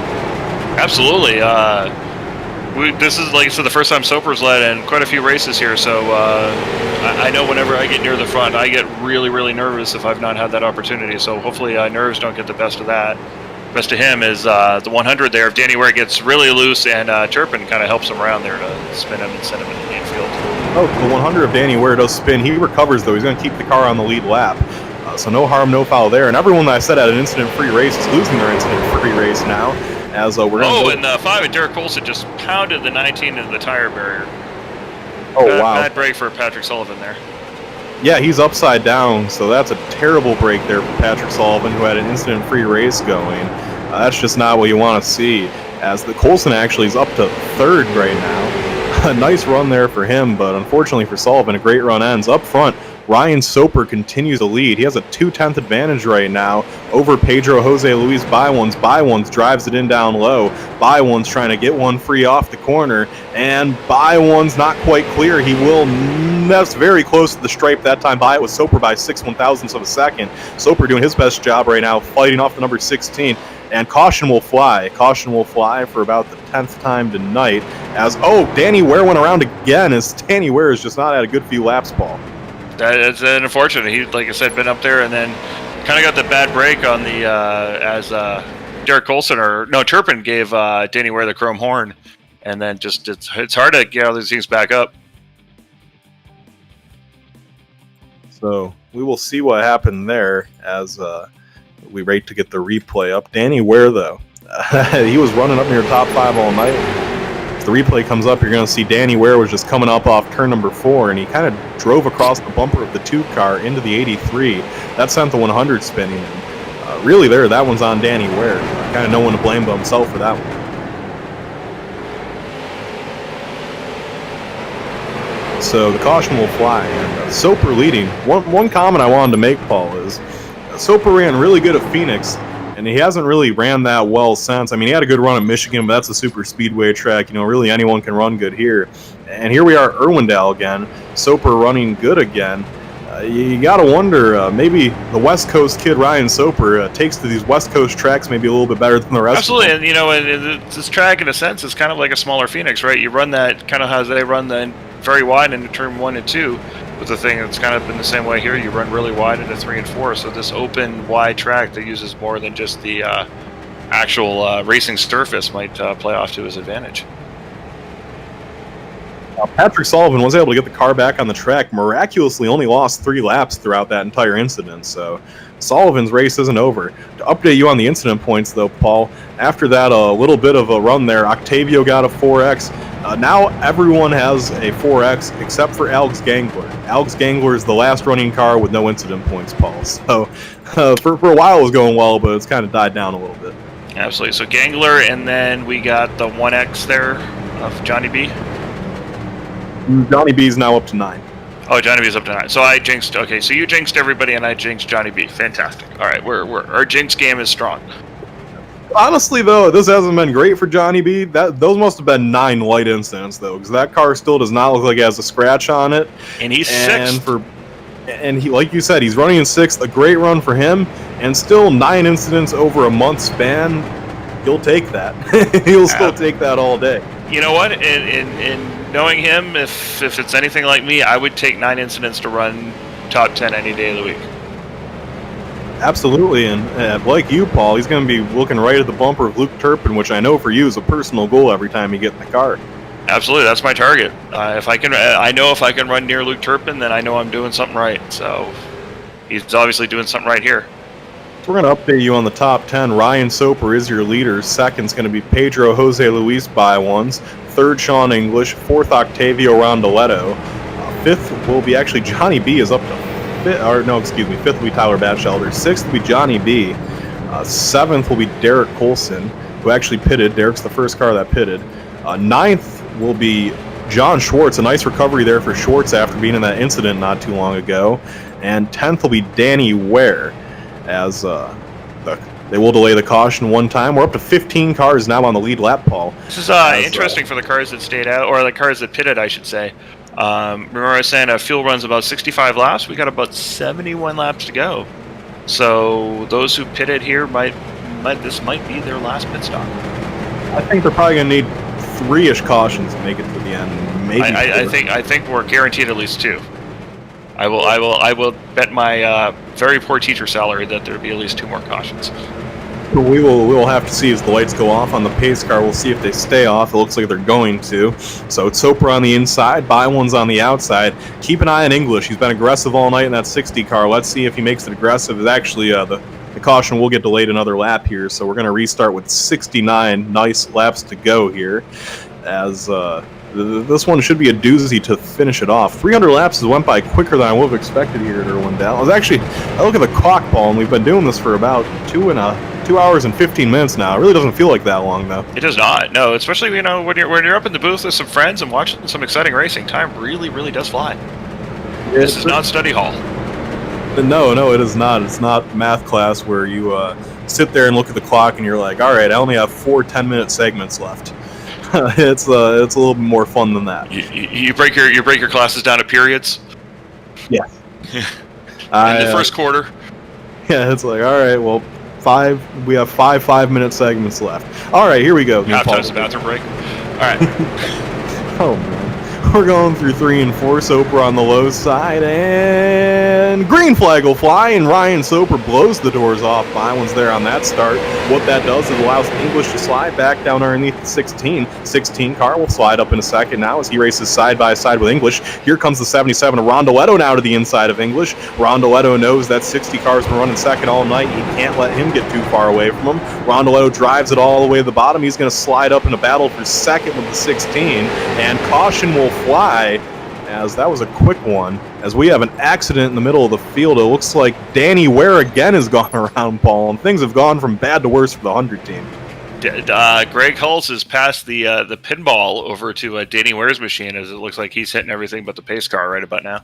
B: Absolutely. This is the first time Soper's led in quite a few races here, so I know whenever I get near the front, I get really, really nervous if I've not had that opportunity. So hopefully nerves don't get the best of that. Best of him is the 100 there. If Danny Ware gets really loose, and Turpin kind of helps him around there to spin him and send him into the infield.
A: The 100 of Danny Ware does spin. He recovers, though. He's going to keep the car on the lead lap. So no harm, no foul there. And everyone that I said had an incident-free race is losing their incident-free race now. As we're going
B: and 5 at Derek Colson just pounded the 19 into the tire barrier.
A: Oh, wow.
B: Bad break for Patrick Sullivan there.
A: Yeah, he's upside down, so that's a terrible break there for Patrick Sullivan, who had an incident-free race going. That's just not what you want to see, as the Coulson actually is up to third right now. A nice run there for him, but unfortunately for Sullivan, a great run ends. Up front, Ryan Soper continues to lead. He has a 2/10 advantage right now over Pedro Jose Luis Bywans. Bywans drives it in down low. Bywans trying to get one free off the corner, and Bywans not quite clear. He will mess very close to the stripe that time. By it was Soper by 6/1000ths of a second. Soper doing his best job right now, fighting off the number 16. And caution will fly. Caution will fly for about the 10th time tonight. As, Danny Ware went around again, as Danny Ware has just not had a good few laps, Paul.
B: That's unfortunate. He, like I said, been up there and then kind of got the bad break on the as Derek Coulson Turpin gave Danny Ware the chrome horn, and then just it's hard to get all these things back up.
A: So we will see what happened there as we wait to get the replay up. Danny Ware, though, he was running up near top 5 all night. If the replay comes up, you're going to see Danny Ware was just coming up off turn number 4, and he kind of drove across the bumper of the 2 car into the 83. That sent the 100 spinning. And really there, that one's on Danny Ware. Kind of no one to blame but himself for that one. So the caution will fly. And Soper leading. One comment I wanted to make, Paul, is Soper ran really good at Phoenix, and he hasn't really ran that well since. I mean, he had a good run at Michigan, but that's a super speedway track. Really anyone can run good here. And here we are at Irwindale again. Soper running good again. You got to wonder, maybe the West Coast kid Ryan Soper takes to these West Coast tracks maybe a little bit better than the rest
B: Absolutely,
A: of them.
B: and this track, in a sense, is kind of like a smaller Phoenix, right? You run that kind of how they run the very wide into turn 1 and 2. With the thing that's kind of been the same way here, you run really wide into 3 and 4. So this open, wide track that uses more than just the actual racing surface might play off to his advantage.
A: Patrick Sullivan was able to get the car back on the track, miraculously only lost 3 laps throughout that entire incident, so Sullivan's race isn't over. To update you on the incident points, though, Paul, after that little bit of a run there, Octavio got a 4X. Now everyone has a 4X except for Alex Gangler. Alex Gangler is the last running car with no incident points, Paul. So for a while it was going well, but it's kind of died down a little bit.
B: Absolutely. So Gangler, and then we got the 1X there of Johnny B.
A: Johnny B is now up to 9.
B: Oh, Johnny B is up to 9. So I jinxed. Okay, so you jinxed everybody, and I jinxed Johnny B. Fantastic. All right, our jinx game is strong.
A: Honestly, though, this hasn't been great for Johnny B. Those must have been 9 light incidents, though, because that car still does not look like it has a scratch on it.
B: And he's 6th.
A: And he, like you said, he's running in 6th. A great run for him, and still 9 incidents over a month span. He'll take that. He'll still take that all day.
B: You know what? In knowing him, if it's anything like me, I would take 9 incidents to run top 10 any day of the week.
A: Absolutely, and like you, Paul, he's going to be looking right at the bumper of Luke Turpin, which I know for you is a personal goal every time you get in the car.
B: Absolutely, that's my target. If I can run near Luke Turpin, then I know I'm doing something right. So he's obviously doing something right here.
A: We're going to update you on the top 10. Ryan Soper is your leader. Second's going to be Pedro Jose Luis Bywans. Third, Sean English. Fourth, Octavio Rondoletto. Fifth will be actually Johnny B is up to fifth will be Tyler Batchelder. Sixth will be Johnny B. Seventh will be Derek Coulson, who actually pitted. Derek's the first car that pitted. Ninth will be John Schwartz. A nice recovery there for Schwartz after being in that incident not too long ago. And 10th will be Danny Ware, as they will delay the caution one time. We're up to 15 cars now on the lead lap, Paul.
B: This is interesting for the cars that stayed out, or the cars that pitted, I should say. Remember I was saying a fuel run's about 65 laps? We got about 71 laps to go. So those who pitted here this might be their last pit stop.
A: I think they're probably going to need 3-ish cautions to make it to the end. Maybe
B: I think we're guaranteed at least 2. I will bet my very poor teacher salary that there'll be at least 2 more cautions.
A: We will have to see as the lights go off on the pace car. We'll see if they stay off. It looks like they're going to. So it's Soper on the inside, Bywans on the outside. Keep an eye on English. He's been aggressive all night in that 60 car. Let's see if he makes it aggressive. It's actually the caution will get delayed another lap here, so we're going to restart with 69 nice laps to go here. As This one should be a doozy to finish it off. 300 laps went by quicker than I would have expected here at Irwindale. I look at the clock, Paul, and we've been doing this for about 2 hours and 15 minutes now. It really doesn't feel like that long, though.
B: It does not. No, especially when you're up in the booth with some friends and watching some exciting racing. Time really does fly. This is not study hall.
A: No, it is not. It's not math class where you sit there and look at the clock and you're like, all right, I only have 4 10-minute segments left. It's a little bit more fun than that.
B: You break your classes down to periods.
A: Yeah.
B: In the first quarter.
A: Yeah, it's like, all right, well, we have 5 5-minute segments left. All right, here we go.
B: Halftime's the bathroom break. All right.
A: Oh man. We're going through 3 and 4. Soper on the low side, and green flag will fly, and Ryan Soper blows the doors off. Byland's there on that start. What that does is allows English to slide back down underneath the 16. 16 car will slide up in a second now as he races side by side with English. Here comes the 77 of Rondoletto now to the inside of English. Rondoletto knows that 60 car's been running second all night. He can't let him get too far away from him. Rondoletto drives it all the way to the bottom. He's going to slide up in a battle for second with the 16, and caution will fly, as that was a quick one, as we have an accident in the middle of the field. It looks like Danny Ware again has gone around, Paul, and things have gone from bad to worse for the 100 team.
B: Greg Hulse has passed the pinball over to Danny Ware's machine, as it looks like he's hitting everything but the pace car right about now.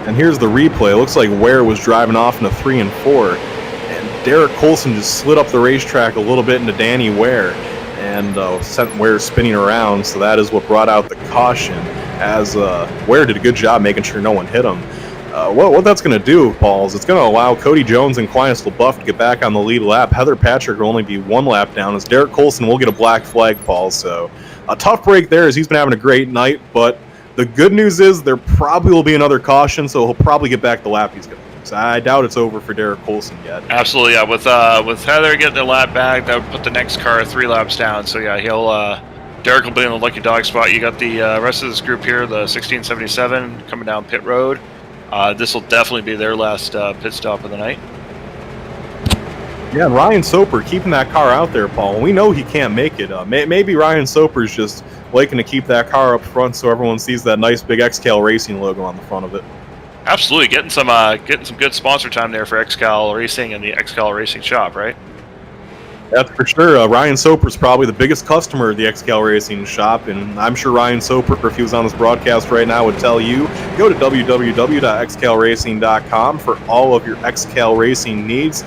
A: And here's the replay. It looks like Ware was driving off in a 3 and 4, and Derek Colson just slid up the racetrack a little bit into Danny Ware and sent Ware spinning around, so that is what brought out the caution, as Ware did a good job making sure no one hit him. What that's going to do, Paul, is it's going to allow Cody Jones and Aquinas LaBeouf to get back on the lead lap. Heather Patrick will only be 1 lap down, as Derek Colson will get a black flag, Paul, so a tough break there, as he's been having a great night, but the good news is there probably will be another caution, so he'll probably get back the lap he's going to. So I doubt it's over for Derek Colson yet.
B: Absolutely, yeah. With Heather getting the lap back, that would put the next car 3 laps down. So yeah, Derek will be in the lucky dog spot. You got the rest of this group here, the 1677 coming down pit road. This will definitely be their last pit stop of the night.
A: Yeah, and Ryan Soper keeping that car out there, Paul. We know he can't make it. Maybe Ryan Soper's just liking to keep that car up front so everyone sees that nice big XCAL Racing logo on the front of it.
B: Absolutely, getting some good sponsor time there for XCAL Racing and the XCAL Racing shop, right?
A: That's for sure. Ryan Soper's probably the biggest customer of the XCAL Racing shop, and I'm sure Ryan Soper, if he was on this broadcast right now, would tell you, go to www.xcalracing.com for all of your XCAL Racing needs.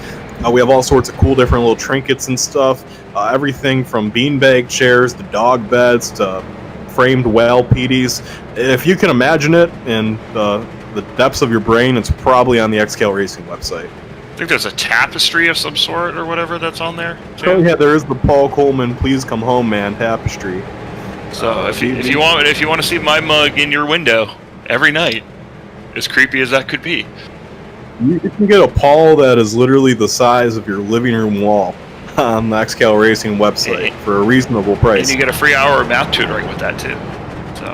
A: We have all sorts of cool different little trinkets and stuff, everything from beanbag chairs to dog beds to framed whale PDs. If you can imagine it in the depths of your brain, it's probably on the XCAL Racing website.
B: I think there's a tapestry of some sort or whatever that's on there.
A: Oh yeah, there is the Paul Coleman "Please Come Home, Man" tapestry.
B: So if you want to see my mug in your window every night, as creepy as that could be,
A: you can get a Paul that is literally the size of your living room wall on the XCAL Racing website for a reasonable price.
B: And you get a free hour of math tutoring with that too. So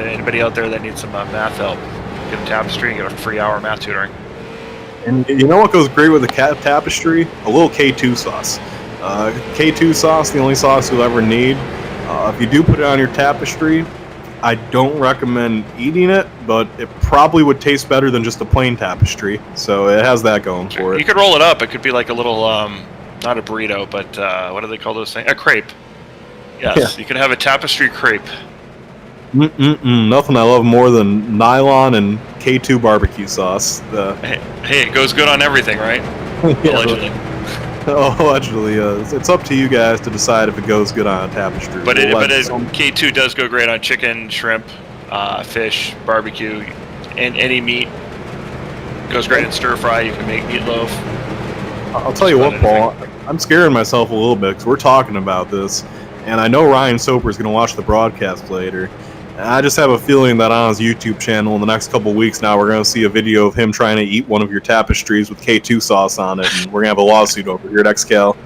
B: anybody out there that needs some math help, get a tapestry and get a free hour of math tutoring.
A: And you know what goes great with the tapestry? A little K2 sauce. K2 sauce, the only sauce you'll ever need. If you do put it on your tapestry, I don't recommend eating it, but it probably would taste better than just a plain tapestry. So it has that going for it.
B: You could roll it up. It could be like a little, not a burrito, but what do they call those things? A crepe. Yes, yeah. You could have a tapestry crepe.
A: Nothing I love more than nylon and K2 barbecue sauce.
B: Hey, it goes good on everything, right?
A: Yeah,
B: allegedly.
A: Allegedly, it's up to you guys to decide if it goes good on a tapestry.
B: But K2 does go great on chicken, shrimp, fish, barbecue, and any meat. It goes great in stir fry. You can make meatloaf.
A: I'll tell you what, Paul. I'm scaring myself a little bit because we're talking about this, and I know Ryan Soper is going to watch the broadcast later. I just have a feeling that on his YouTube channel in the next couple of weeks now, we're going to see a video of him trying to eat one of your tapestries with K2 sauce on it, and we're going to have a lawsuit over here at XCAL.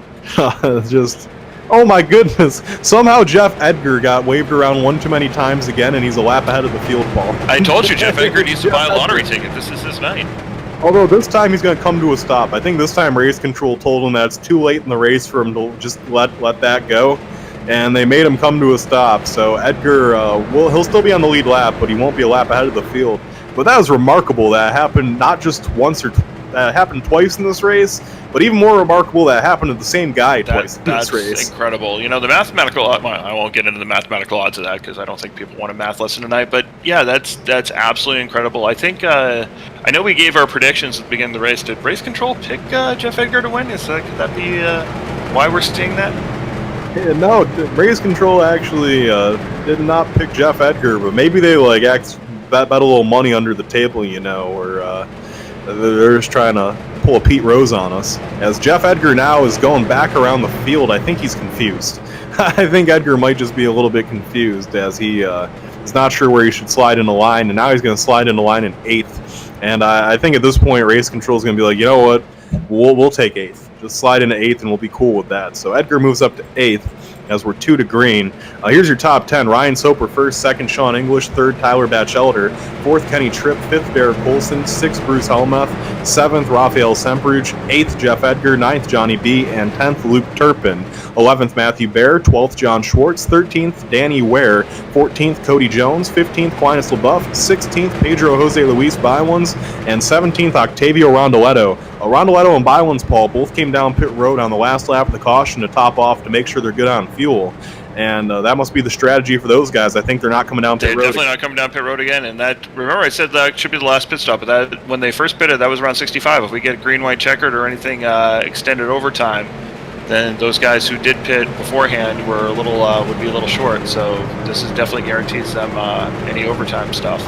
A: Just, oh my goodness. Somehow Jeff Edgar got waved around one too many times again, and he's a lap ahead of the field, Paul.
B: I told you, Jeff Edgar needs to buy a lottery ticket. This is his night.
A: Although this time he's going to come to a stop. I think this time race control told him that it's too late in the race for him to just let that go. and they made him come to a stop. So Edgar, he'll still be on the lead lap, but he won't be a lap ahead of the field. But that was remarkable. That happened not just once that happened twice in this race, but even more remarkable that happened to the same guy twice in this race.
B: That's incredible. You know, the mathematical, I won't get into the mathematical odds of that because I don't think people want a math lesson tonight, but yeah, that's absolutely incredible. I think, I know we gave our predictions at the beginning of the race. Did Race Control pick Jeff Edgar to win? Could that be why we're seeing that?
A: Yeah, no, Race Control actually did not pick Jeff Edgar, but maybe they bet a little money under the table, or they're just trying to pull a Pete Rose on us. As Jeff Edgar now is going back around the field, I think he's confused. I think Edgar might just be a little bit confused as he is not sure where he should slide in the line, and now he's going to slide in the line in 8th. And I think at this point, Race Control is going to be like, you know what, we'll take 8th. Just slide into 8th and we'll be cool with that. So Edgar moves up to 8th as we're 2 to green. Here's your top 10. Ryan Soper first, 2nd Sean English, 3rd Tyler Batchelder, 4th Kenny Tripp, 5th Barrett Colson, 6th Bruce Helmuth, 7th Rafael Semperuch, 8th Jeff Edgar, 9th Johnny B, and 10th Luke Turpin. 11th Matthew Bear, 12th John Schwartz, 13th Danny Ware, 14th Cody Jones, 15th Quintus LaBeouf, 16th Pedro Jose Luis Bywans, and 17th Octavio Rondoletto. Rondoletto and Bywans, Paul, both came down pit road on the last lap of the caution to top off to make sure they're good on fuel. And that must be the strategy for those guys. I think they're not coming down pit road.
B: They're definitely not coming down pit road again. And remember I said that should be the last pit stop, but that when they first pitted, that was around 65. If we get green, white, checkered or anything extended overtime, then those guys who did pit beforehand would be a little short. So this definitely guarantees them any overtime stuff.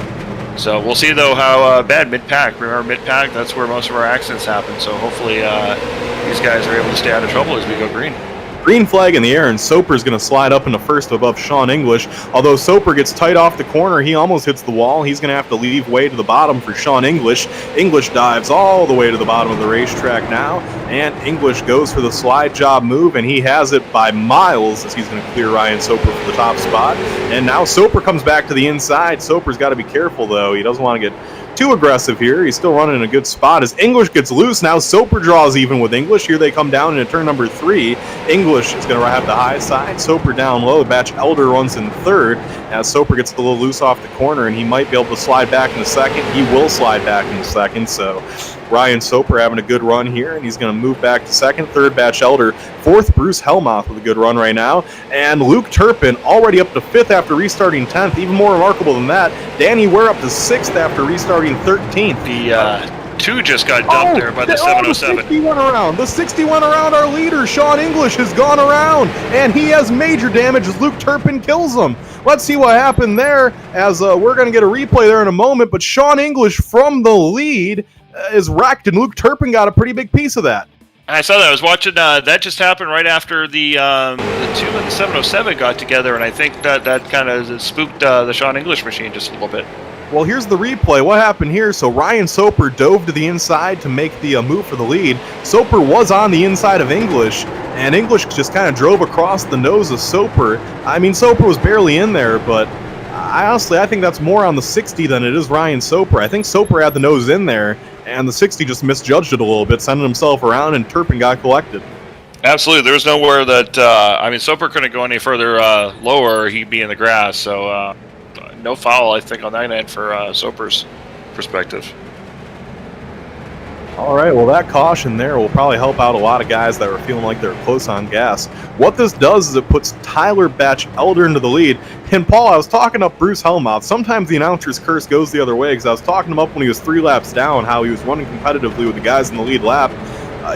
B: So we'll see, though, how bad mid-pack. Remember, mid-pack, that's where most of our accidents happen. So hopefully these guys are able to stay out of trouble as we go green.
A: Green flag in the air, and Soper's going to slide up into first above Sean English. Although Soper gets tight off the corner, he almost hits the wall. He's going to have to leave way to the bottom for Sean English. English dives all the way to the bottom of the racetrack now, and English goes for the slide job move, and he has it by miles as he's going to clear Ryan Soper for the top spot. And now Soper comes back to the inside. Soper's got to be careful, though. He doesn't want to get too aggressive here. He's still running in a good spot as English gets loose. Now Soper draws even with English. Here they come down into turn number 3. English is going to have the high side. Soper down low. Batchelder runs in 3rd as Soper gets a little loose off the corner, and he might be able to slide back in the 2nd. He will slide back in the 2nd. So Ryan Soper having a good run here, and he's going to move back to 2nd. 3rd Batchelder. 4th Bruce Helmuth with a good run right now. And Luke Turpin already up to 5th after restarting 10th. Even more remarkable than that, Danny Ware up to 6th after restarting 13th.
B: The 2 just got dumped there by the 707.
A: The 60 went around. The 60 went around our leader. Sean English has gone around, and he has major damage as Luke Turpin kills him. Let's see what happened there, as we're going to get a replay there in a moment. But Sean English from the lead is wrecked, and Luke Turpin got a pretty big piece of that.
B: I saw that. I was watching. That just happened right after the 2 and the 707 got together, and I think that kind of spooked the Sean English machine just a little bit.
A: Well, here's the replay. What happened here? So Ryan Soper dove to the inside to make the move for the lead. Soper was on the inside of English, and English just kind of drove across the nose of Soper. I mean, Soper was barely in there, but I think that's more on the 60 than it is Ryan Soper. I think Soper had the nose in there, and the 60 just misjudged it a little bit, sending himself around, and Turpin got collected.
B: Absolutely. There's nowhere that, Soper couldn't go any further lower, he'd be in the grass. So no foul, I think, on that end for Soper's perspective.
A: All right, well, that caution there will probably help out a lot of guys that were feeling like they're close on gas. What this does is it puts Tyler Batchelder into the lead. And, Paul, I was talking up Bruce Helmuth. Sometimes the announcer's curse goes the other way, because I was talking him up when he was 3 laps down, how he was running competitively with the guys in the lead lap.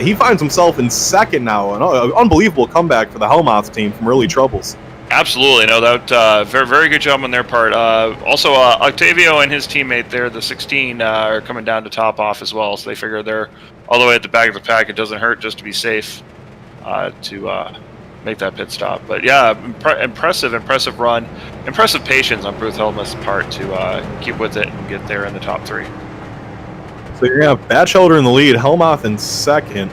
A: He finds himself in 2nd now. An unbelievable comeback for the Helmuth team from early troubles.
B: Absolutely. No, that very, very good job on their part. Also, Octavio and his teammate there, the 16, are coming down to top off as well. So they figure they're all the way at the back of the pack. It doesn't hurt just to be safe to make that pit stop. But yeah, impressive run. Impressive patience on Bruce Helmuth's part to keep with it and get there in the top 3.
A: So you're going to have Batchelder in the lead, Helmuth in 2nd.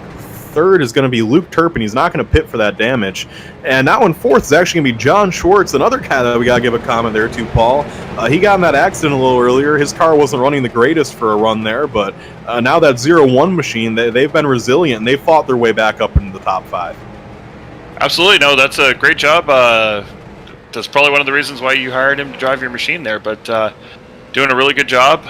A: 3rd is going to be Luke Turpin. He's not going to pit for that damage. And that one 4th is actually going to be John Schwartz, another guy that we got to give a comment there to, Paul. He got in that accident a little earlier. His car wasn't running the greatest for a run there, but now that 0-1 machine, they've been resilient, and they've fought their way back up into the top 5.
B: Absolutely, no, that's a great job. That's probably one of the reasons why you hired him to drive your machine there. But doing a really good job.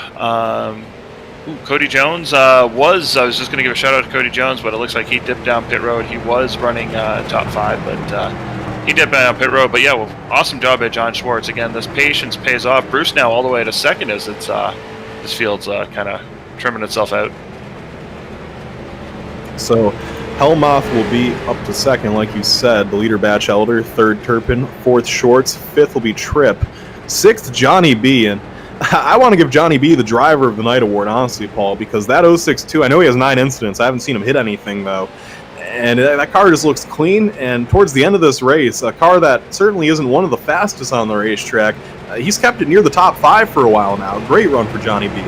B: Cody Jones I was just going to give a shout out to Cody Jones, but it looks like he dipped down pit road. He was running top 5, but he dipped down pit road. But yeah, well, awesome job by John Schwartz. Again, this patience pays off. Bruce now all the way to second as it's this field's kind of trimming itself out.
A: So Hellmoth will be up to second, like you said. The leader, Batch Elder. Third, Turpin. Fourth, Schwartz. Fifth will be Tripp. Sixth, Johnny B. And I want to give Johnny B the driver of the night award, honestly, Paul, because that 062, I know he has 9 incidents. I haven't seen him hit anything, though. And that car just looks clean. And towards the end of this race, a car that certainly isn't one of the fastest on the racetrack, he's kept it near the top 5 for a while now. Great run for Johnny B.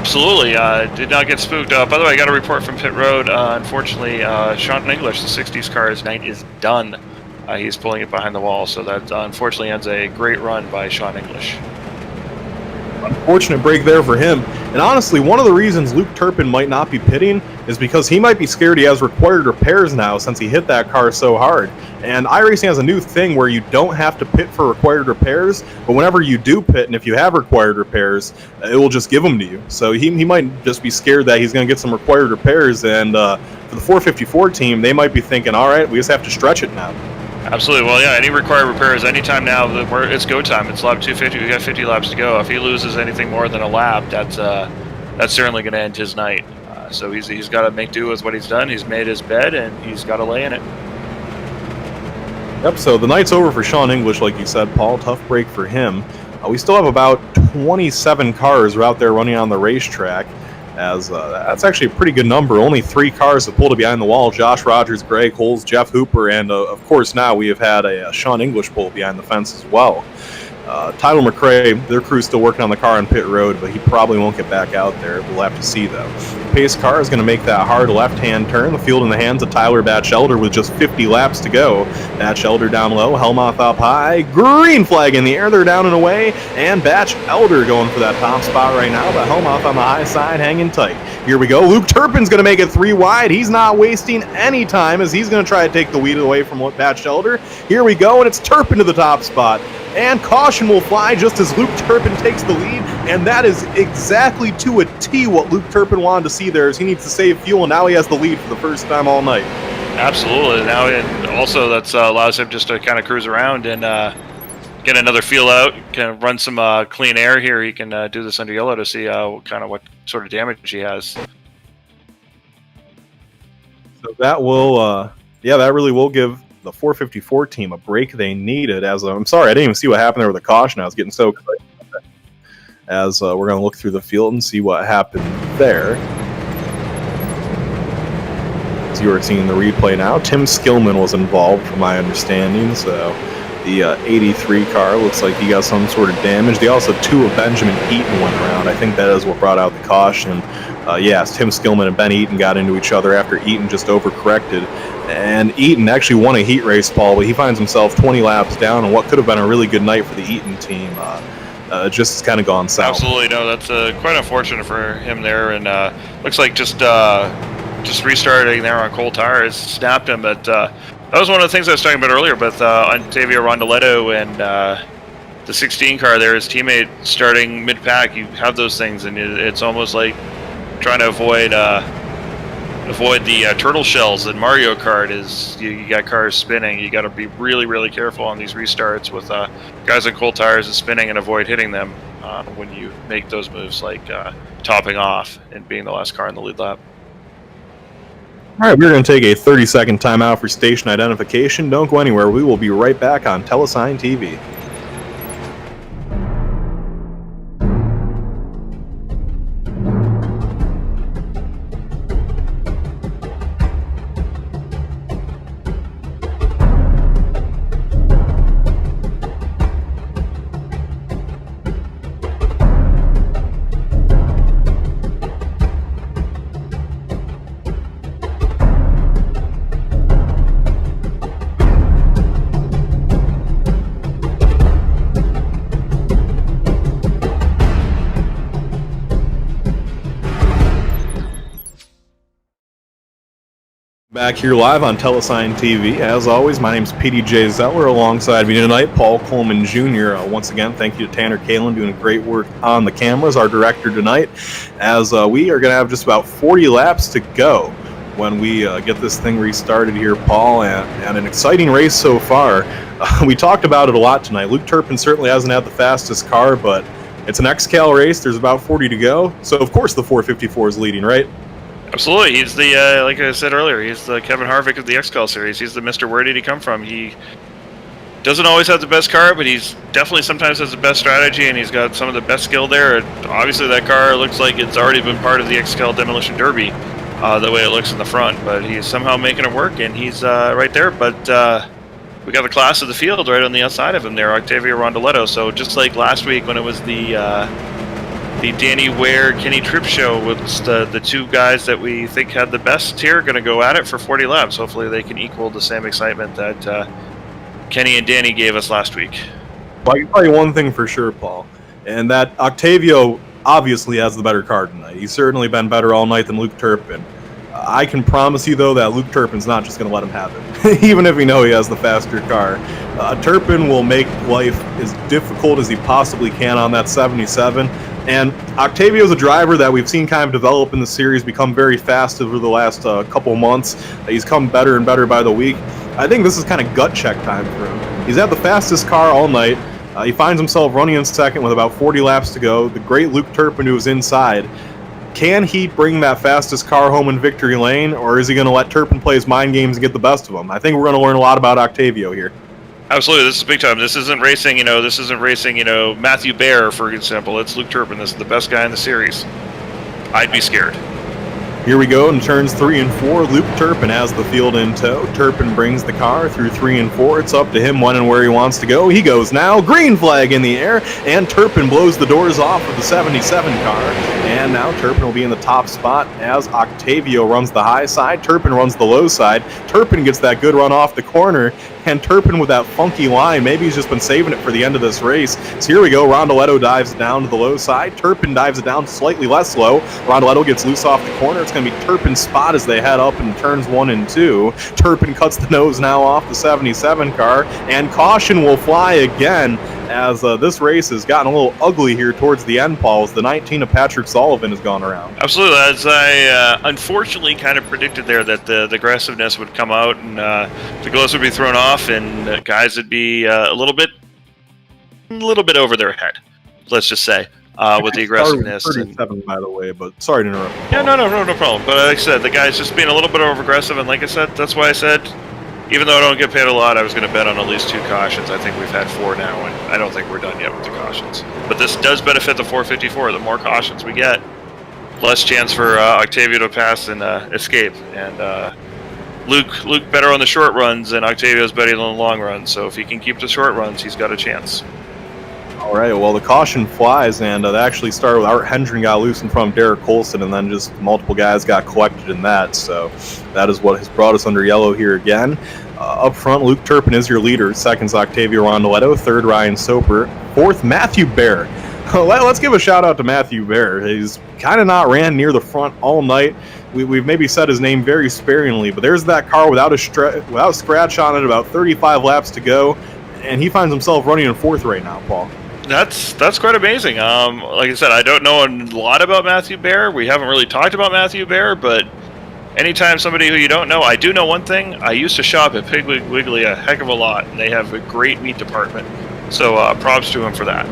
B: Absolutely. Did not get spooked. By the way, I got a report from pit road. Unfortunately, Sean English, the 60s car's night is done. He's pulling it behind the wall, so that unfortunately ends a great run by Sean English.
A: Unfortunate break there for him. And honestly, one of the reasons Luke Turpin might not be pitting is because he might be scared he has required repairs now since he hit that car so hard. And iRacing has a new thing where you don't have to pit for required repairs, but whenever you do pit and if you have required repairs, it will just give them to you. So he might just be scared that he's going to get some required repairs, and for the 454 team, they might be thinking, all right, we just have to stretch it now.
B: Absolutely. Well, yeah, any required repairs anytime now, it's go time. It's lap 250. We got 50 laps to go. If he loses anything more than a lap, that's certainly going to end his night. So he's got to make do with what he's done. He's made his bed, and he's got to lay in it.
A: Yep, so the night's over for Sean English, like you said, Paul. Tough break for him. We still have about 27 cars out there running on the racetrack, as that's actually a pretty good number. Only 3 cars have pulled it behind the wall. Josh Rogers, Greg Holes, Jeff Hooper, and of course now we have had a Sean English pull behind the fence as well. Tyler McRae, their crew's still working on the car on pit road, but he probably won't get back out there. We'll have to see, though. Pace car is going to make that hard left-hand turn. The field in the hands of Tyler Batchelder with just 50 laps to go. Batchelder down low, Hellmoth up high. Green flag in the air, they're down and away. And Batchelder going for that top spot right now, but Hellmoth on the high side hanging tight. Here we go. Luke Turpin's going to make it 3 wide. He's not wasting any time as he's going to try to take the lead away from Batchelder. Here we go, and it's Turpin to the top spot. And caution will fly just as Luke Turpin takes the lead, and that is exactly to a T what Luke Turpin wanted to see there, as he needs to save fuel, and now he has the lead for the first time all night.
B: Absolutely. Now, and also that allows him just to kind of cruise around and get another feel out, kind of run some clean air here. He can do this under yellow to see what sort of damage he has.
A: So that will, that really will give the 454 team a break they needed. As I'm sorry, I didn't even see what happened there with the caution. I was getting so excited. As we're going to look through the field and see what happened there. As you are seeing the replay now, Tim Skillman was involved, from my understanding. So the 83 car looks like he got some sort of damage. They also 2 of Benjamin Eaton went around. I think that is what brought out the caution. Yes, Tim Skillman and Ben Eaton got into each other after Eaton just overcorrected. And Eaton actually won a heat race, Paul, but he finds himself 20 laps down, and what could have been a really good night for the Eaton team just kind of gone south.
B: Absolutely, no, that's quite unfortunate for him there, and looks like just restarting there on cold tires snapped him, but that was one of the things I was talking about earlier with Octavio Rondoletto and the 16 car there, his teammate starting mid-pack. You have those things, and it's almost like trying to avoid the turtle shells in Mario Kart. Is you got cars spinning. You got to be really, really careful on these restarts with guys on cold tires and spinning, and avoid hitting them when you make those moves, like topping off and being the last car in the lead lap.
A: All right, we're going to take a 30-second timeout for station identification. Don't go anywhere. We will be right back on Telesign TV. Back here live on Telesign TV. As always, my name's PDJ Zeller. Alongside me tonight, Paul Coleman Jr. Once again, thank you to Tanner Kalin doing great work on the cameras, our director tonight, as we are going to have just about 40 laps to go when we get this thing restarted here, Paul, and an exciting race so far. We talked about it a lot tonight. Luke Turpin certainly hasn't had the fastest car, but it's an XCAL race. There's about 40 to go, so of course the 454 is leading, right?
B: Absolutely. He's the, like I said earlier, he's the Kevin Harvick of the XCAL series. He's the Mr. Where did he come from? He doesn't always have the best car, but he's definitely sometimes has the best strategy, and he's got some of the best skill there. And obviously, that car looks like it's already been part of the XCAL Demolition Derby, the way it looks in the front. But he's somehow making it work, and he's right there. But we got the class of the field right on the outside of him there, Octavio Rondoletto. So just like last week when it was the Danny Ware, Kenny Tripp show with the two guys that we think had the best here going to go at it for 40 laps. Hopefully they can equal the same excitement that Kenny and Danny gave us last week.
A: Well, I can tell you one thing for sure, Paul, and that Octavio obviously has the better car tonight. He's certainly been better all night than Luke Turpin. I can promise you, though, that Luke Turpin's not just going to let him have it, even if we know he has the faster car. Turpin will make life as difficult as he possibly can on that 77. And Octavio's a driver that we've seen kind of develop in the series, become very fast over the last couple months. He's come better and better by the week. I think this is kind of gut check time for him. He's had the fastest car all night. He finds himself running in second with about 40 laps to go. The great Luke Turpin, who is inside. Can he bring that fastest car home in victory lane, or is he going to let Turpin play his mind games and get the best of him? I think we're going to learn a lot about Octavio here.
B: Absolutely, this is big time. This isn't racing, Matthew Baer, for example. It's Luke Turpin. This is the best guy in the series. I'd be scared.
A: Here we go in turns 3 and 4. Luke Turpin has the field in tow. Turpin brings the car through 3 and 4. It's up to him when and where he wants to go. He goes now. Green flag in the air, and Turpin blows the doors off of the 77 car. And now Turpin will be in the top spot as Octavio runs the high side. Turpin runs the low side. Turpin gets that good run off the corner. And Turpin with that funky line, maybe he's just been saving it for the end of this race. So here we go, Rondoletto dives down to the low side. Turpin dives it down slightly less low. Rondoletto gets loose off the corner. It's going to be Turpin's spot as they head up in turns 1 and 2. Turpin cuts the nose now off the 77 car, and caution will fly again as this race has gotten a little ugly here towards the end, Paul, as the 19 of Patrick Sullivan has gone around.
B: Absolutely, as I unfortunately kind of predicted there that the aggressiveness would come out and the gloves would be thrown off and guys would be a little bit over their head, let's just say, with the aggressiveness.
A: 37, by the way, but sorry to interrupt.
B: Yeah, no problem. But like I said, the guy's just being a little bit over aggressive, and like I said, that's why I said, even though I don't get paid a lot, I was going to bet on at least 2 cautions. I think we've had 4 now, and I don't think we're done yet with the cautions. But this does benefit the 454. The more cautions we get, less chance for Octavio to pass and escape. And Luke better on the short runs, and Octavio's better on the long runs. So if he can keep the short runs, he's got a chance.
A: All right, well, the caution flies, and that actually started with Art Hendren got loose in front of Derek Colson, and then just multiple guys got collected in that. So that is what has brought us under yellow here again. Up front, Luke Turpin is your leader. Second's Octavio Rondoletto. Third, Ryan Soper. Fourth, Matthew Baer. Let's give a shout-out to Matthew Baer. He's kind of not ran near the front all night. We've maybe said his name very sparingly, but there's that car without a scratch on it, about 35 laps to go, and he finds himself running in 4th right now, Paul.
B: That's quite amazing. Like I said, I don't know a lot about Matthew Baer. We haven't really talked about Matthew Baer, but anytime somebody who you don't know, I do know one thing. I used to shop at Piggly Wiggly a heck of a lot, and they have a great meat department. So props to him for that.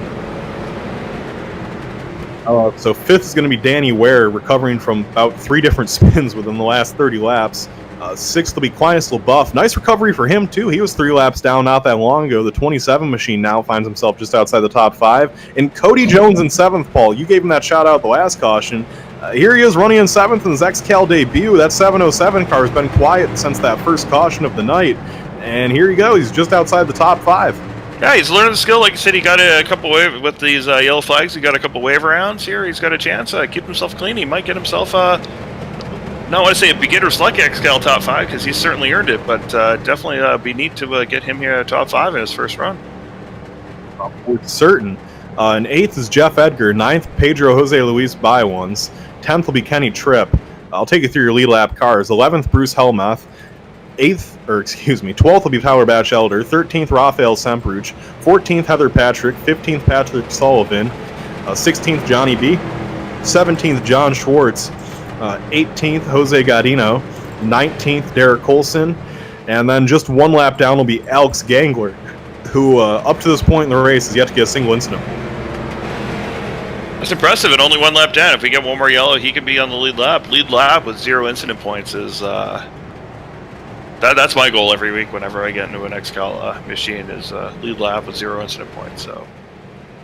A: So 5th is going to be Danny Ware, recovering from about 3 different spins within the last 30 laps. 6th will be Aquinas LaBeouf. Nice recovery for him, too. He was 3 laps down not that long ago. The 27 machine now finds himself just outside the top 5. And Cody Jones in 7th, Paul. You gave him that shout-out at the last caution. Here he is running in 7th in his XCAL debut. That 707 car has been quiet since that first caution of the night. And here you go. He's just outside the top 5.
B: Yeah, he's learning the skill. Like you said, he got a couple wave with these yellow flags. He got a couple wave rounds here. He's got a chance to keep himself clean. He might get himself no, I want to say a beginner's luck XCAL top 5 because he's certainly earned it, but definitely be neat to get him here at top 5 in his first run.
A: For certain. In 8th is Jeff Edgar. 9th, Pedro Jose Luis Baiwans. 10th will be Kenny Tripp. I'll take you through your lead lap cars. 11th, Bruce Helmuth. 12th will be Tyler Batchelder. 13th, Rafael Sempruch. 14th, Heather Patrick. 15th, Patrick Sullivan. 16th, Johnny B. 17th, John Schwartz. 18th, Jose Godino. 19th, Derek Colson. And then just one lap down will be Alex Gangler, who up to this point in the race has yet to get a single incident.
B: That's impressive, and only one lap down. If we get one more yellow, he can be on the lead lap. Lead lap with 0 incident points is that's my goal every week whenever I get into an XCAL machine is lead lap with 0 incident points. So,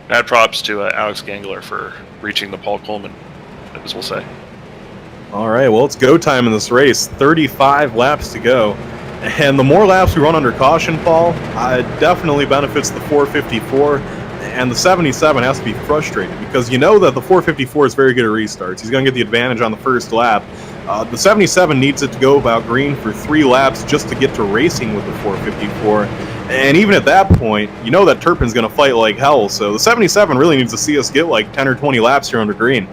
B: add props to Alex Gangler for reaching the Paul Coleman, as we'll say.
A: All right, well, it's go time in this race. 35 laps to go. And the more laps we run under caution, Paul, it definitely benefits the 454. And the 77 has to be frustrated because you know that the 454 is very good at restarts. He's going to get the advantage on the first lap. The 77 needs it to go about green for 3 laps just to get to racing with the 454. And even at that point, you know that Turpin's going to fight like hell. So the 77 really needs to see us get like 10 or 20 laps here under green.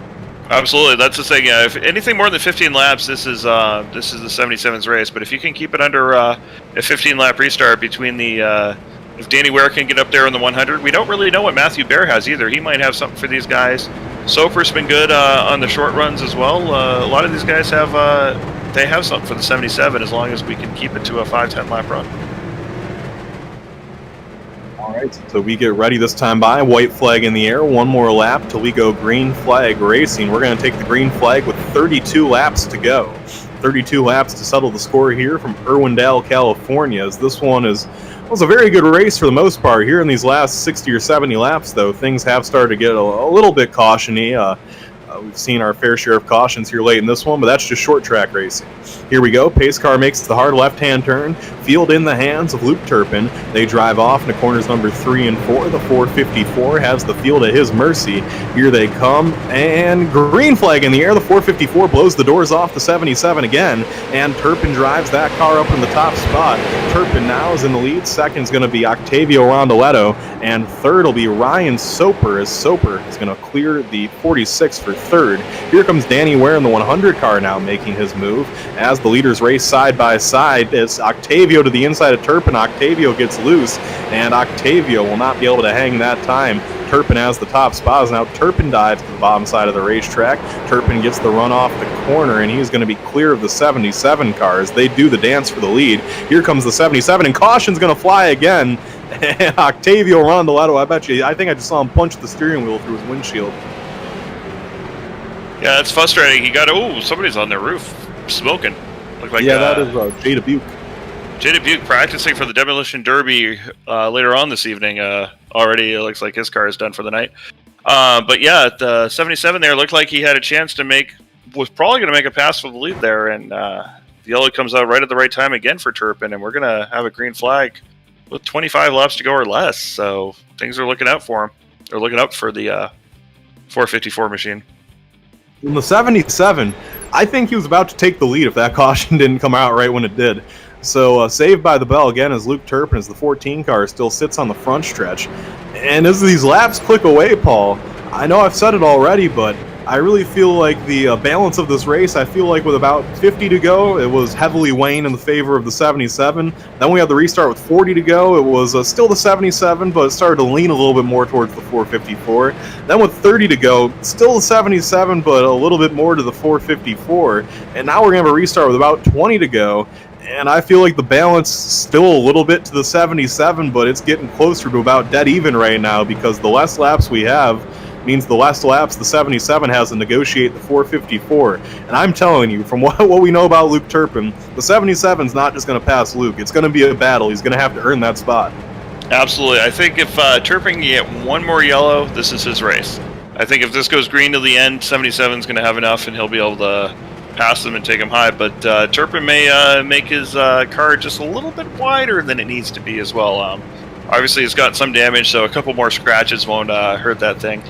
B: Absolutely, that's the thing. If anything more than 15 laps, this is the 77's race. But if you can keep it under a 15-lap restart between the if Danny Ware can get up there in the 100, we don't really know what Matthew Bear has either. He might have something for these guys. Soper's been good on the short runs as well. A lot of these guys have something for the 77 as long as we can keep it to a 5-10 lap run.
A: All right, so we get ready this time by white flag in the air. One more lap till we go green flag racing. We're going to take the green flag with 32 laps to go. 32 laps to settle the score here from Irwindale, California. As this one was a very good race for the most part. Here in these last 60 or 70 laps, though, things have started to get a little bit caution-y. We've seen our fair share of cautions here late in this one, but that's just short track racing. Here we go. Pace car makes the hard left-hand turn. Field in the hands of Luke Turpin. They drive off into corners number 3 and 4. The 454 has the field at his mercy. Here they come, and green flag in the air. The 454 blows the doors off the 77 again, and Turpin drives that car up in the top spot. Turpin now is in the lead. Second's going to be Octavio Rondoletto, and third will be Ryan Soper, as Soper is going to clear the 46 for third. Here comes Danny Ware in the 100 car now making his move. As the leaders race side by side, it's Octavio to the inside of Turpin. Octavio gets loose, and Octavio will not be able to hang that time. Turpin has the top spot. Now Turpin dives to the bottom side of the racetrack. Turpin gets the run off the corner, and he's going to be clear of the 77 cars. They do the dance for the lead. Here comes the 77, and caution's going to fly again. And Octavio Rondoletto, I think I just saw him punch the steering wheel through his windshield.
B: Yeah, it's frustrating. He got somebody's on their roof smoking. Look like
A: that is Jada Buke.
B: Jada Buke practicing for the Demolition Derby later on this evening. Already, it looks like his car is done for the night. But yeah, the 77 there looked like he had a chance to was probably going to make a pass for the lead there, and the yellow comes out right at the right time again for Turpin, and we're going to have a green flag with 25 laps to go or less. So things are looking out for him. They're looking up for the 454 machine.
A: In the 77, I think he was about to take the lead if that caution didn't come out right when it did. So saved by the bell again as Luke Turpin, as the 14 car still sits on the front stretch. And as these laps click away, Paul, I know I've said it already, but I really feel like the balance of this race, I feel like with about 50 to go, it was heavily weighing in the favor of the 77. Then we had the restart with 40 to go. It was still the 77, but it started to lean a little bit more towards the 454. Then with 30 to go, still the 77, but a little bit more to the 454. And now we're going to have a restart with about 20 to go. And I feel like the balance still a little bit to the 77, but it's getting closer to about dead even right now because the less laps we have means the less laps the 77 has to negotiate the 454. And I'm telling you, from what we know about Luke Turpin, the 77's not just going to pass Luke. It's going to be a battle. He's going to have to earn that spot.
B: Absolutely. I think if Turpin can get one more yellow, this is his race. I think if this goes green to the end, 77's going to have enough, and he'll be able to pass them and take them high. But Turpin may make his car just a little bit wider than it needs to be as well. Obviously, it's got some damage, so a couple more scratches won't hurt that thing.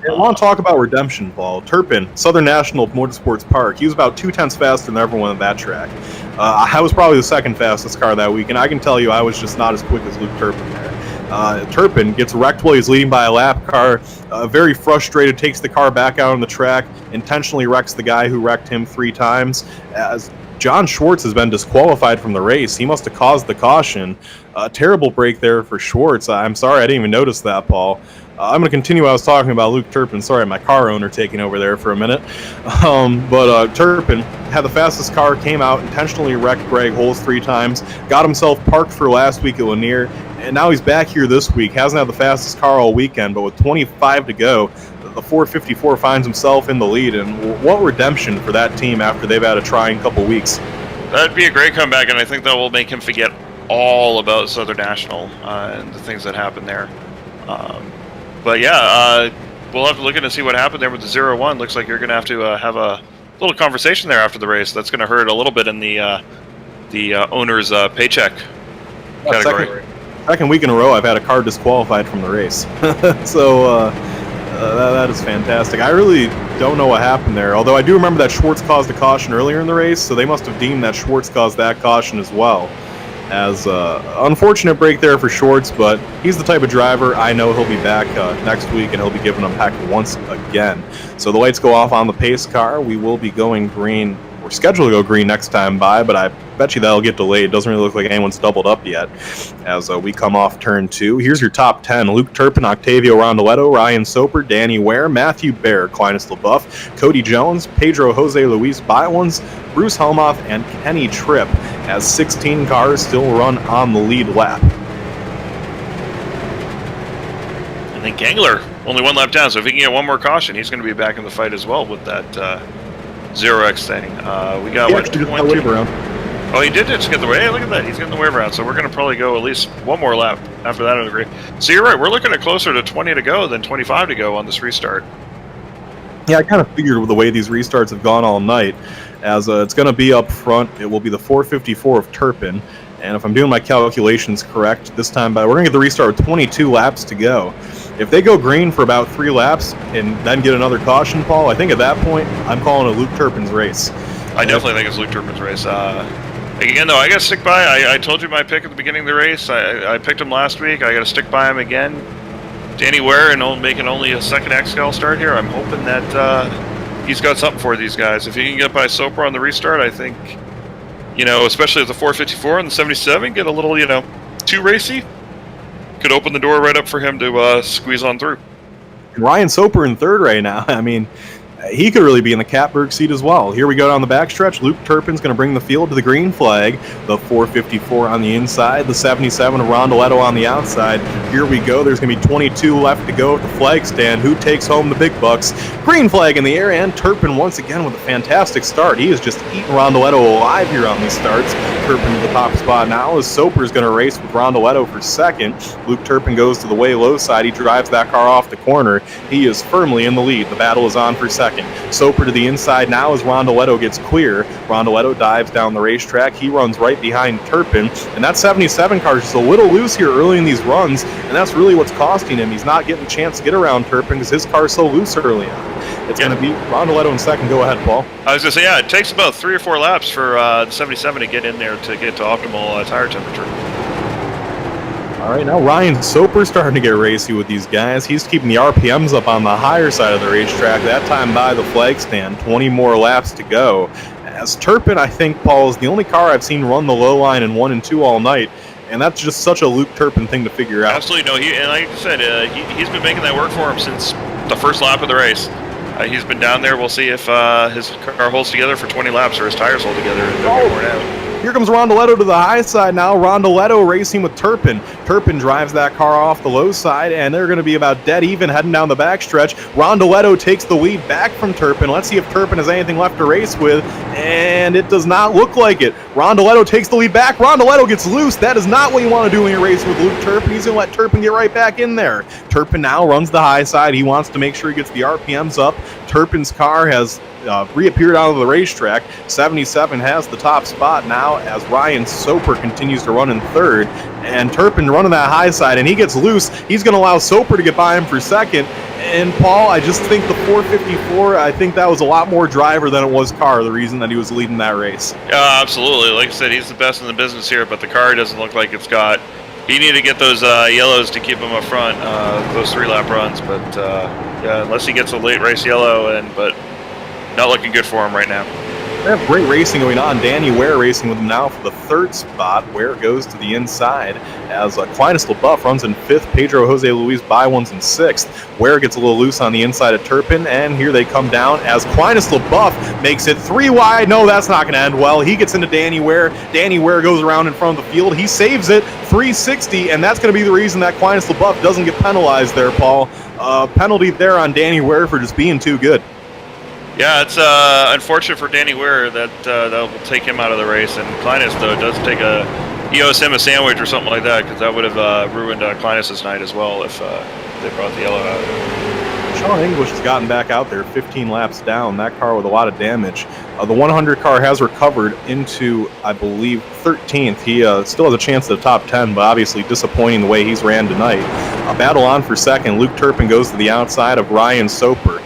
A: I want to talk about redemption, Paul. Turpin, Southern National Motorsports Park. He was about 2/10 faster than everyone on that track. I was probably the second fastest car that week, and I can tell you I was just not as quick as Luke Turpin there. Turpin gets wrecked while he's leading by a lap car. Very frustrated, takes the car back out on the track, intentionally wrecks the guy who wrecked him 3 times. As John Schwartz has been disqualified from the race. He must have caused the caution. Terrible break there for Schwartz. I'm sorry, I didn't even notice that, Paul. I'm going to continue what I was talking about Luke Turpin. Sorry, my car owner taking over there for a minute. But Turpin had the fastest car, came out, intentionally wrecked Greg Holes 3 times, got himself parked for last week at Lanier, and now he's back here this week. Hasn't had the fastest car all weekend, but with 25 to go, the 454 finds himself in the lead. And what redemption for that team after they've had a trying couple weeks.
B: That'd be a great comeback, and I think that will make him forget all about Southern National and the things that happened there. But yeah, we'll have to look in and see what happened there with the 0-1. Looks like you're going to have a little conversation there after the race. That's going to hurt a little bit in the owner's paycheck category.
A: Second week in a row I've had a car disqualified from the race. So that is fantastic. I really don't know what happened there, although I do remember that Schwartz caused a caution earlier in the race, so they must have deemed that Schwartz caused that caution as well. As unfortunate break there for Schwartz, but he's the type of driver I know he'll be back next week, and he'll be giving them heck once again. So the lights go off on the pace car. We will be going green. We're scheduled to go green next time by, but I bet you that'll get delayed. It doesn't really look like anyone's doubled up yet as we come off turn 2. Here's your top 10. Luke Turpin, Octavio Rondoletto, Ryan Soper, Danny Ware, Matthew Baer, Clinus LaBeouf, Cody Jones, Pedro Jose Luis Bylans, Bruce Helmoth, and Kenny Tripp, as 16 cars still run on the lead lap.
B: And then Gangler, only 1 lap down, so if he can get one more caution, he's going to be back in the fight as well with that 0x thing. We got what, 20? Oh, he did just get the wave. Hey, look at that. He's getting the wave around. So we're going to probably go at least one more lap after that. I agree. So you're right. We're looking at closer to 20 to go than 25 to go on this restart.
A: Yeah, I kind of figured with the way these restarts have gone all night, as it's going to be up front. It will be the 454 of Turpin. And if I'm doing my calculations correct, this time we're going to get the restart with 22 laps to go. If they go green for about 3 laps and then get another caution, Paul, I think at that point I'm calling it Luke Turpin's race.
B: I definitely think it's Luke Turpin's race. Again, though, I got to stick by. I told you my pick at the beginning of the race. I picked him last week. I got to stick by him again. Danny Ware and making only a second XCAL start here. I'm hoping that he's got something for these guys. If he can get by Soper on the restart, I think, especially at the 454 and the 77, get a little, too racy, could open the door right up for him to squeeze on through.
A: Ryan Soper in third right now. I mean, he could really be in the catbird seat as well. Here we go down the backstretch. Luke Turpin's going to bring the field to the green flag. The 454 on the inside. The 77 of Rondoletto on the outside. Here we go. There's going to be 22 left to go at the flag stand. Who takes home the big bucks? Green flag in the air, and Turpin once again with a fantastic start. He is just eating Rondoletto alive here on these starts. Turpin to the top spot now as Soper's going to race with Rondoletto for second. Luke Turpin goes to the way low side. He drives that car off the corner. He is firmly in the lead. The battle is on for second. Soper to the inside now as Rondoletto gets clear. Rondoletto dives down the racetrack. He runs right behind Turpin, and that 77 car is just a little loose here early in these runs, and that's really what's costing him. He's not getting a chance to get around Turpin because his car's so loose early on. It's going to be Rondoletto in second. Go ahead, Paul.
B: I was going to say, it takes about 3 or 4 laps for the 77 to get in there to get to optimal tire temperature.
A: All right, now Ryan Soper starting to get racy with these guys. He's keeping the RPMs up on the higher side of the racetrack. That time by the flag stand, 20 more laps to go. As Turpin, I think, Paul, is the only car I've seen run the low line in 1 and 2 all night, and that's just such a Luke Turpin thing to figure out.
B: Absolutely, no. And like I said, he's been making that work for him since the first lap of the race. He's been down there. We'll see if his car holds together for 20 laps or his tires hold together and don't get worn out.
A: Here comes Rondoletto to the high side now. Rondoletto racing with Turpin. Turpin drives that car off the low side, and they're going to be about dead even heading down the backstretch. Rondoletto takes the lead back from Turpin. Let's see if Turpin has anything left to race with, and it does not look like it. Rondoletto takes the lead back. Rondoletto gets loose. That is not what you want to do when you're racing with Luke Turpin. He's going to let Turpin get right back in there. Turpin now runs the high side. He wants to make sure he gets the RPMs up. Turpin's car has reappeared out of the racetrack. 77 has the top spot now as Ryan Soper continues to run in third, and Turpin running that high side, and he gets loose. He's going to allow Soper to get by him for second. And Paul, I just think the 454, I think that was a lot more driver than it was car, the reason that he was leading that race.
B: Yeah, absolutely. Like I said, he's the best in the business here, but the car doesn't look like it's got You need to get those yellows to keep him up front, those 3-lap runs. But yeah, unless he gets a late race yellow, but not looking good for him right now.
A: They have great racing going on. Danny Ware racing with him now for the 3rd spot. Ware goes to the inside as Aquinas LaBeouf runs in 5th. Pedro Jose Luis Baiwans in 6th. Ware gets a little loose on the inside of Turpin, and here they come down as Aquinas LaBeouf makes it 3 wide. No, that's not going to end well. He gets into Danny Ware. Danny Ware goes around in front of the field. He saves it, 360, and that's going to be the reason that Aquinas LaBeouf doesn't get penalized there, Paul. Penalty there on Danny Ware for just being too good.
B: Yeah, it's unfortunate for Danny Ware that will take him out of the race. And Kleinis, though, does take he owes him a sandwich or something like that, because that would have ruined Kleinis' night as well if they brought the yellow out.
A: Sean English has gotten back out there 15 laps down, that car with a lot of damage. The 100 car has recovered into, I believe, 13th. He still has a chance at the top 10, but obviously disappointing the way he's ran tonight. A battle on for second. Luke Turpin goes to the outside of Ryan Soper.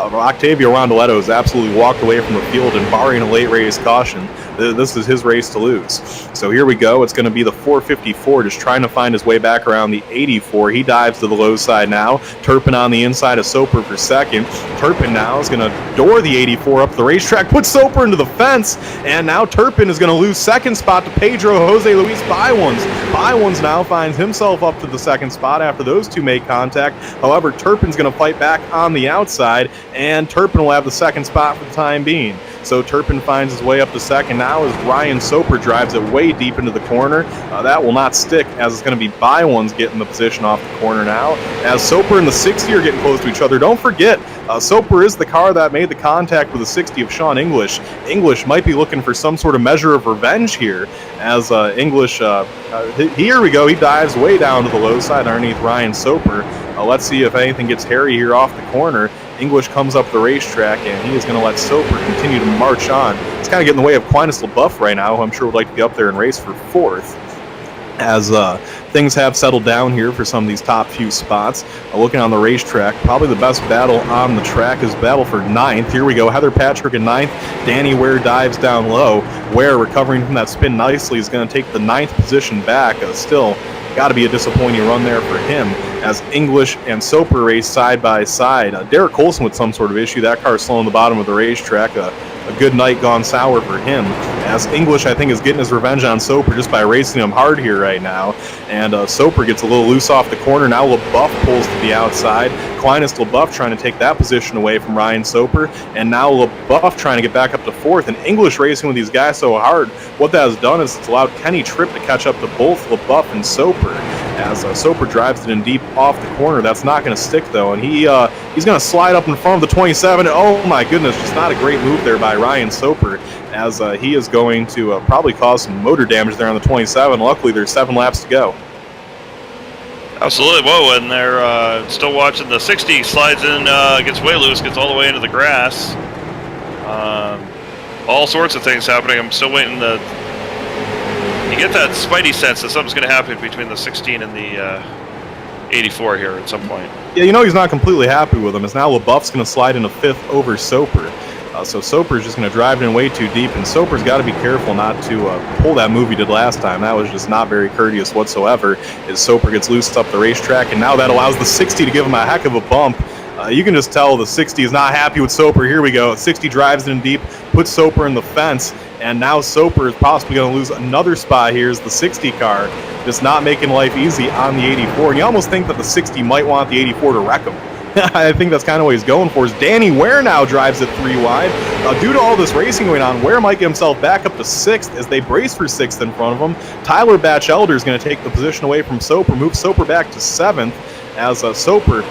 A: Octavio Rondoletto has absolutely walked away from the field, and barring a late race caution, this is his race to lose. So here we go. It's going to be the 454 just trying to find his way back around the 84. He dives to the low side now. Turpin on the inside of Soper for second. Turpin now is going to door the 84 up the racetrack, put Soper into the fence, and now Turpin is going to lose second spot to Pedro Jose Luis Baiwans. Baiwans now finds himself up to the second spot after those two make contact. However, Turpin's going to fight back on the outside, and Turpin will have the second spot for the time being. So Turpin finds his way up to second now as Ryan Soper drives it way deep into the corner. That will not stick, as it's going to be Baiwans getting the position off the corner now. As Soper and the 60 are getting close to each other. Don't forget, Soper is the car that made the contact with the 60 of Sean English. English might be looking for some sort of measure of revenge here, as English, here we go, he dives way down to the low side underneath Ryan Soper. Let's see if anything gets hairy here off the corner. English comes up the racetrack, and he is going to let Soper continue to march on. It's kind of getting in the way of Aquinas LaBeouf right now, who I'm sure would like to get up there and race for 4th. As things have settled down here for some of these top few spots. Looking on the racetrack, probably the best battle on the track is battle for 9th. Here we go, Heather Patrick in 9th. Danny Ware dives down low. Ware, recovering from that spin nicely, is going to take the 9th position back. Still, got to be a disappointing run there for him, as English and Soper race side by side. Derek Colson with some sort of issue. That car is slow on the bottom of the racetrack. A good night gone sour for him, as English, I think, is getting his revenge on Soper just by racing him hard here right now. And Soper gets a little loose off the corner. Now LaBeouf pulls to the outside. Aquinas LaBeouf trying to take that position away from Ryan Soper. And now LaBeouf trying to get back up to 4th. And English racing with these guys so hard, what that has done is it's allowed Kenny Tripp to catch up to both LaBeouf and Soper. As Soper drives it in deep off the corner. That's not going to stick, though. And he's going to slide up in front of the 27. Oh, my goodness, just not a great move there by Ryan Soper, as he is going to probably cause some motor damage there on the 27. Luckily, there's 7 laps to go.
B: Absolutely. Whoa, and they're still watching the 60. Slides in, gets way loose, gets all the way into the grass. All sorts of things happening. I'm still waiting to... You get that spidey sense that something's going to happen between the 16 and the 84 here at some point.
A: Yeah, you know he's not completely happy with him, as now LaBeouf's going to slide into 5th over Soper. So Soper's just going to drive it in way too deep, and Soper's got to be careful not to pull that move he did last time. That was just not very courteous whatsoever, as Soper gets loosed up the racetrack, and now that allows the 60 to give him a heck of a bump. You can just tell the 60 is not happy with Soper. Here we go. 60 drives it in deep, puts Soper in the fence, and now Soper is possibly going to lose another spot here as the 60 car, just not making life easy on the 84. And you almost think that the 60 might want the 84 to wreck him. I think that's kind of what he's going for. Is Danny Ware now drives it 3 wide. Due to all this racing going on, Ware might get himself back up to 6th as they brace for 6th in front of him. Tyler Batchelder is going to take the position away from Soper, move Soper back to 7th. As Soper,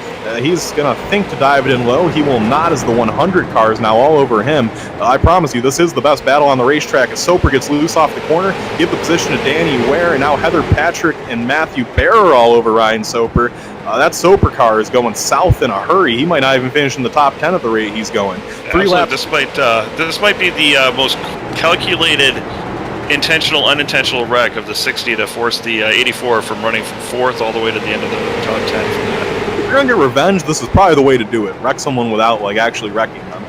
A: he's going to think to dive it in low. He will not, as the 100 car is now all over him. I promise you, this is the best battle on the racetrack. As Soper gets loose off the corner, give the position to Danny Ware, and now Heather Patrick and Matthew Bear are all over Ryan Soper. That Soper car is going south in a hurry. He might not even finish in the top 10 at the rate he's going. 3 laps.
B: This might be the most calculated intentional, unintentional wreck of the 60 to force the 84 from running from 4th all the way to the end of the top 10 from that.
A: If you're going to get revenge, this is probably the way to do it. Wreck someone without, actually wrecking them.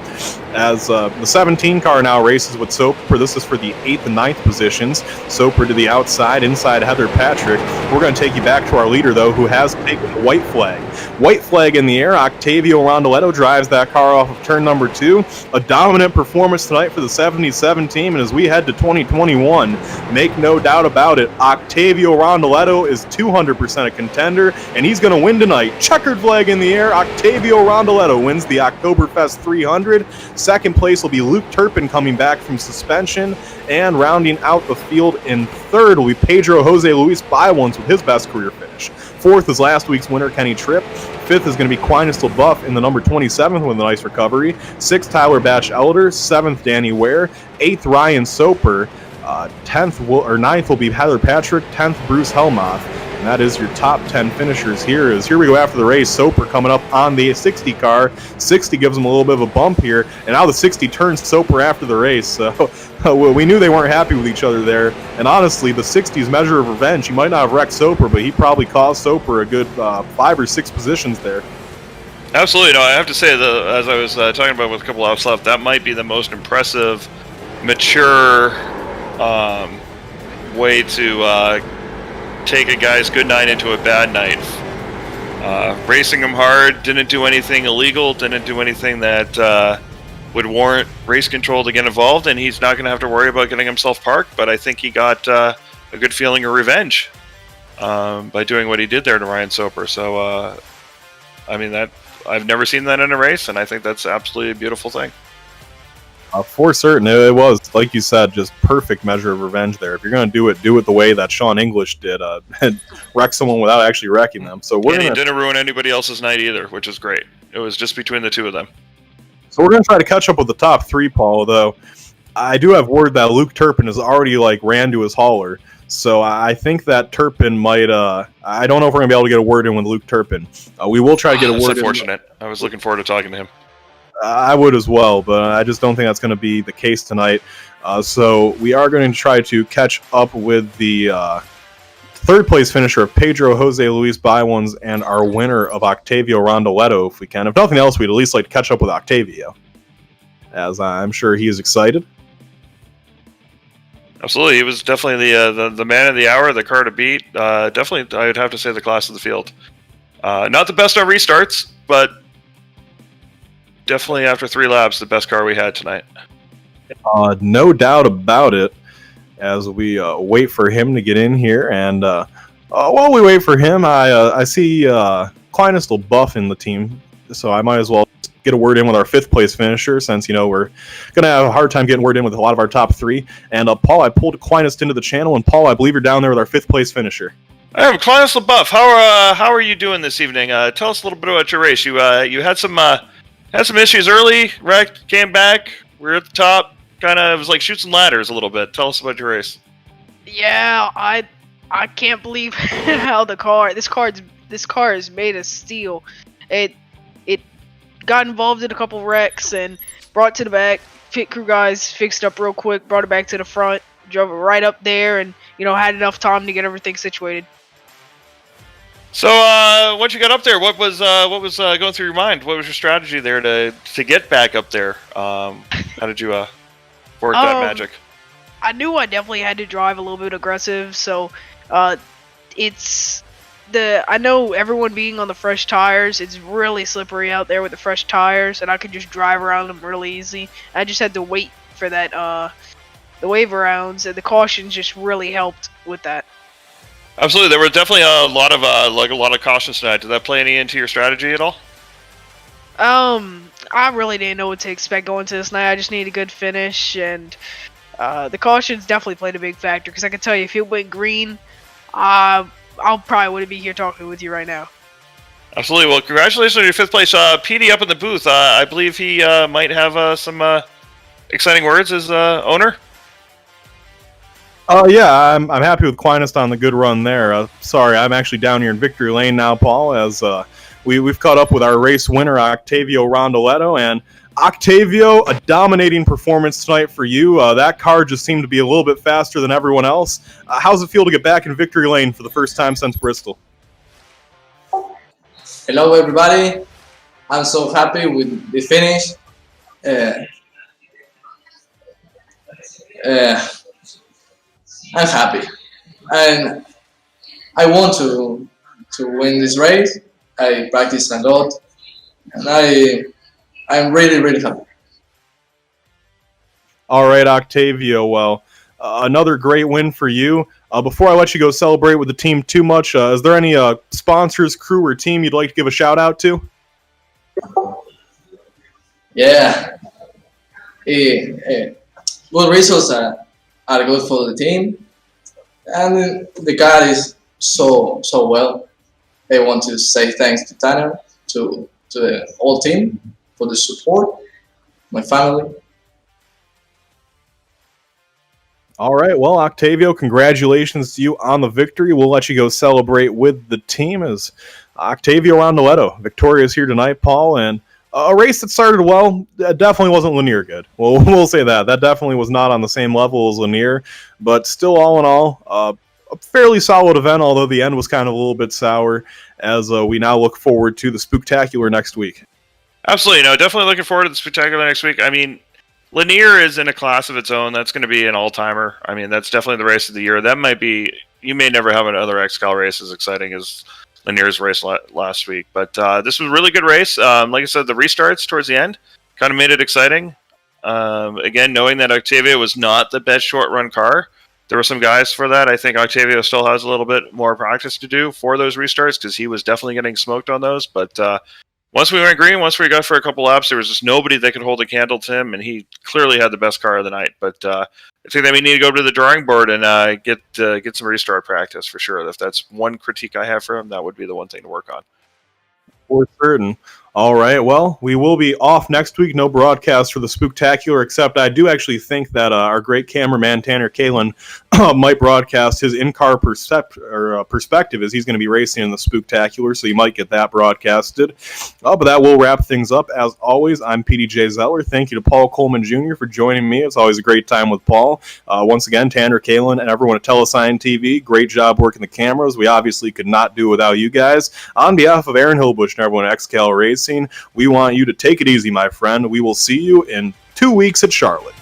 A: as the 17 car now races with Soper. This is for the 8th and 9th positions. Soper to the outside, inside Heather Patrick. We're going to take you back to our leader, though, who has taken the white flag. White flag in the air. Octavio Rondoletto drives that car off of turn number 2. A dominant performance tonight for the 77 team, and as we head to 2021, make no doubt about it, Octavio Rondoletto is 200% a contender, and he's going to win tonight. Checkered flag in the air. Octavio Rondoletto wins the Oktoberfest 300. Second place will be Luke Turpin coming back from suspension, and rounding out the field in third will be Pedro Jose Luis Bywans with his best career finish. Fourth is last week's winner, Kenny Tripp. Fifth is going to be Aquinas LaBeouf in the number 27 with a nice recovery. Sixth, Tyler Batch Elder. Seventh, Danny Ware. Eighth, Ryan Soper. 9th will be Heather Patrick. 10th, Bruce Helmoth. And that is your top 10 finishers here. Here we go after the race. Soper coming up on the 60 car. 60 gives him a little bit of a bump here. And now the 60 turns Soper after the race. So we knew they weren't happy with each other there. And honestly, the 60's measure of revenge. He might not have wrecked Soper, but he probably caused Soper a good 5 or 6 positions there.
B: Absolutely. No, I have to say, as I was talking about with a couple laps left, that might be the most impressive, mature way to take a guy's good night into a bad night. Racing him hard, didn't do anything illegal, didn't do anything that would warrant race control to get involved, and he's not going to have to worry about getting himself parked, but I think he got a good feeling of revenge by doing what he did there to Ryan Soper. So, I mean, that I've never seen that in a race, and I think that's absolutely a beautiful thing.
A: For certain, it was, like you said, just perfect measure of revenge there. If you're going to do it the way that Sean English did, and wreck someone without actually wrecking them. So
B: he didn't ruin anybody else's night either, which is great. It was just between the two of them.
A: So we're going to try to catch up with the top 3, Paul, though. I do have word that Luke Turpin has already, ran to his hauler. So I think that Turpin might, I don't know if we're going to be able to get a word in with Luke Turpin. We will try to get a word in.
B: That's unfortunate. I was looking forward to talking to him.
A: I would as well, but I just don't think that's going to be the case tonight. So we are going to try to catch up with the third place finisher of Pedro Jose Luis Bywans and our winner of Octavio Rondoletto, if we can. If nothing else, we'd at least like to catch up with Octavio, as I'm sure he is excited.
B: Absolutely, he was definitely the man of the hour, the car to beat. Definitely, I would have to say the class of the field. Not the best on restarts, but definitely after 3 laps, the best car we had tonight.
A: No doubt about it. As we wait for him to get in here, and while we wait for him, I see Aquinas LaBeouf in the team, so I might as well get a word in with our 5th place finisher, since we're gonna have a hard time getting word in with a lot of our top 3. And Paul, I pulled Aquinas into the channel, and Paul, I believe you're down there with our 5th place finisher.
B: I am Aquinas LaBeouf. How are you doing this evening? Tell us a little bit about your race. You had some issues early, wrecked, came back. We're at the top. Kind of, it was like shoots and ladders a little bit. Tell us about your race.
C: Yeah, I can't believe how this car is made of steel. It got involved in a couple wrecks and brought to the back. Pit crew guys fixed up real quick, brought it back to the front, drove it right up there, and had enough time to get everything situated.
B: So once you got up there, what was going through your mind? What was your strategy there to get back up there? How did you work that magic?
C: I knew I definitely had to drive a little bit aggressive, so I know everyone being on the fresh tires, it's really slippery out there with the fresh tires, and I could just drive around them really easy. I just had to wait for that the wave arounds, and the cautions just really helped with that.
B: Absolutely, there were definitely a lot of cautions tonight. Did that play any into your strategy at all?
C: I really didn't know what to expect going to this night. I just needed a good finish, and the cautions definitely played a big factor, because I can tell you, if it went green, I probably wouldn't be here talking with you right now.
B: Absolutely. Well, congratulations on your 5th place. PD up in the booth. I believe he might have some exciting words as owner.
A: Yeah, I'm happy with Aquinas on the good run there. Sorry, I'm actually down here in Victory Lane now, Paul, as we've caught up with our race winner, Octavio Rondoletto. And Octavio, a dominating performance tonight for you. That car just seemed to be a little bit faster than everyone else. How's it feel to get back in Victory Lane for the first time since Bristol?
D: Hello, everybody. I'm so happy with the finish. uh, I'm happy, and I want to win this race. I practice a lot, and I'm really happy.
A: All right, Octavio. Well, another great win for you. Before I let you go celebrate with the team too much, is there any sponsors, crew, or team you'd like to give a shout out to?
D: Yeah, good results are good for the team, and the car is so well. I want to say thanks to Tanner, to the whole team for the support, my family.
A: All right, well, Octavio, congratulations to you on the victory. We'll let you go celebrate with the team as Octavio Rondoletto, victorious here tonight, Paul, and a race that started well, definitely wasn't linear good. Well, we'll say that. That definitely was not on the same level as linear, but still, all in all, a fairly solid event, although the end was kind of a little bit sour, as we now look forward to the Spooktacular next week.
B: Absolutely, no, definitely looking forward to the Spectacular next week. I mean, Lanier is in a class of its own. That's going to be an all-timer. I mean, that's definitely the race of the year. That might be, you may never have another XCAL race as exciting as Lanier's race last week. But this was a really good race. Like I said, the restarts towards the end kind of made it exciting. Again, knowing that Octavio was not the best short-run car, there were some guys for that. I think Octavio still has a little bit more practice to do for those restarts because he was definitely getting smoked on those. But once we went green, once we got for a couple laps, there was just nobody that could hold a candle to him, and he clearly had the best car of the night. But I think that we need to go to the drawing board and get some restart practice for sure. If that's one critique I have for him, that would be the one thing to work on.
A: For certain. All right, well, we will be off next week. No broadcast for the Spooktacular, except I do actually think that our great cameraman, Tanner Kalin, might broadcast his in-car perspective as he's going to be racing in the Spooktacular, so you might get that broadcasted. But that will wrap things up. As always, I'm PDJ Zeller. Thank you to Paul Coleman Jr. for joining me. It's always a great time with Paul. Once again, Tanner Kalin and everyone at Telesign TV, great job working the cameras. We obviously could not do it without you guys. On behalf of Aaron Hillbush and everyone at XCAL Racing, we want you to take it easy, my friend. We will see you in 2 weeks at Charlotte.